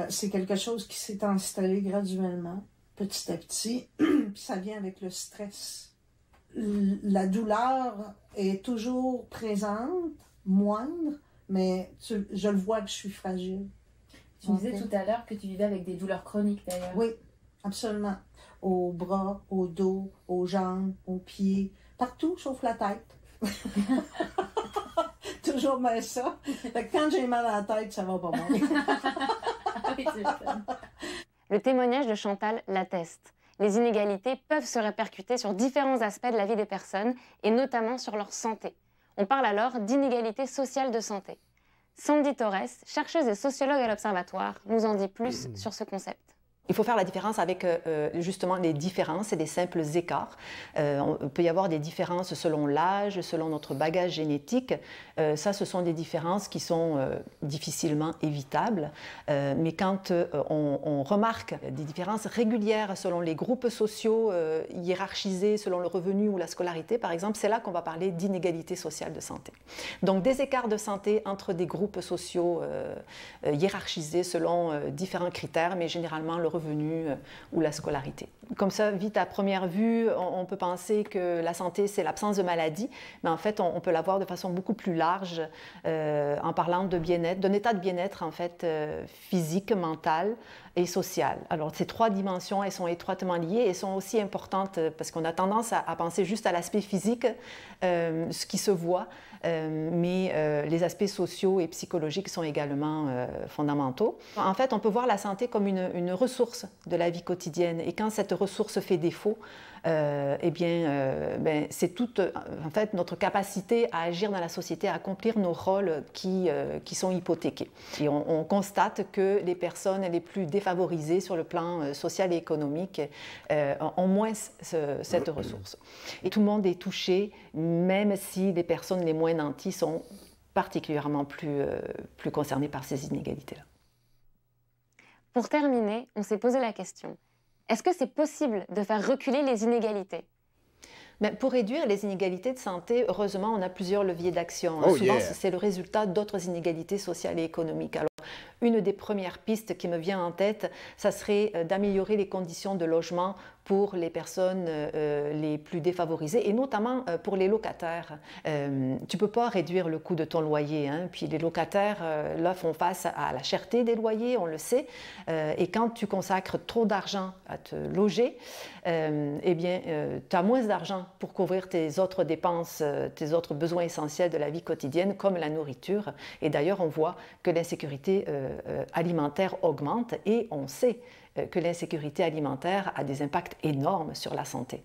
C'est quelque chose qui s'est installé graduellement, petit à petit, puis ça vient avec le stress. La douleur est toujours présente, moindre, mais je le vois que je suis fragile. Tu me disais tout à l'heure que tu vivais avec des douleurs chroniques d'ailleurs. Oui, absolument. Aux bras, au dos, aux jambes, aux pieds, partout sauf la tête. Toujours mal ça. Fait que quand j'ai mal à la tête, ça va pas mal. Le témoignage de Chantal l'atteste. Les inégalités peuvent se répercuter sur différents aspects de la vie des personnes et notamment sur leur santé. On parle alors d'inégalité sociale de santé. Sandy Torres, chercheuse et sociologue à l'Observatoire, nous en dit plus sur ce concept. Il faut faire la différence avec justement les différences et des simples écarts. Il peut y avoir des différences selon l'âge, selon notre bagage génétique. Ça, ce sont des différences qui sont difficilement évitables. Mais quand on remarque des différences régulières selon les groupes sociaux hiérarchisés, selon le revenu ou la scolarité, par exemple, c'est là qu'on va parler d'inégalité sociale de santé. Donc, des écarts de santé entre des groupes sociaux hiérarchisés selon différents critères, mais généralement le revenu ou la scolarité. Comme ça, vite à première vue, on peut penser que la santé, c'est l'absence de maladie, mais en fait, on peut la voir de façon beaucoup plus large en parlant de bien-être, d'un état de bien-être en fait physique, mental et social. Alors, ces trois dimensions, elles sont étroitement liées et sont aussi importantes parce qu'on a tendance à penser juste à l'aspect physique, ce qui se voit, mais les aspects sociaux et psychologiques sont également fondamentaux. En fait, on peut voir la santé comme une ressource de la vie quotidienne et quand cette ressource fait défaut, eh bien, c'est toute en fait, notre capacité à agir dans la société, à accomplir nos rôles qui sont hypothéqués. Et on constate que les personnes les plus défavorisées sur le plan social et économique ont moins cette ressource. Et tout le monde est touché, même si les personnes les moins nanties sont particulièrement plus concernées par ces inégalités-là. Pour terminer, on s'est posé la question. Est-ce que c'est possible de faire reculer les inégalités? Mais pour réduire les inégalités de santé, heureusement, on a plusieurs leviers d'action. Souvent, c'est le résultat d'autres inégalités sociales et économiques. Alors, une des premières pistes qui me vient en tête, ça serait d'améliorer les conditions de logement pour les personnes les plus défavorisées et notamment pour les locataires. Tu ne peux pas réduire le coût de ton loyer, hein, puis les locataires là font face à la cherté des loyers, on le sait, et quand tu consacres trop d'argent à te loger, eh bien, tu as moins d'argent pour couvrir tes autres dépenses, tes autres besoins essentiels de la vie quotidienne comme la nourriture. Et d'ailleurs, on voit que l'insécurité alimentaire augmente et on sait que l'insécurité alimentaire a des impacts énormes sur la santé.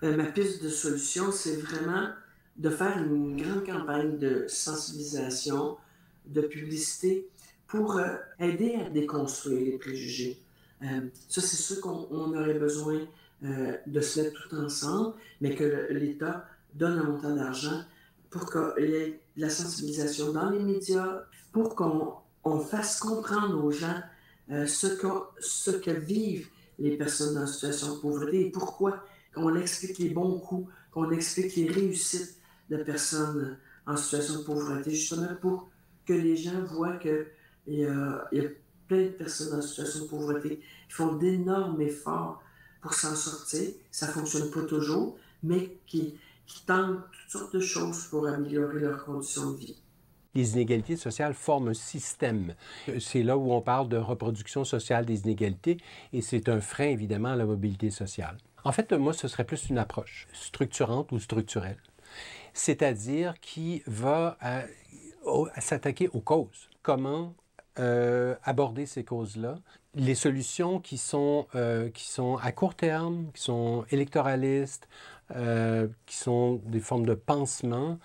Ma piste de solution, c'est vraiment de faire une grande campagne de sensibilisation, de publicité pour aider à déconstruire les préjugés. Ça, c'est sûr qu'on aurait besoin de se mettre tout ensemble, mais que l'État donne un montant d'argent pour qu'il y ait de la sensibilisation dans les médias, pour qu'on fasse comprendre aux gens ce que vivent les personnes en situation de pauvreté et pourquoi, qu'on explique les bons coups, qu'on explique les réussites de personnes en situation de pauvreté, justement pour que les gens voient qu'il y a plein de personnes en situation de pauvreté qui font d'énormes efforts pour s'en sortir. Ça ne fonctionne pas toujours, mais qui tentent toutes sortes de choses pour améliorer leurs conditions de vie. Les inégalités sociales forment un système. C'est là où on parle de reproduction sociale des inégalités et c'est un frein, évidemment, à la mobilité sociale. En fait, moi, ce serait plus une approche structurante ou structurelle, c'est-à-dire qui va s'attaquer aux causes. Comment aborder ces causes-là? Les solutions qui sont à court terme, qui sont électoralistes, qui sont des formes de pansement,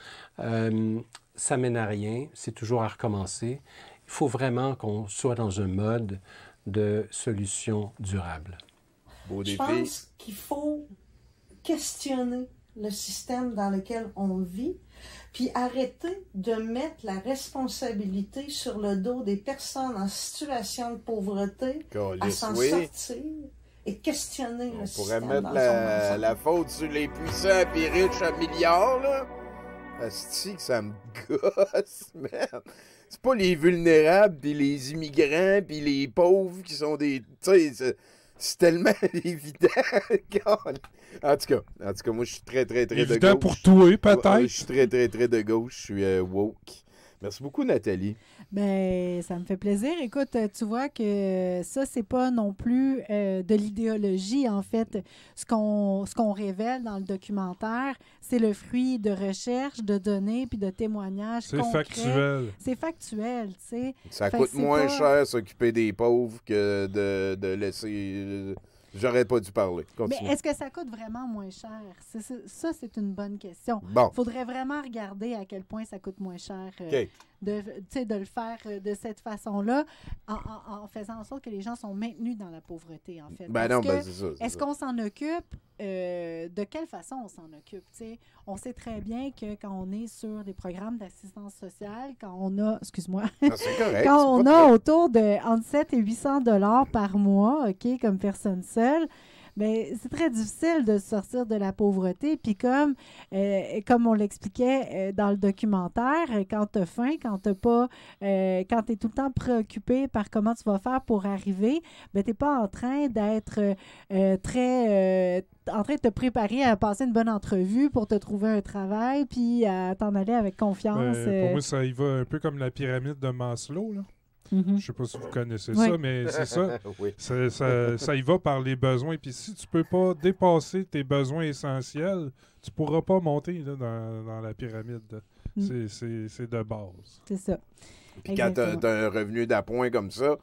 ça mène à rien, c'est toujours à recommencer. Il faut vraiment qu'on soit dans un mode de solution durable. Beau Je défi. pense qu'il faut questionner le système dans lequel on vit, puis arrêter de mettre la responsabilité sur le dos des personnes en situation de pauvreté à s'en sortir et questionner le système. On pourrait mettre dans la faute sur les puissants et riches à milliards, là. Asti que ça me gosse, man. C'est pas les vulnérables, puis les immigrants, puis les pauvres qui sont des... Tu sais, c'est tellement évident. En tout cas, moi, je suis très, très, très de gauche. Évident pour toi, peut-être. Je suis très, très, très de gauche. Je suis woke. Merci beaucoup, Nathalie. Ben, ça me fait plaisir. Écoute, tu vois que ça, c'est pas non plus de l'idéologie, en fait. Ce qu'on révèle dans le documentaire, c'est le fruit de recherches, de données, puis de témoignages concrets. C'est factuel. C'est factuel, tu sais. Ça coûte moins cher s'occuper des pauvres que de laisser... J'aurais pas dû parler. Continue. Mais est-ce que ça coûte vraiment moins cher? Ça, c'est une bonne question. Bon. Il faudrait vraiment regarder à quel point ça coûte moins cher de le faire de cette façon-là, en faisant en sorte que les gens sont maintenus dans la pauvreté, en fait. C'est ça. Est-ce qu'on s'en occupe? De quelle façon on s'en occupe? T'sais? On sait très bien que quand on est sur des programmes d'assistance sociale, quand on a, excuse-moi, c'est correct, quand on a autour de entre 7 et 800 $ par mois, OK, comme personne seule, mais c'est très difficile de sortir de la pauvreté. Puis comme on l'expliquait dans le documentaire, quand tu as faim, quand tu es tout le temps préoccupé par comment tu vas faire pour arriver, ben, tu n'es pas en train d'être en train de te préparer à passer une bonne entrevue pour te trouver un travail puis à t'en aller avec confiance. Pour moi, ça y va un peu comme la pyramide de Maslow, là. Mm-hmm. Je ne sais pas si vous connaissez ça, mais c'est ça. Oui. Ça y va par les besoins. Puis si tu peux pas dépasser tes besoins essentiels, tu pourras pas monter là, dans la pyramide. C'est de base. C'est ça. Puis quand tu as un revenu d'appoint comme ça,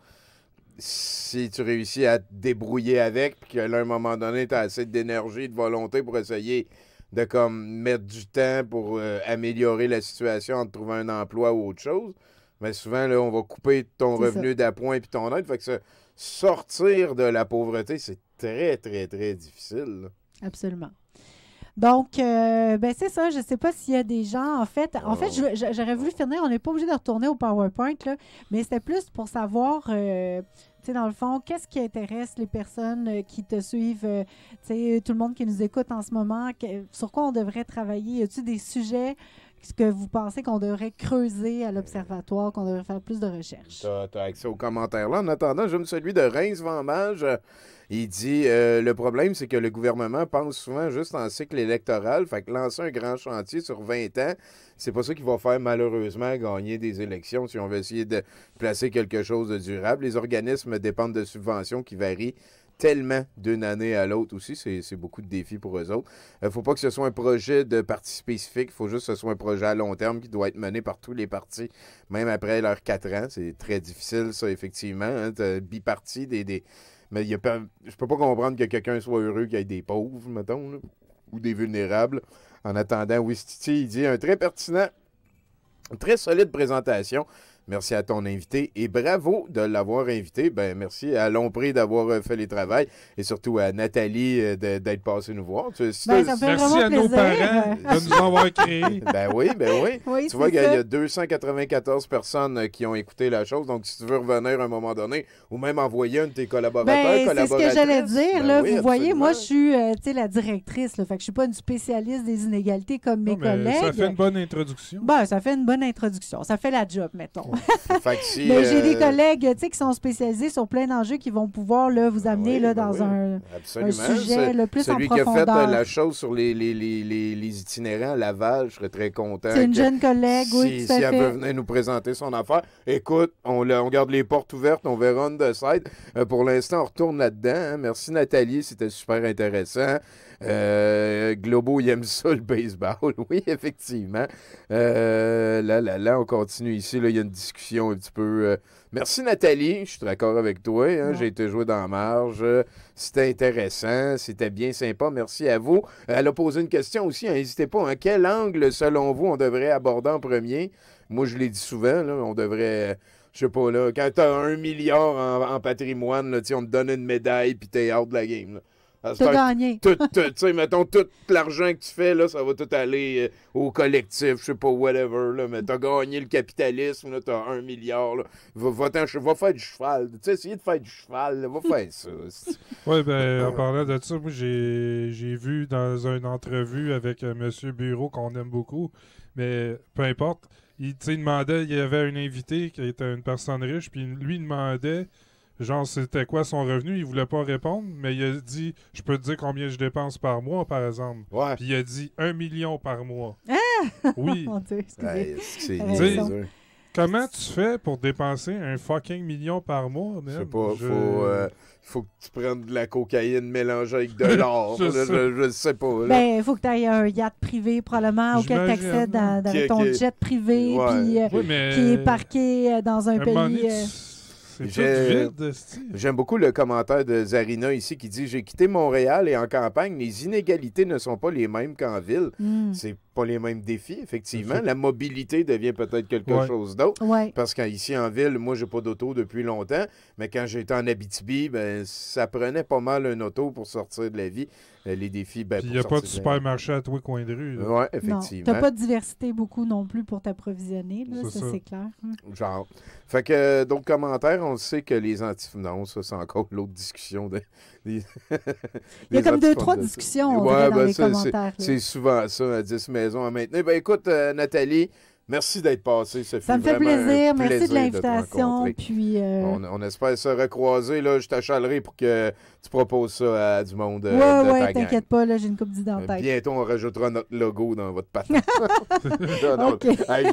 si tu réussis à te débrouiller avec, puis qu'à un moment donné, tu as assez d'énergie, de volonté pour essayer de comme mettre du temps pour améliorer la situation en te trouvant un emploi ou autre chose, mais souvent, là, on va couper ton revenu d'appoint puis ton aide. Fait que sortir de la pauvreté, c'est très, très, très difficile. Là. Absolument. Donc, c'est ça. Je ne sais pas s'il y a des gens, en fait, j'aurais voulu finir. On n'est pas obligé de retourner au PowerPoint, là, mais c'était plus pour savoir, tu sais, dans le fond, qu'est-ce qui intéresse les personnes qui te suivent, tu sais, tout le monde qui nous écoute en ce moment, sur quoi on devrait travailler? Y a-t-il des sujets que vous pensez qu'on devrait creuser à l'Observatoire, qu'on devrait faire plus de recherches? Tu as accès aux commentaires là. En attendant, j'aime celui de Reims-Vanmage. Il dit le problème, c'est que le gouvernement pense souvent juste en cycle électoral. Fait que lancer un grand chantier sur 20 ans, c'est pas ça qui va faire malheureusement gagner des élections si on veut essayer de placer quelque chose de durable. Les organismes dépendent de subventions qui varient tellement d'une année à l'autre aussi. C'est beaucoup de défis pour eux autres. Il ne faut pas que ce soit un projet de parti spécifique. Il faut juste que ce soit un projet à long terme qui doit être mené par tous les partis, même après leurs 4 ans. C'est très difficile, ça, effectivement. Hein, biparti, mais je peux pas comprendre que quelqu'un soit heureux qu'il y ait des pauvres, mettons, là, ou des vulnérables. En attendant, Wistiti, il dit un très pertinent, une très solide présentation. Merci à ton invité et bravo de l'avoir invité. Ben, merci à Lompré d'avoir fait les travaux et surtout à Nathalie d'être passée nous voir. Ça me fait merci à nos parents de nous avoir créés. Ben oui. Oui, tu vois qu'il y a 294 personnes qui ont écouté la chose. Donc, si tu veux revenir à un moment donné ou même envoyer un de tes collaborateurs, c'est ce que j'allais dire. Là, oui, vous voyez, moi, je suis la directrice. Là, fait que je suis pas une spécialiste des inégalités comme mes collègues. Ça fait une bonne introduction. Ça fait une bonne introduction. Ça fait la job, mettons. Fait que si, mais j'ai des collègues qui sont spécialisés sur plein d'enjeux qui vont pouvoir là, vous amener dans un sujet plus celui en profondeur. Celui qui a fait la chose sur les itinérants à Laval, je serais très content. C'est une jeune collègue, oui, tout à fait. Si elle peut venir nous présenter son affaire, écoute, on garde les portes ouvertes, on verra on the side. Pour l'instant, on retourne là-dedans. Hein. Merci Nathalie, c'était super intéressant. Globo, il aime ça, le baseball. Oui, effectivement. Là, on continue ici. Là, il y a une discussion un petit peu... Merci, Nathalie. Je suis d'accord avec toi. Hein. J'ai été joué dans la marge. C'était intéressant. C'était bien sympa. Merci à vous. Elle a posé une question aussi. N'hésitez pas. Hein. Quel angle, selon vous, on devrait aborder en premier? Moi, je l'ai dit souvent. Là, on devrait... Je sais pas, là, quand t'as 1 milliard en patrimoine, là, on te donne une médaille puis t'es out de la game. Là. T'as gagné. Tu sais, mettons, tout l'argent que tu fais, là, ça va tout aller au collectif, je sais pas, whatever, là, mais t'as gagné le capitalisme, là, t'as 1 milliard, là. Va faire du cheval. Tu sais, essayer de faire du cheval, là, va faire ça. Oui, en parlant de ça, moi, j'ai vu dans une entrevue avec M. Bureau, qu'on aime beaucoup, mais peu importe, il demandait, il y avait un invité qui était une personne riche, puis lui, il demandait, genre, c'était quoi son revenu, il voulait pas répondre, mais il a dit, je peux te dire combien je dépense par mois, par exemple. Ouais. Puis il a dit 1 million par mois. Ah! Oui. Mon Dieu, excusez. C'est comment tu fais pour dépenser un fucking million par mois, man? Je sais pas, faut que tu prennes de la cocaïne mélangée avec de l'or. je sais pas. Là. Ben, il faut que tu aies un yacht privé, probablement, auquel tu accèdes avec ton jet privé, puis qui est parqué dans un pays... J'aime beaucoup le commentaire de Zarina ici qui dit « J'ai quitté Montréal et en campagne, les inégalités ne sont pas les mêmes qu'en ville. C'est pas les mêmes défis, effectivement. La mobilité devient peut-être quelque chose d'autre. Ouais. Parce qu'ici, en ville, moi, j'ai pas d'auto depuis longtemps, mais quand j'étais en Abitibi, ben, ça prenait pas mal un auto pour sortir de la vie. Les défis, ben, il n'y a pas de supermarché à tous les coins de rue. Oui, effectivement. Tu n'as pas de diversité beaucoup non plus pour t'approvisioner, ça c'est clair. Genre. Fait que d'autres commentaires, on sait que les non, ça c'est encore l'autre discussion. Il y a comme 2-3 discussions dans les commentaires. C'est souvent ça, à 10 maisons à maintenir. Ben écoute, Nathalie, merci d'être passée. Ça me fait plaisir. Merci de l'invitation. Puis on espère se recroiser. Là, je t'achalerai pour que tu proposes ça à du monde. Oui, t'inquiète pas, là, j'ai une coupe d'idées en tête. Bientôt, on rajoutera notre logo dans votre patente. OK. Hey,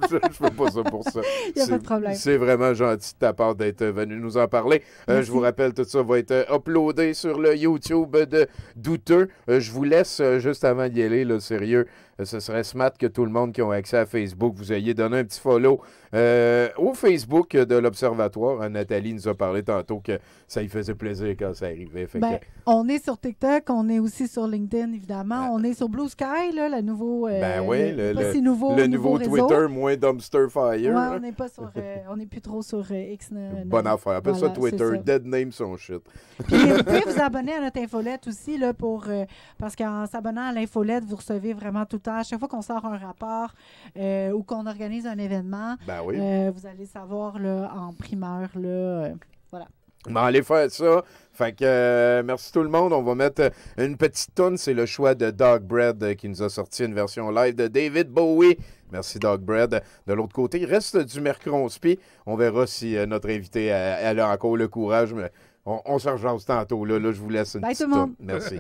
je fais pas ça pour ça. Il n'y a pas de problème. C'est vraiment gentil de ta part d'être venu nous en parler. Je vous rappelle, tout ça va être uploadé sur le YouTube de Douteux. Je vous laisse, juste avant d'y aller, là, sérieux, ce serait smart que tout le monde qui a accès à Facebook, vous ayez donné un petit follow au Facebook de l'Observatoire. Nathalie nous a parlé tantôt que ça lui faisait plaisir quand ça arrivait. On est sur TikTok, on est aussi sur LinkedIn, évidemment. On est sur Blue Sky, là, le nouveau... le nouveau Twitter, moins Dumpster Fire. Ouais, on n'est pas sur... on n'est plus trop sur X. Bonne affaire. Appelle ça Twitter. Dead name son shit. Puis vous pouvez vous abonner à notre infolette aussi, là, parce qu'en s'abonnant à l'infolette, vous recevez vraiment tout le temps. À chaque fois qu'on sort un rapport ou qu'on organise un événement, vous allez savoir là, en primeur. Là, voilà. Ben, allez faire ça. Fait que merci tout le monde. On va mettre une petite toune. C'est le choix de Dog Bread qui nous a sorti une version live de David Bowie. Merci Dog Bread. De l'autre côté, il reste du Mercronspi. On verra si notre invité elle a encore le courage. Mais on se rejoint tantôt. Là, je vous laisse une petite toune. Merci.